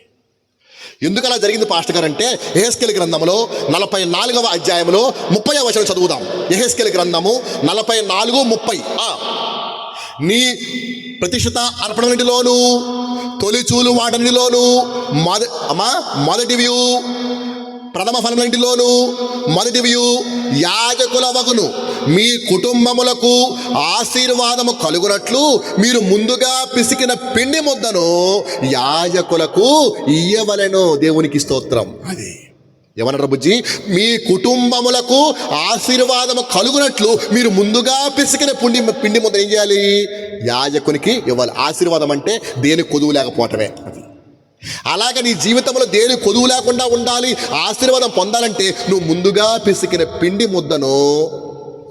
ఎందుకు అలా జరిగింది పాస్టర్ గారు అంటే, యెహెజ్కేలు గ్రంథంలో 44వ అధ్యాయంలో 30వ వచనం చదువుదాం. యెహెజ్కేలు గ్రంథము 44:30. నీ ప్రతిష్ఠిత అర్పణలోను తొలిచూలు వాటన్నిటిలోను మొదటివి ప్రథమ ఫలములన్నిటిలోను మొదటివి యాజకుల వగును మీ కుటుంబములకు ఆశీర్వాదము కలుగునట్లు మీరు ముందుగా పిసికిన పిండి ముద్దను యాజకులకు ఇయ్యవలెను. దేవునికి స్తోత్రం. అది ఏమన్నారు బుజ్జి? మీ కుటుంబములకు ఆశీర్వాదము కలుగునట్లు మీరు ముందుగా పిసికిన పిండి ముద్ద ఏం చేయాలి? యాజకునికి ఇవ్వాలి. ఆశీర్వాదం అంటే దేనికి కొదువు లేకపోవటమే. అది అలాగే నీ జీవితంలో దేని కొదువు లేకుండా ఉండాలి, ఆశీర్వాదం పొందాలంటే నువ్వు ముందుగా పిసికిన పిండి ముద్దను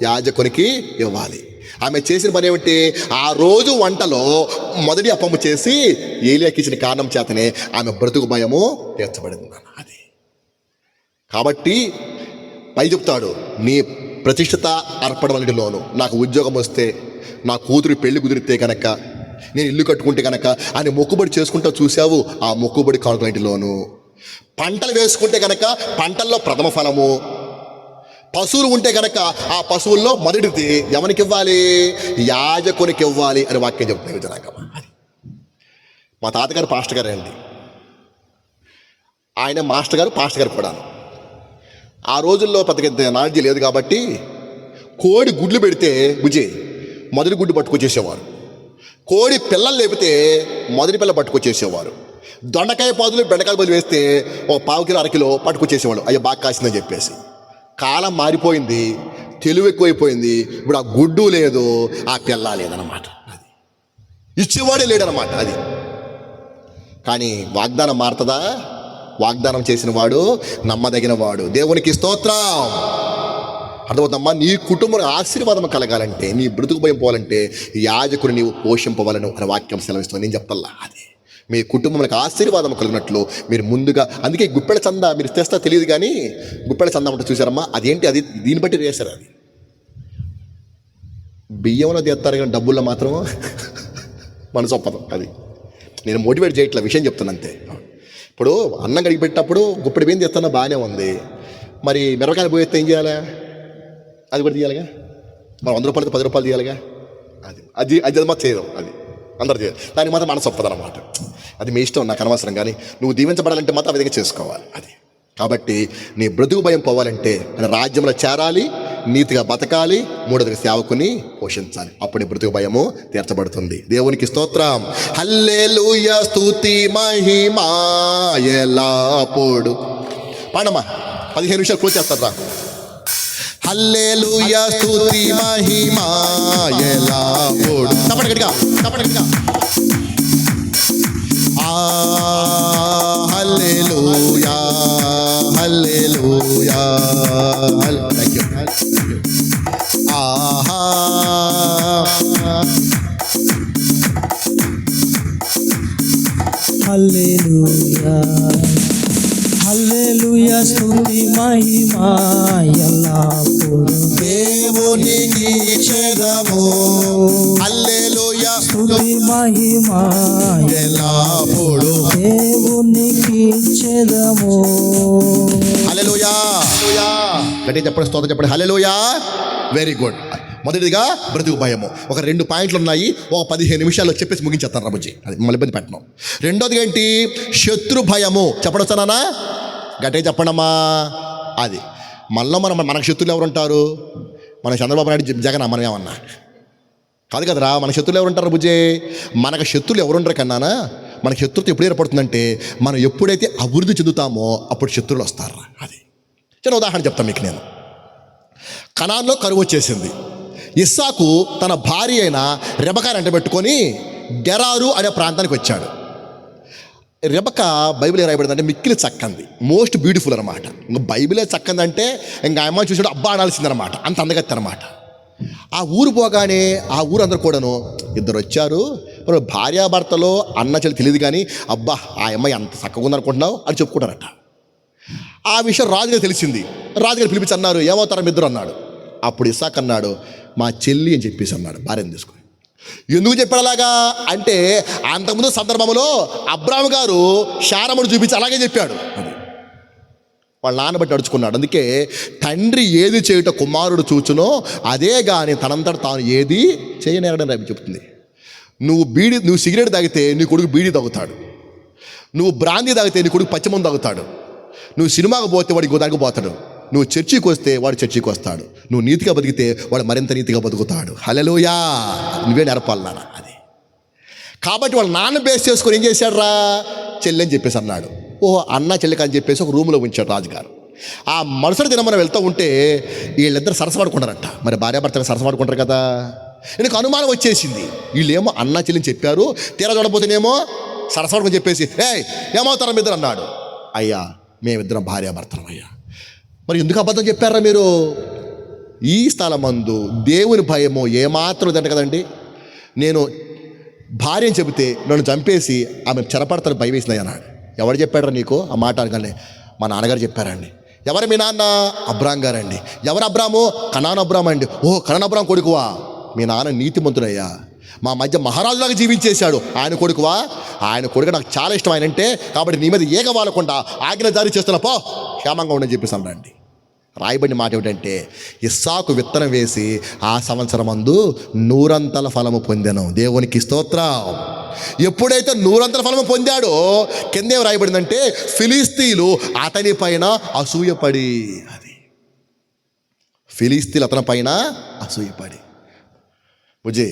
యాజకునికి ఇవ్వాలి. ఆమె చేసిన పని ఏమిటి? ఆ రోజు వంటలో మొదటి అప్పము చేసి ఏలియాకి ఇచ్చిన కారణం చేతనే ఆమె బ్రతుకు భయము తీర్చబడింది. అది కాబట్టి పై చెప్తాడు, నీ ప్రతిష్ఠిత అర్పణలోను నాకు ఉద్యోగం వస్తే, నా కూతురు పెళ్లి కుదిరితే కనుక, నేను ఇల్లు కట్టుకుంటే కనుక అని మొక్కుబడి చేసుకుంటూ చూసావు, ఆ మొక్కుబడి కానుకలోను పంటలు వేసుకుంటే కనుక పంటల్లో ప్రథమ ఫలము, పశువులు ఉంటే కనుక ఆ పశువుల్లో మొదటిది ఎవరికి ఇవ్వాలి? యాజకునికి ఇవ్వాలి అని వాక్యం చెప్తుంది జనాంగం. అది మా తాతగారు పాస్టర్ గారు అండి, ఆయన మాస్టర్ గారు పాస్టర్ గారు కూడా. ఆ రోజుల్లో పెద్ద నాలెడ్జ్ లేదు కాబట్టి కోడి గుడ్లు పెడితే బుజ్జి మొదటి గుడ్డు పట్టుకొచ్చేసేవారు, కోడి పిల్లలు లేపితే మొదటి పిల్ల పట్టుకొచ్చేసేవారు, దొండకాయ పాదులు బెండకాయ పాదులు వేస్తే ఒక 1/2 కిలో 1/2 కిలో పట్టుకొచ్చేసేవాడు, అయ్యో బాగా కాసిందని చెప్పేసి. కాలం మారిపోయింది, తెలివి ఎక్కువైపోయింది. ఇప్పుడు ఆ గుడ్డు లేదు, ఆ పిల్ల లేదన్నమాట, అది ఇచ్చేవాడే లేడనమాట. అది కానీ వాగ్దానం మారుతుందా? వాగ్దానం చేసిన వాడు నమ్మదగిన వాడు. దేవునికి స్తోత్రం. అర్థమవుతమ్మా? నీ కుటుంబంలో ఆశీర్వాదం కలగాలంటే, నీ బ్రతుకు భయం పోవాలంటే యాజకుని నీవు పోషింపవలను అని వాక్యం సెలవిస్తుంది. నేను చెప్తల్లా, అది మీ కుటుంబంలోకి ఆశీర్వాదం కలిగినట్లు మీరు ముందుగా. అందుకే గుప్పెడ చందా మీరు తెస్తా తెలియదు కానీ గుప్పెడ చందా అంటే చూసారమ్మా, అదేంటి? అది దీన్ని బట్టి వేశారు. అది బియ్యంలో తెస్తారు కానీ డబ్బుల్లో మాత్రం మనసు ఒప్పదు. అది నేను మోటివేట్ చేయట్ల, విషయం చెప్తాను అంతే. ఇప్పుడు అన్నం కడిగి పెట్టేటప్పుడు గుప్పెడు బియ్యం తెస్తున్నా బాగానే ఉంది, మరి మిరపకాయలు పోయేస్తే ఏం చేయాలి? అది కూడా తీయాలిగా. మరి 100 రూపాయలకి 10 రూపాయలు తీయాలిగా. అది అది అది మాత్రం చేయదు, అది అందరు చేయదు. దానికి మాత్రం మనసు ఒప్పదన్నమాట. అది మీ ఇష్టం, నాకు అనవసరం. కానీ నువ్వు దీవించబడాలంటే మాత్రం ఆ విధంగా చేసుకోవాలి. అది కాబట్టి నీ బ్రతుకు భయం పోవాలంటే రాజ్యంలో చేరాలి, నీతిగా బతకాలి, మూడోదిగా సేవకుని పోషించాలి. అప్పుడు నీ బ్రతుకు భయము తీర్చబడుతుంది. దేవునికి స్తోత్రం. హల్లెలూయా, స్తుతి మహిమా ఎల్లప్పుడు. పాడమ్మా, 15 నిమిషాలు క్లోజ్ చేస్తారా? హల్లెలూయా, స్తుతి మహిమా ఎల్లప్పుడు. తప్పటి గట్టిగా, తప్పటి గట్టిగా. హల్లెలూయా, హల్లెలూయా. Thank you. హల్లెలూయా, హల్లెలూయా, స్తుతి మహిమా ఎల్లప్పుడు దేవునికి ఇచ్చెదము. హల్లెలూయా, స్తుతి మహిమా ఎల్లప్పుడు దేవునికి ఇచ్చెదము. హల్లెలూయా. గట్టిగా చెప్పండి, స్తోత్రం చెప్పండి. హల్లెలూయా. Very good. మొదటిదిగా బ్రతుకు భయము. ఒక 2 పాయింట్లు ఉన్నాయి, ఒక 15 నిమిషాల్లో చెప్పేసి ముగించేస్తాను రాబుజీ. అది మళ్ళీ ఇబ్బంది పెట్టను. రెండోదిగా ఏంటి? శత్రు భయము. చెప్పండి వచ్చానా? గట్టిగా చెప్పండమ్మా. అది మనకు శత్రులు ఎవరు ఉంటారు? మన చంద్రబాబు నాయుడు, జగన్, మనం ఏమన్నా కాదు కదరా. మన శత్రులు ఎవరు ఉంటారు బుజ్జే? మనకు శత్రులు ఎవరుంటారు కన్నానా? మనకు శత్రుత్వం ఎప్పుడు ఏర్పడుతుందంటే మనం ఎప్పుడైతే అభివృద్ధి చెందుతామో అప్పుడు శత్రువులు వస్తారు. అది చిన్న ఉదాహరణ చెప్తాను మీకు. నేను కనాన్లో కరువు వచ్చేసింది. ఇస్సాకు తన భార్య అయిన రెబకాని అంటబెట్టుకొని గెరారు అనే ప్రాంతానికి వచ్చాడు. రెబక బైబిల్ ఏ రాయబడిందంటే మిక్కిలి చక్కంది, మోస్ట్ బ్యూటిఫుల్ అనమాట. ఇంకా బైబిలే చక్కందంటే ఇంకా అమ్మాయి చూసాడు అబ్బా అనాల్సిందనమాట, అంత అందగత్తి అనమాట. ఆ ఊరు పోగానే ఆ ఊరు అందరు కూడాను, ఇద్దరు వచ్చారు, భార్యాభర్తలో అన్న చెల్లి తెలియదు కానీ అబ్బా ఆ అమ్మాయి అంత చక్కగా ఉందనుకుంటున్నావు అని చెప్పుకుంటారట. ఆ విషయం రాజుగారు తెలిసింది. రాజుగారు పిలిపించి అన్నారు, ఏమవుతారా ఇద్దరు అన్నాడు. అప్పుడు ఇస్సాక్ అన్నాడు, మా చెల్లి అని చెప్పేసి అన్నాడు భార్యను తీసుకొని. ఎందుకు చెప్పాడు అలాగా అంటే అంతకుముందు సందర్భంలో అబ్రాము గారు శారమును చూపించి అలాగే చెప్పాడు. అది వాళ్ళ నాన్న బట్టి అడుచుకున్నాడు. అందుకే తండ్రి ఏది చేయుట కుమారుడు చూచునో అదే కానీ తనంతట తాను ఏది చేయనేరడని రవి చెప్తుంది. నువ్వు సిగరెట్ తాగితే నీ కొడుకు బీడీ తాగుతాడు, నువ్వు బ్రాందీ తాగితే నీ కొడుకు పచ్చిమందు తాగుతాడు, నువ్వు సినిమాకు పోతే వాడికి దానికి పోతాడు, నువ్వు చర్చికి వస్తే వాడు చర్చికి వస్తాడు, నువ్వు నీతిగా బతికితే వాడు మరింత నీతిగా బతుకుతాడు. హల్లెలూయా. నువ్వే నేర్పాలి నాన్న. అది కాబట్టి వాళ్ళ నాన్న బేస్ చేసుకొని ఏం చేశాడు రా? చెల్లి అని చెప్పేసి అన్నాడు. ఓహో అన్న చెల్లికి అని చెప్పేసి ఒక రూమ్లో ఉంచాడు రాజుగారు. ఆ మరుసటి దినం మనం వెళ్తూ ఉంటే వీళ్ళిద్దరు సరసమాడుకుంటారట. మరి భార్యాభర్తలు సరసమాడుకుంటారు కదా. எனக்கு అనుమానం వచ్చేసింది, వీళ్ళేమో అన్న చెల్లిని చెప్పారు, తీరా చూడబోతేనేమో సరస్వతం చెప్పేసి ఏమవుతారా మీ ఇద్దరు అన్నాడు. అయ్యా మేమిద్దరం భార్యాభర్తలం అయ్యా. మరి ఎందుకు అబద్ధం చెప్పారా మీరు? ఈ స్థలమందు దేవుని భయము ఏమాత్రం లేదంట కదండి. నేను భార్య అని చెబితే నన్ను చంపేసి ఆమె చెరపడతాను భయం వేసింది అన్నాడు. ఎవరు చెప్పారా నీకు ఆ మాట అనగానే? మా నాన్నగారు చెప్పారండి. ఎవరు మీ నాన్న? అబ్రాం గారండి. ఎవరు అబ్రాము? కనాను అబ్రాం అండి. కనాను అబ్రాం కొడుకువా? మీ నాన్న నీతిమంతుడయ్యా, మా మధ్య మహారాజులాగా జీవించేశాడు. ఆయన కొడుకువా? ఆయన కొడుకు నాకు చాలా ఇష్టం ఆయన అంటే, కాబట్టి నీ మీద ఏగ వాలకుండా ఆజ్ఞ జారీ చేస్తున్నా, పో క్షేమంగా ఉండని చెప్పేసి అన్నారండి. రాయబడిన మాట ఏమిటంటే, ఇస్సాకు విత్తనం వేసి ఆ సంవత్సరమందు 100 ఫలము పొందాను. దేవునికి స్తోత్రం. ఎప్పుడైతే 100 ఫలము పొందాడో కిందేం రాయబడిందంటే, ఫిలిస్తీన్లు అతని పైన అసూయపడి, అది ఫిలిస్తీన్లు అతని పైన అసూయపడి. బుజ్జి,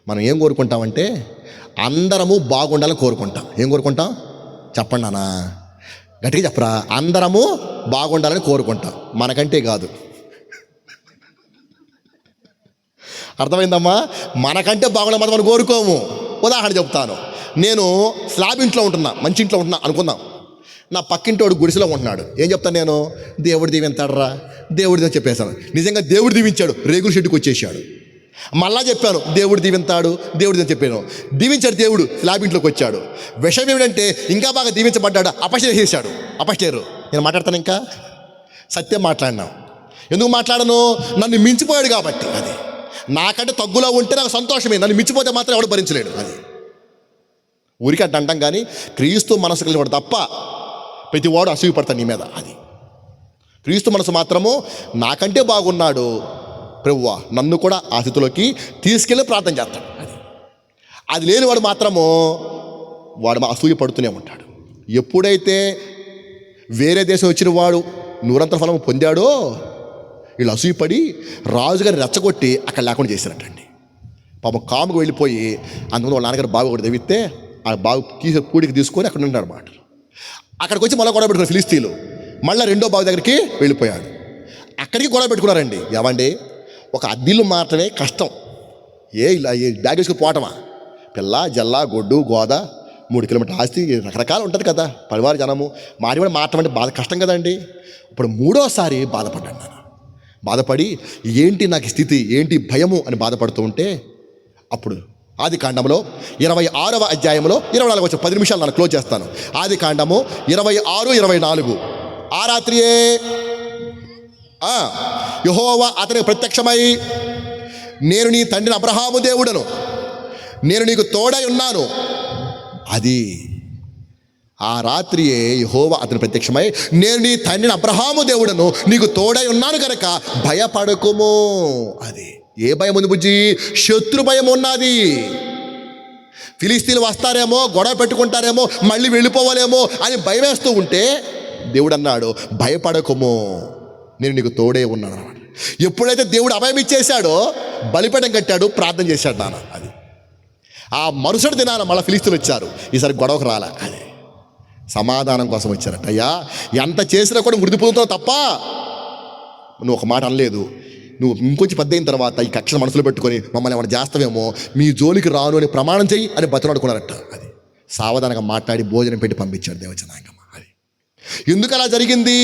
మనం ఏం కోరుకుంటామంటే అందరము బాగుండాలని కోరుకుంటాం. ఏం కోరుకుంటాం చెప్పండి నాన్న, గట్టిగా చెప్పరా. అందరము బాగుండాలని కోరుకుంటాం, మనకంటే కాదు. అర్థమైందమ్మా? మనకంటే బాగుండాలి మనం కోరుకోము. ఉదాహరణ చెప్తాను. నేను స్లాబ్ ఇంట్లో ఉంటున్నా, మంచి ఇంట్లో ఉంటున్నా అనుకుందాం. నా పక్కింటోడు గుడిసెలో ఉంటున్నాడు. ఏం చెప్తాను నేను? దేవుడు దీవించాడరా, దేవుడిని చెప్పేశాను. నిజంగా దేవుడు దీవించాడు, రేగుల షెడ్డుకి వచ్చేసాడు. మళ్ళా చెప్పాను దేవుడు దీవించాడు, దేవుడిని చెప్పాను. దీవించాడు దేవుడు, స్లాబ్ ఇంట్లోకి వచ్చాడు. విషయం ఏమిటంటే ఇంకా బాగా దీవించబడ్డాడు, అపస్టేర్ చేశాడు. అపస్టేరు నేను మాట్లాడతాను, ఇంకా సత్యం మాట్లాడినాం. ఎందుకు మాట్లాడను? నన్ను మించిపోయాడు కాబట్టి. అది నాకంటే తగ్గులో ఉంటే నాకు సంతోషమే, నన్ను మించిపోతే మాత్రం ఎవడు భరించలేడు. అది ఊరికి అంటే అంటాం, కానీ క్రీస్తు మనసు కలిగిన వాడు తప్ప ప్రతివాడు అసూయపడతాడు నీ మీద. అది క్రీస్తు మనసు మాత్రము నాకంటే బాగున్నాడు ప్రభువా, నన్ను కూడా ఆ స్థితిలోకి తీసుకెళ్ళి ప్రార్థన చేస్తాడు. అది లేనివాడు మాత్రము వాడు అసూయ పడుతూనే ఉంటాడు. ఎప్పుడైతే వేరే దేశం వచ్చిన వాడు 100 ఫలం పొందాడో వీళ్ళు అసూయపడి రాజుగారిని రెచ్చగొట్టి అక్కడ లేకుండా చేశారటండి. పాపం కాముకు వెళ్ళిపోయి అంతకుముందు వాళ్ళ నాన్నగారు బావి ఒకటి తెవిస్తే ఆ బావి పూడికి తీసుకొని అక్కడ ఉన్నాడు అన్నమాట. అక్కడికి వచ్చి మళ్ళీ గొడవ పెట్టుకున్నారు ఫిలిస్తీన్లు. మళ్ళీ రెండో బావి దగ్గరికి వెళ్ళిపోయాడు. అక్కడికి గొడవ పెట్టుకున్నారండి. ఏమండి, ఒక అద్దిల్లు మాత్రమే కష్టం. ఇలా బ్యాగ్ వేసుకుని పోవటమా? పిల్ల జల్ల గొడ్డు గోద 3 కిలోమీటర్ల ఆస్తి రకరకాలు ఉంటుంది కదా, పరివార జనము మారివాడు మాత్రం అంటే బాధ కష్టం కదండి. ఇప్పుడు 3వసారి బాధపడ్డాను నేను. బాధపడి ఏంటి నాకు స్థితి, ఏంటి భయము అని బాధపడుతూ ఉంటే అప్పుడు ఆది కాండంలో 26వ అధ్యాయంలో 24 వచ్చి 10 నిమిషాలు నన్ను క్లోజ్ చేస్తాను. ఆది కాండము 26-24. ఆ రాత్రియే యెహోవా అతనికి ప్రత్యక్షమై, నేను నీ తండ్రిని అబ్రహాము దేవుడను, నేను నీకు తోడై ఉన్నాను. అది ఆ రాత్రియే యెహోవా అతని ప్రత్యక్షమై, నేను నీ తండ్రిని అబ్రహాము దేవుడను, నీకు తోడై ఉన్నాను కనుక భయపడకుము. అది ఏ భయం ఉంది బుజ్జి? శత్రు భయం ఉన్నది. ఫిలిస్తీన్లు వస్తారేమో, గొడవ పెట్టుకుంటారేమో, మళ్ళీ వెళ్ళిపోవాలేమో అని భయం వేస్తూ ఉంటే దేవుడు అన్నాడు, భయపడకుము, నేను నీకు తోడే ఉన్నాను అన్నమాట. ఎప్పుడైతే దేవుడు అభయం ఇచ్చేశాడో బలిపీఠం కట్టాడు, ప్రార్థన చేశాడు నాన్న. అది ఆ మరుసటి దినాన మళ్ళీ ఫిలిస్తీన్లు వచ్చారు. ఈసారి గొడవకు రాలే, అది సమాధానం కోసం వచ్చారట. అయ్యా ఎంత చేసినా కూడా మృతి పొందుతావు తప్ప నువ్వు ఒక మాట అనలేదు. నువ్వు ఇంకొంచెం పెద్ద అయిన తర్వాత ఈ కక్షను మనసులో పెట్టుకొని మమ్మల్ని ఏమైనా చేస్తావేమో, మీ జోలికి రాను అని ప్రమాణం చెయ్యి అని బతిలాడుకున్నారట. అది సావధానంగా మాట్లాడి భోజనం పెట్టి పంపించాడు దేవచనాంగం. అది ఎందుకు అలా జరిగింది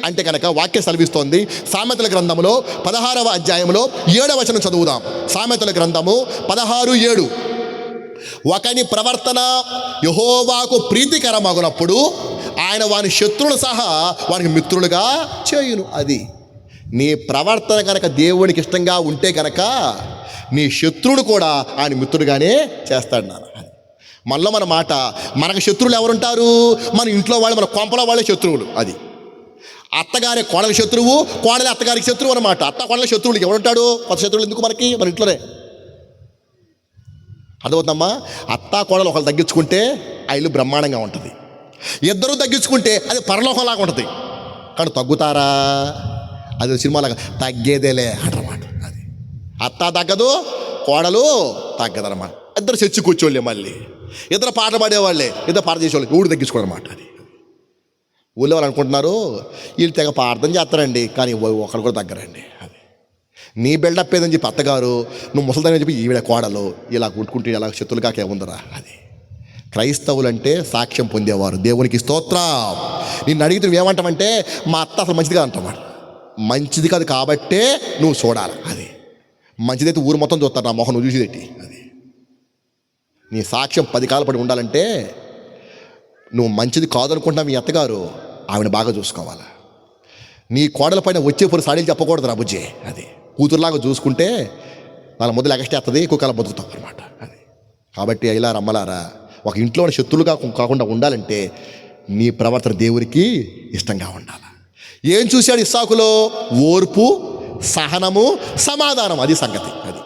అంటే కనుక వాక్య సెలవిస్తోంది. సామెతల గ్రంథంలో 16వ అధ్యాయంలో 7వ వచనం చదువుదాం. సామెతల గ్రంథము 16:7. ఒకని ప్రవర్తన యెహోవాకు ప్రీతికరమగునప్పుడు ఆయన వాని శత్రువులు సహా వానికి మిత్రులుగా చేయును. అది నీ ప్రవర్తన కనుక దేవునికి ఇష్టంగా ఉంటే కనుక నీ శత్రువుడు కూడా ఆయన మిత్రుడుగానే చేస్తాడు నాన్న. మనలో మన మాట, మనకు శత్రువులు ఎవరుంటారు? మన ఇంట్లో వాళ్ళు, మన కొంపలో వాళ్ళే శత్రువులు. అది అత్తగారి కోడలి శత్రువు, కోడలి అత్తగారికి శత్రువు అన్నమాట. అత్త కోడలి శత్రువులకి ఎవరుంటాడు? కొత్త శత్రువులు ఎందుకు మనకి? మన ఇంట్లోనే. అర్థమవుతుందమ్మా? అత్త కోడలు ఒకళ్ళు తగ్గించుకుంటే ఆ ఇల్లు బ్రహ్మాండంగా ఉంటుంది. ఇద్దరు తగ్గించుకుంటే అది పరలోకంలాగా ఉంటుంది. కానీ తగ్గుతారా? అది సినిమాలాగా తగ్గేదేలే అంటారన్నమాట. అది అత్త తగ్గదు, కోడలు తగ్గదన్నమాట. ఇద్దరు చర్చి కూర్చోళ్ళే, మళ్ళీ ఇద్దరు పాటలు పాడేవాళ్ళే, ఇద్దరు పాట చేసేవాళ్ళు, ఊడు తగ్గించుకోవడం అన్నమాట. అది ఊళ్ళో వాళ్ళు అనుకుంటున్నారు వీళ్ళు తెగ ప్రార్థన చేస్తారండి, కానీ ఒకరు కూడా తగ్గరండి. అది నీ బిల్డప్ ఏదని చెప్పి అత్తగారు, నువ్వు ముసలిదాని చెప్పి ఈవిడ కోడలు ఇలా కుట్టుకుంటే ఇలా శత్రులు కాకే ఉందరా. అది క్రైస్తవులంటే సాక్ష్యం పొందేవారు. దేవునికి స్తోత్రం. నిన్ను అడిగితే నువ్వేమంటావంటే మా అత్త అసలు మంచిదిగా అంటావాడు. మంచిది కాదు కాబట్టే నువ్వు చూడాలి. అది మంచిదైతే ఊరు మొత్తం చూస్తారు, నా మొహం నువ్వు చూసేదేంటి. అది నీ సాక్ష్యం 10 కాలం పడి ఉండాలంటే నువ్వు మంచిది కాదనుకుంటున్నా మీ అత్తగారు ఆవిడ బాగా చూసుకోవాలి. నీ కోడల పైన వచ్చే పొరు సాడీలు చెప్పకూడదు రా బుజ్జి. అది కూతురులాగా చూసుకుంటే వాళ్ళ మొదలు ఎగస్టేస్తుంది, ఎక్కువ కాలం బతుకుతాం అనమాట. అది కాబట్టి ఇలా రమ్మలారా, ఒక ఇంట్లో ఉన్న శత్రువులుగా కాకుండా ఉండాలంటే నీ ప్రవర్తన దేవునికి ఇష్టంగా ఉండాలి. ఏం చూశాడు ఇస్సాకులో? ఓర్పు, సహనము, సమాధానం. అది సంగతి. అది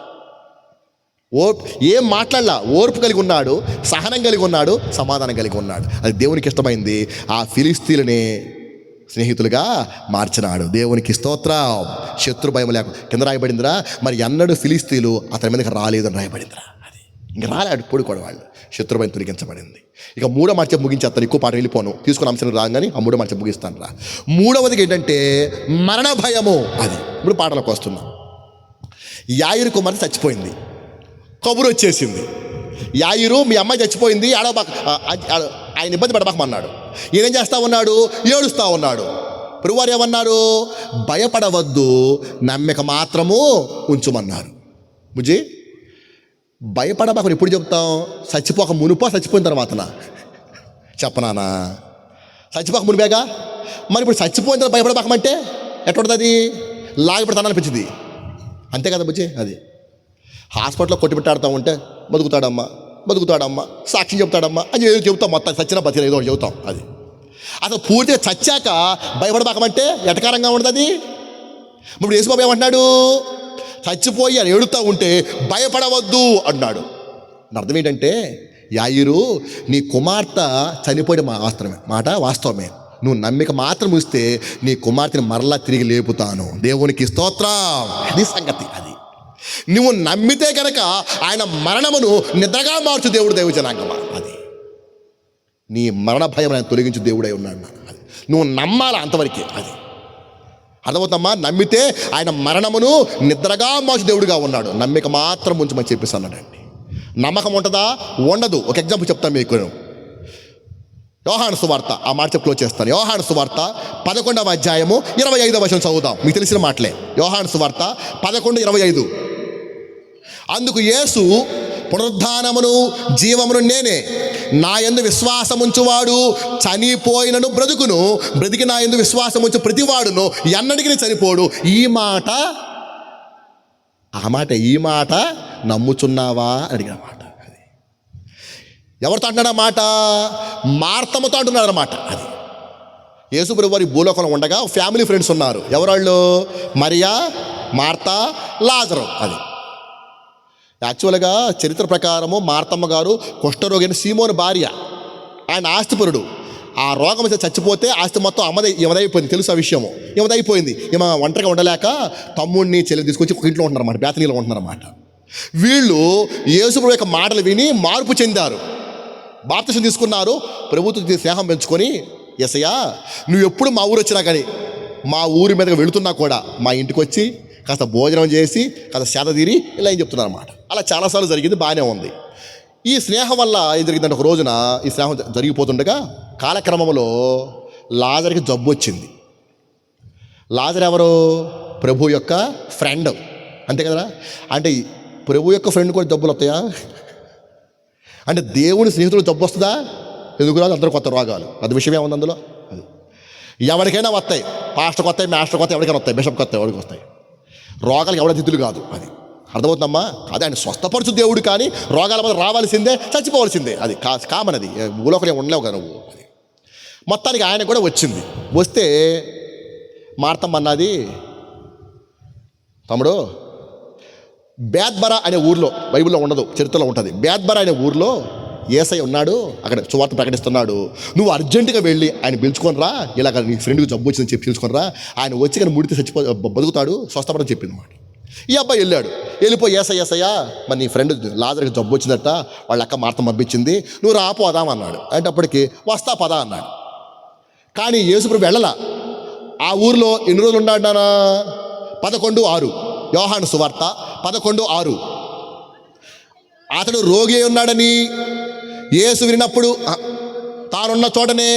ఏం మాట్లాడలా, ఓర్పు కలిగి ఉన్నాడు, సహనం కలిగి ఉన్నాడు, సమాధానం కలిగి ఉన్నాడు. అది దేవునికి ఇష్టమైంది. ఆ ఫిలిస్తీయులని స్నేహితులుగా మార్చినాడు. దేవునికి స్తోత్రం. శత్రు భయం లేక కింద రాయబడిందిరా, మరి ఎన్నడూ ఫిలిస్తీయులు అతని మీదకి రాలేదని రాయబడిందిరా. అది ఇంక రాలేడు పొడుకోడు వాళ్ళు. శత్రు భయం తొలగించబడింది. ఇక 3వ మాట ముగించేస్తాను, ఎక్కువ పాట వెళ్ళిపోను, తీసుకున్న అంశానికి రాగానే ఆ 3వ మాట ముగిస్తాను రా. 3వది ఏంటంటే మరణ భయము. అది ఇప్పుడు పాటలకు వస్తున్నాం. యాయిరు కుమార్తె చచ్చిపోయింది, కబురు వచ్చేసింది. యాయిరు మీ అమ్మాయి చచ్చిపోయింది, ఆయన ఇబ్బంది పడబాకమన్నాడు. ఈయనేం చేస్తా ఉన్నాడు? ఏడుస్తూ ఉన్నాడు. ప్రభువారు ఏమన్నారు? భయపడవద్దు, నమ్మిక మాత్రము ఉంచుమన్నారు. బుజ్జి, భయపడబాకని ఎప్పుడు చెప్తాం? చచ్చిపోక మునుపా చచ్చిపోయిన తర్వాతనా? చెప్పనానా? చచ్చిపోక మునిపేగా. మరి ఇప్పుడు చచ్చిపోయిన తర్వాత భయపడబాకమంటే ఎట్లుంటుంది? అది లాగిపెడతాను అనిపించింది, అంతే కదా బుజ్జి. అది హాస్పిటల్లో కొట్టిపెట్టాడుతూ ఉంటే బతుకుతాడమ్మా, బతుకుతాడమ్మా, సాక్ష్యం చెప్తాడమ్మా అని ఏదో చెబుతాం. మొత్తం చచ్చిన బతికిన ఏదో చెబుతాం. అది అసలు పూర్తిగా చచ్చాక భయపడబాకమంటే ఎటకారంగా ఉంటుంది. ఇప్పుడు యేసుబాబు ఏమంటున్నాడు? చచ్చిపోయి అని ఏడుతూ ఉంటే భయపడవద్దు అన్నాడు. అర్థం ఏంటంటే, యాయిరు నీ కుమార్తె చనిపోయిన వాస్తవమే. నువ్వు నమ్మిక మాత్రం ఇస్తే నీ కుమార్తెని మరలా తిరిగి లేపుతాను. దేవునికి స్తోత్రం. అది సంగతి. అది నువ్వు నమ్మితే కనుక ఆయన మరణమును నిద్రగా మార్చు దేవుడు. దైవజనాంగమా, అది నీ మరణ భయం ఆయన తొలగించు దేవుడై ఉన్నాడు. అది నువ్వు నమ్మాలా అంతవరకే. అది అర్థమవుతామా? నమ్మితే ఆయన మరణమును నిద్రగా మార్చు దేవుడుగా ఉన్నాడు. నమ్మిక మాత్రం ఉంచమని చెప్పేసి అన్నాడండి. నమ్మకం ఉంటుందా? ఉండదు. ఒక ఎగ్జాంపుల్ చెప్తాను మీకు. యోహాను సువార్త, ఆ మాట చెప్పి క్లోజ్ చేస్తాను. యోహాను సువార్త 11వ అధ్యాయము 25వ వచనం చదువుదాం. మీకు తెలిసిన మాటలే. యోహాను సువార్త 11:25. అందుకు యేసు, పునరుద్ధానమును జీవమును నేనే. నా యందు విశ్వాసముంచువాడు చనిపోయినను బ్రతుకును, బ్రతికి నా యందు విశ్వాసముంచు ప్రతివాడును ఎన్నటికీ చనిపోడు. ఈ మాట ఈ మాట నమ్ముచున్నావా అని అడిగిన మాట. అది ఎవరితో అంటున్నాడు? ఆ మాట మార్తమ్మతో అంటున్నాడు అన్నమాట. అది యేసు ప్రభువు వారి భూలోకంలో ఉండగా ఫ్యామిలీ ఫ్రెండ్స్ ఉన్నారు. ఎవరాళ్ళు? మరియా, మార్తా, లాజరు. అది యాక్చువల్గా చరిత్ర ప్రకారము మార్తమ్మ గారు కుష్ఠరోగి అయిన సీమోను భార్య. ఆయన ఆస్తిపరుడు. ఆ రోగం అయితే చచ్చిపోతే ఆస్తి మొత్తం ఏమదైపోయింది తెలుసు. ఆ విషయము ఏమదైపోయింది. ఈమె ఒంటరిగా ఉండలేక తమ్ముడిని చెల్లి తీసుకొచ్చి ఒక ఇంట్లో ఉంటున్నారన్నమాట, బేతనీలో ఉంటున్నారన్నమాట. వీళ్ళు యేసు ప్రభు యొక్క మాటలు విని మార్పు చెందారు, బాప్తిసం తీసుకున్నారు. ప్రభుత్వం స్నేహం పెంచుకొని, యేసయ్యా నువ్వు ఎప్పుడు మా ఊరు వచ్చినా కానీ, మా ఊరి మీదగా వెళుతున్నా కూడా మా ఇంటికి వచ్చి కాస్త భోజనం చేసి కాస్త సేద తీరి ఇలా ఏం చెప్తున్నారు అన్నమాట. అలా చాలాసార్లు జరిగింది, బాగానే ఉంది. ఈ స్నేహం వల్ల ఏం జరిగిందంటే, ఒక రోజున ఈ స్నేహం జరిగిపోతుండగా కాలక్రమంలో లాజర్కి జబ్బు వచ్చింది. లాజర్ ఎవరు? ప్రభు యొక్క ఫ్రెండ్, అంతే కదరా. అంటే ప్రభు యొక్క ఫ్రెండ్ కూడా జబ్బులు వస్తాయా? అంటే దేవుని స్నేహితులు జబ్బు వస్తుందా? ఎందుకు రాదు? అందరూ కొత్త రోగాలు. అది విషయం ఏముంది అందులో? అది ఎవరికైనా వస్తాయి. పాస్టర్కి వస్తాయి, మాస్టర్కి వస్తాయి, ఎవరికైనా వస్తాయి, బిషప్కి వస్తాయి, ఎవరికి వస్తాయి. రోగాలు ఎవరి తిథులు కాదు. అది అర్థమవుతుందమ్మా? అదే ఆయన స్వస్థపరచు దేవుడు, కానీ రోగాల మీద రావాల్సిందే, చచ్చిపోవాల్సిందే. అది కామన్. అది భూలోకం ఉండలేవు కదా నువ్వు. అది మొత్తానికి ఆయన కూడా వచ్చింది. వస్తే మార్తమ్మ అన్నది, తమ్ముడు బేత్బరా అనే ఊర్లో, బైబిల్లో ఉండదు, చరిత్రలో ఉంటుంది. బేత్బరా అనే ఊర్లో యేసయ్య ఉన్నాడు, అక్కడ సువార్త ప్రకటిస్తున్నాడు. నువ్వు అర్జెంటుగా వెళ్ళి ఆయన పిలుచుకొని రా, ఇలాగ నీ ఫ్రెండ్కి జబ్బు వచ్చిందని చెప్పి పిలుచుకొని రా, ఆయన వచ్చి కానీ ముడితే బతుకుతాడు, స్వస్థపడని చెప్పింది మాట. ఈ అబ్బాయి వెళ్ళాడు. వెళ్ళిపోయి యేసయ్య మరి నీ ఫ్రెండ్ లాజర్కి జబ్బు వచ్చిందట, వాళ్ళ అక్క మార్త పంపించింది, నువ్వు రాపోదాం అన్నాడు. అంటే అప్పటికి వస్తా పదా అన్నాడు. కానీ యేసుప్రభు వెళ్ళలా. ఆ ఊరిలో ఎన్ని రోజులు ఉన్నాడు నాన్న? 11:6 యోహాను సువార్త 11:6. అతడు రోగి ఉన్నాడని యేసు వినినప్పుడు తానున్న చోటనే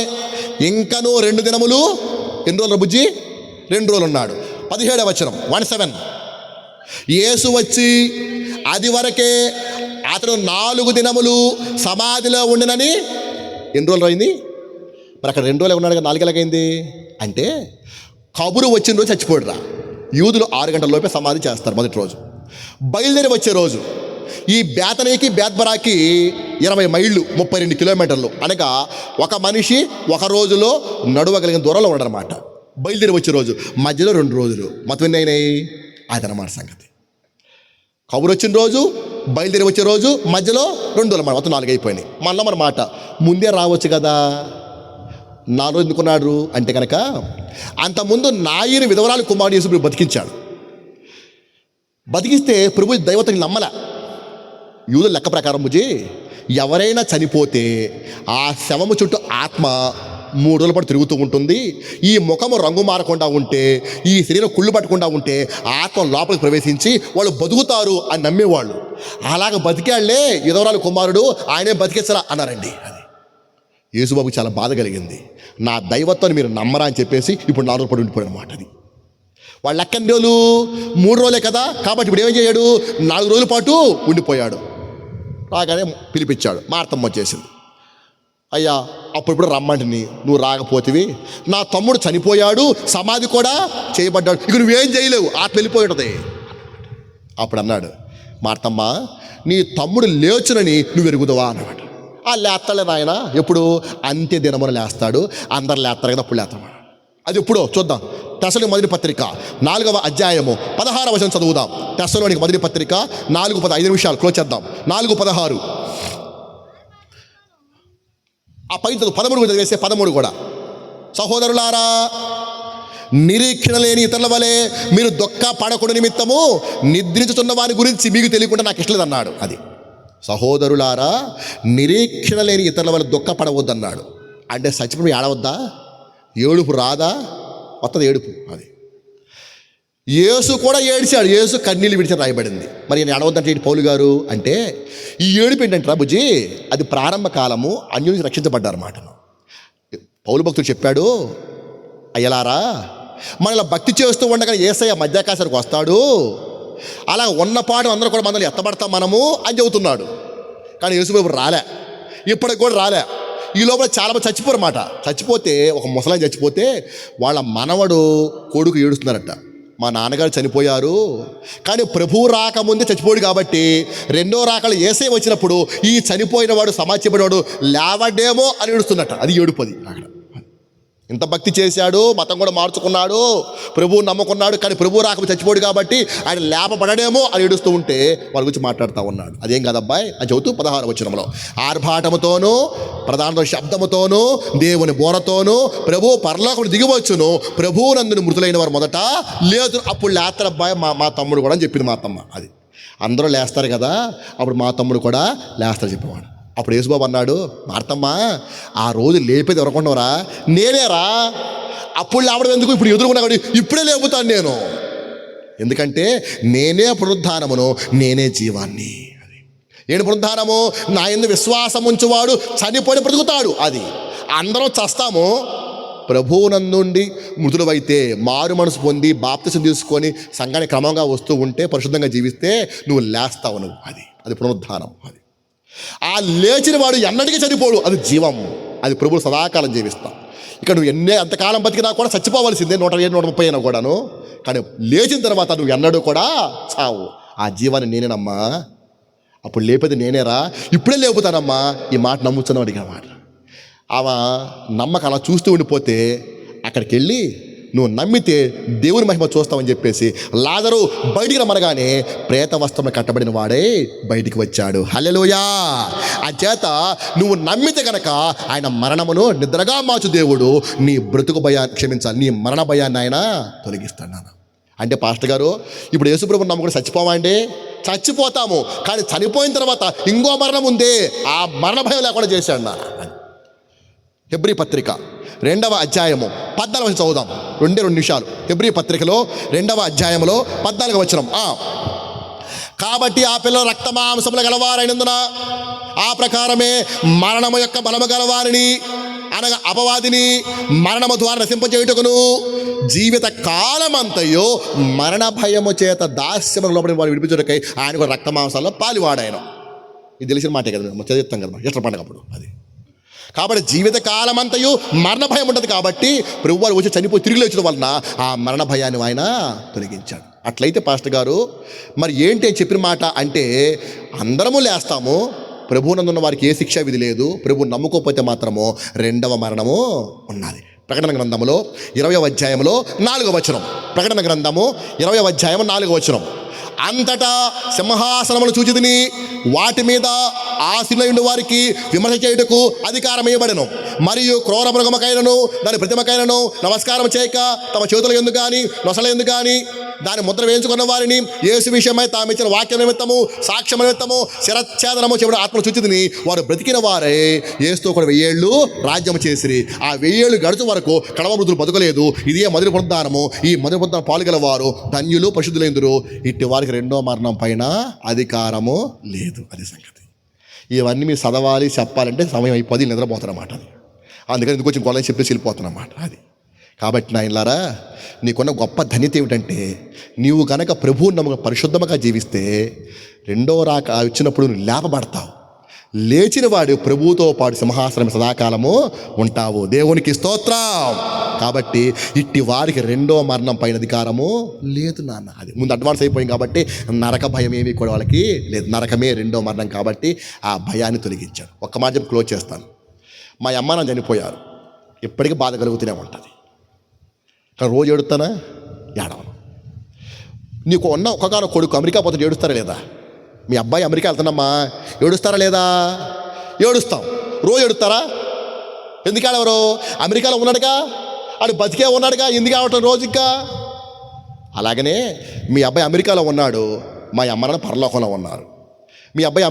ఇంకనూ 2 దినములు, ఎన్ని రోజులు బుజ్జి? 2 రోజులు ఉన్నాడు. 17వ వచనం 17. యేసు వచ్చి అది వరకే అతడు 4 దినములు సమాధిలో ఉండినని. ఎన్ని రోజులు అయింది మరి? అక్కడ 2 రోజులు ఉన్నాడు కదా, 4 ఎలాగైంది అంటే కబురు వచ్చిన రోజు చచ్చిపోడురా. యూదులు 6 గంటల లోపే సమాధి చేస్తారు మొదటి రోజు. బయలుదేరి వచ్చే రోజు ఈ బేతనీకి బేత్బరాకి 20 మైళ్ళు 32 కిలోమీటర్లు అనగా ఒక మనిషి ఒక రోజులో నడవగలిగిన దూరంలో ఉండడనమాట. బయలుదేరి వచ్చే రోజు మధ్యలో 2 రోజులు, మొత్తం ఎన్ని అయినాయి? అదనమాట సంగతి. కబురు వచ్చిన రోజు, బయలుదేరి వచ్చే రోజు, మధ్యలో 2 రోజులు మాట, మొత్తం 4 అయిపోయినాయి. మళ్ళీ మన మాట ముందే రావచ్చు కదా. 4 రోజు ఎందుకున్నాడు అంటే కనుక అంతకుముందు నాయని విధవరాలు కుమారుడు యేసు ప్రభు బతికించాడు. బతికిస్తే ప్రభు దైవతని నమ్మల. యూదుల లెక్క ప్రకారం బుజ్జి ఎవరైనా చనిపోతే ఆ శవము చుట్టూ ఆత్మ 3 రోజుల పాటు తిరుగుతూ ఉంటుంది. ఈ ముఖము రంగు మారకుండా ఉంటే, ఈ శరీరం కుళ్ళు పట్టకుండా ఉంటే ఆత్మ లోపలికి ప్రవేశించి వాళ్ళు బతుకుతారు అని నమ్మేవాళ్ళు. అలాగ బతికాళ్లే విధవరాలు కుమారుడు, ఆయనే బతికేస్తారా అన్నారండి. అది యేసుబాబుకి చాలా బాధ కలిగింది. నా దైవత్వాన్ని మీరు నమ్మరా అని చెప్పేసి ఇప్పుడు 4 రోజుల పాటు ఉండిపోయాడు అనమాట. అది వాళ్ళ లెక్కని రోజులు 3 రోజులే కదా, కాబట్టి ఇప్పుడు ఏం చేయడు, 4 రోజుల పాటు ఉండిపోయాడు. రాగానే పిలిపించాడు. మార్తమ్మ వచ్చేసింది. అయ్యా అప్పుడు రమ్మంటిని, నువ్వు రాకపోతివి, నా తమ్ముడు చనిపోయాడు, సమాధి కూడా చేయబడ్డాడు, ఇక నువ్వేం చేయలేవు, ఆత్మ వెళ్ళిపోయి ఉంటుంది. అప్పుడు అన్నాడు, మార్తమ్మ నీ తమ్ముడు లేచునని నువ్వు ఎరుగుదవా అన్నమాట. లేస్తాలే నాయన, ఎప్పుడు? అంత్య దినమున లేస్తాడు, అందరు లేస్తారు కదా, అప్పుడు లేస్తాడు. అది ఎప్పుడో చూద్దాం. తెస్సలోనికీ మొదటి పత్రిక 4వ అధ్యాయము 16వ వచనం చదువుదాం. తెస్సలోనికీ మొదటి పత్రిక 4:5 నిమిషాలు క్లోజ్ చేద్దాం. 4:16. ఆ పై 13 కూడా చదివేస్తే 13 కూడా. సహోదరులారా, నిరీక్షణ లేని ఇతరుల వలె మీరు దుఃఖ పడకుండా నిమిత్తము నిద్రించుతున్న వారి గురించి మీకు తెలియకుండా నాకు ఇష్టలేదు అన్నాడు. అది సహోదరులారా, నిరీక్షణ లేని ఇతరుల వల్ల దుఃఖపడవద్దన్నాడు. అంటే చచ్చిపోయి ఏడవద్దా? ఏడుపు రాదా? వస్తుంది ఏడుపు. అది యేసు కూడా ఏడిచాడు, యేసు కన్నీళ్ళు విడిచి రాయబడింది. మరి నేను ఏడవద్దంటే పౌలు గారు అంటే ఈ ఏడుపు ఏంటంటే బుజ్జి, అది ప్రారంభ కాలము, అన్యునికి రక్షించబడ్డారన్నమాట. పౌలు భక్తుడు చెప్పాడు, అయ్యలారా మనలా భక్తి చేస్తూ ఉండగా యేసయ్య మధ్యాకాశానికి వస్తాడు, అలా ఉన్నపాటు అందరూ కూడా మనల్ని ఎత్తబడతాం మనము అని చెబుతున్నాడు. కానీ యేసుబాబు రాలే, ఇప్పటికి కూడా రాలే. ఈ లోపల చాలామంది చచ్చిపోరు అన్నమాట. చచ్చిపోతే ఒక ముసలాయన చచ్చిపోతే వాళ్ళ మనవడు కొడుకు ఏడుస్తున్నారట, మా నాన్నగారు చనిపోయారు, కానీ ప్రభువు రాకముందే చచ్చిపోయాడు కాబట్టి 2వ రాకలు యేసయ్య వచ్చినప్పుడు ఈ చనిపోయిన వాడు సమాధి చేయబడినవాడు లేవడేమో అని ఏడుస్తున్నట్ట. అది ఏడుపది. అక్కడ ఇంత భక్తి చేశాడు, మతం కూడా మార్చుకున్నాడు, ప్రభువు నమ్ముకున్నాడు, కానీ ప్రభువు రాకపోతే చచ్చిపోడు కాబట్టి ఆయన లేపబడడేమో అని ఏడుస్తూ ఉంటే వాళ్ళ గురించి మాట్లాడుతూ ఉన్నాడు. అదేం కాదబ్బాయి అని చెబుతూ 16వ వచనంలో ఆర్భాటముతోనూ ప్రధాన శబ్దముతోనూ దేవుని బోరతోనూ ప్రభువు పరలోకమును దిగివచ్చును, ప్రభువు నందును మృతులైన వారు మొదట లేదు, అప్పుడు లేస్తారబ్బాయి మా తమ్ముడు కూడా అని చెప్పింది మా అత్తమ్మ. అది అందరూ లేస్తారు కదా, అప్పుడు మా తమ్ముడు కూడా లేస్తారు చెప్పేవాడు. అప్పుడు యేసుబాబు అన్నాడు, మార్తమ్మ ఆ రోజు లేపేది ఎవరనుకుంటున్నారా? నేనేరా. అప్పుడు లేవడం ఎందుకు, ఇప్పుడు ఎదురుకున్నా ఇప్పుడే లేపుతాను నేను, ఎందుకంటే నేనే పునరుద్ధానమును, నేనే జీవాన్ని. అది ఏంటి పునరుద్ధానము? నా యందు విశ్వాసం ఉంచువాడు చనిపోయి బ్రతుకుతాడు. అది అందరం చస్తాము, ప్రభువునందుండి మృతులవైతే మారు మనసు పొంది బాప్తిసం తీసుకొని సంఘానికి క్రమంగా వస్తూ ఉంటే పరిశుద్ధంగా జీవిస్తే నువ్వు లేస్తావు. నువ్వు అది పునరుద్ధానం. అది ఆ లేచిన వాడు ఎన్నటికీ చనిపోడు, అది జీవం. అది ప్రభువు సదాకాలం జీవిస్తాం. ఇక్కడ నువ్వు ఎంతకాలం బతికినా కూడా చచ్చిపోవలసిందే, 120, 130 అయినా కూడాను. కానీ లేచిన తర్వాత నువ్వు ఎన్నడూ కూడా చావు. ఆ జీవాన్ని నేనేనమ్మా, అప్పుడు లేపేది నేనేరా, ఇప్పుడే లేపుతానమ్మా. ఈ మాట నమ్ముతున్నావు అడిగిన మాట. ఆమె నమ్మకం అలా చూస్తూ ఉండిపోతే అక్కడికి వెళ్ళి నువ్వు నమ్మితే దేవుని మహిమ చూస్తావని చెప్పేసి లాజరు బయటికి రమ్మనగానే ప్రేత వస్త్రం కట్టబడిన వాడే బయటికి వచ్చాడు. హల్లెలూయా. ఆ చేత నువ్వు నమ్మితే కనుక ఆయన మరణమును నిద్రగా మార్చు దేవుడు నీ బ్రతుకు భయాన్ని క్షమించాలి, నీ మరణ భయాన్ని ఆయన తొలగిస్తాడు. అంటే పాస్టర్ గారు ఇప్పుడు యేసుప్రభుని నమ్ముకుని చచ్చిపోమండి, చచ్చిపోతాము, కానీ చనిపోయిన తర్వాత ఇంకో మరణం ఉంది, ఆ మరణ భయం లేకుండా చేశాడు నా. హెబ్రీ పత్రిక 2వ అధ్యాయము 14వ వచనం చదువుదాం. 2 నిమిషాలు. హెబ్రీ పత్రికలో 2వ అధ్యాయంలో 14వ వచనం. కాబట్టి ఆ పిల్లలు రక్త మాంసములు గలవారైనందున ఆ ప్రకారమే మరణము యొక్క బలము గల వారిని అనగా అపవాదిని మరణము ద్వారా నశింపచేయుటకును జీవిత కాలమంతయో మరణ భయము చేత దాస్యము లోపలి వారు విడిపించుటకై ఆయన కూడా రక్త మాంసాల్లో పాలివాడాయన. ఇది తెలిసిన మాటే కదా, మేము చదివిస్తాం కదా ఇష్ట పండగప్పుడు అది. కాబట్టి జీవిత కాలమంతయు మరణ భయం ఉంటుంది. కాబట్టి ప్రభువారు వచ్చి చనిపోయి తిరిగి లేచడం వలన ఆ మరణ భయాన్ని ఆయన తొలగించాడు. అట్లయితే పాస్టర్ గారు మరి ఏంటి అని చెప్పిన మాట అంటే, అందరము లేస్తాము, ప్రభువునందున్న వారికి ఏ శిక్షా విధి లేదు, ప్రభువు నమ్ముకోకపోతే మాత్రము రెండవ మరణము ఉన్నది. ప్రకటన గ్రంథములో 20వ అధ్యాయంలో 4వ వచనం. ప్రకటన గ్రంథము 20వ అధ్యాయం 4వ వచనం. అంతటా సింహాసనములు చూచితిని, వాటి మీద ఆసీనులైన వారికి విమర్శ చేయుటకు అధికారం ఇవ్వబడెను. మరియు క్రూర మృగముకైనను దాని ప్రతిమకైనను నమస్కారం చేయక తమ చేతుల యందు గాని నొసల యందు గాని దాని ముద్ర వేయించుకున్న వారిని యేసు విషయమై తాము ఇచ్చిన వాక్యం నిమిత్తము సాక్ష్యం నిమిత్తము శిరచ్ఛేదనము చేయబడిన ఆత్మలు చూచితిని. వారు బ్రతికిన వారే యేసుతో కూడా 1000 ఏళ్ళు రాజ్యం చేసిరి. ఆ 1000 ఏళ్ళు గడుచు వరకు కడవ మృతులు బతకలేదు. ఇదే మొదటి పునరుద్ధానము. ఈ మొదటి పునరుద్ధానం పాల్గొల వారు ధన్యులు పరిశుద్ధులైందురు. ఇట్టి వారికి రెండో మరణం పైన అధికారము లేదు. అది సంగతి. ఇవన్నీ మీరు చదవాలి, చెప్పాలంటే సమయం అయిపోయి నిద్రపోతారన్నమాట. అందుకని ఎందుకు వచ్చి గొల్ల చెప్పేసి వెళ్ళిపోతున్నమాట అది. కాబట్టి నాయనలారా, నీకున్న గొప్ప ధన్యత ఏమిటంటే, నీవు కనుక ప్రభువు నమ్మక పరిశుద్ధముగా జీవిస్తే రెండో రాక వచ్చినప్పుడు నువ్వు లేపబడతావు. లేచిన వాడు ప్రభువుతో పాటు సింహాసనం సదాకాలము ఉంటావు. దేవునికి స్తోత్రం. కాబట్టి ఇట్టి వారికి రెండో మరణం పైన అధికారము లేదు నాన్న. అది ముందు అడ్వాన్స్ అయిపోయింది కాబట్టి నరక భయం ఏమీ కూడా వాళ్ళకి లేదు. నరకమే రెండో మరణం కాబట్టి ఆ భయాన్ని తొలగించాడు. ఒక్క మాట చెప్పి క్లోజ్ చేస్తాను. మా అమ్మ నాన్న చనిపోయారు, ఇప్పటికీ బాధ కలుగుతూనే ఉంటుంది. కానీ రోజు ఏడుస్తానా? ఏడవను. నీకు ఉన్న ఒక్కగానో కొడుకు అమెరికా పోతే ఏడుస్తారా లేదా? మీ అబ్బాయి అమెరికా వెళ్తున్నామ్మా, ఏడుస్తారా లేదా? ఏడుస్తాం. రోజు ఏడుస్తారా? ఎందుకు ఆడవరు? అమెరికాలో ఉన్నాడుగా, ఆడు బతికే ఉన్నాడుగా, ఎందుకు ఆడటం రోజు ఇంకా? అలాగనే మీ అబ్బాయి అమెరికాలో ఉన్నాడు, మా అమ్మ నాన్న పరలోకంలో ఉన్నారు. మీ అబ్బాయి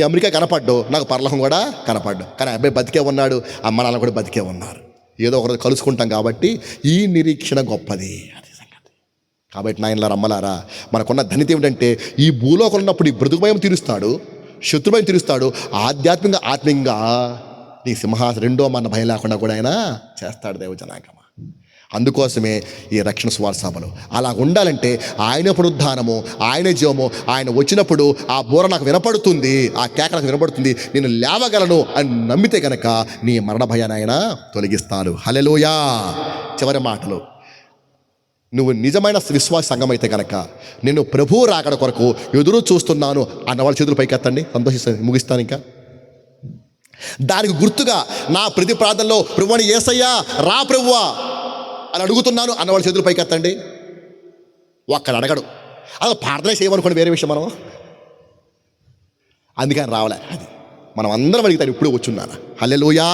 అమెరికా కనపడ్డు, నాకు పరలోకం కూడా కనపడ్డు. కానీ అబ్బాయి బతికే ఉన్నాడు, అమ్మ నాన్న కూడా బతికే ఉన్నారు. ఏదో ఒకరోజు కలుసుకుంటాం కాబట్టి ఈ నిరీక్షణ గొప్పది. అది సంగతి. కాబట్టి నాయనలారా, అమ్మలారా, మనకున్న ధన్యత ఏమిటంటే, ఈ భూలోకం ఉన్నప్పుడు ఈ బ్రతుకు భయం తీరుస్తాడు, శత్రుభయం తీరుస్తాడు, ఆధ్యాత్మికంగా ఆత్మీయంగా నీ సింహాసనం రెండో మన భయం లేకుండా కూడా ఆయన చేస్తాడు దైవజనాంగమ. అందుకోసమే ఈ రక్షణ సువార్త సభలు అలా ఉండాలంటే ఆయన పునరుద్ధానము, ఆయన జీవము, ఆయన వచ్చినప్పుడు ఆ బోర నాకు వినపడుతుంది, ఆ కేక నాకు వినపడుతుంది, నేను లేవగలను అని నమ్మితే కనుక నీ మరణ భయాన్ని ఆయన తొలగిస్తాడు. హల్లెలూయా. చివరి మాటలు, నువ్వు నిజమైన విశ్వాస సంఘం అయితే కనుక నేను ప్రభువు రాకడ కొరకు ఎదురు చూస్తున్నాను అన్నవాళ్ళ చేతులు పైకెత్తండి, సంతోషిస్తాను. ముగిస్తాను. ఇంకా దానికి గుర్తుగా నా ప్రతి ప్రార్థనలో ప్రభువుని యేసయ్యా రా ప్రభువా అని అడుగుతున్నాను అన్నవాళ్ళ చేతులు పైకెత్తండి. ఒక్కడ అడగడు. అసలు ప్రార్థన చేయమనుకోండి, వేరే విషయం. మనం అందుకని రావలే. అది మనం అందరం అడిగితారు, ఇప్పుడు వచ్చున్నాను. హల్లెలూయా.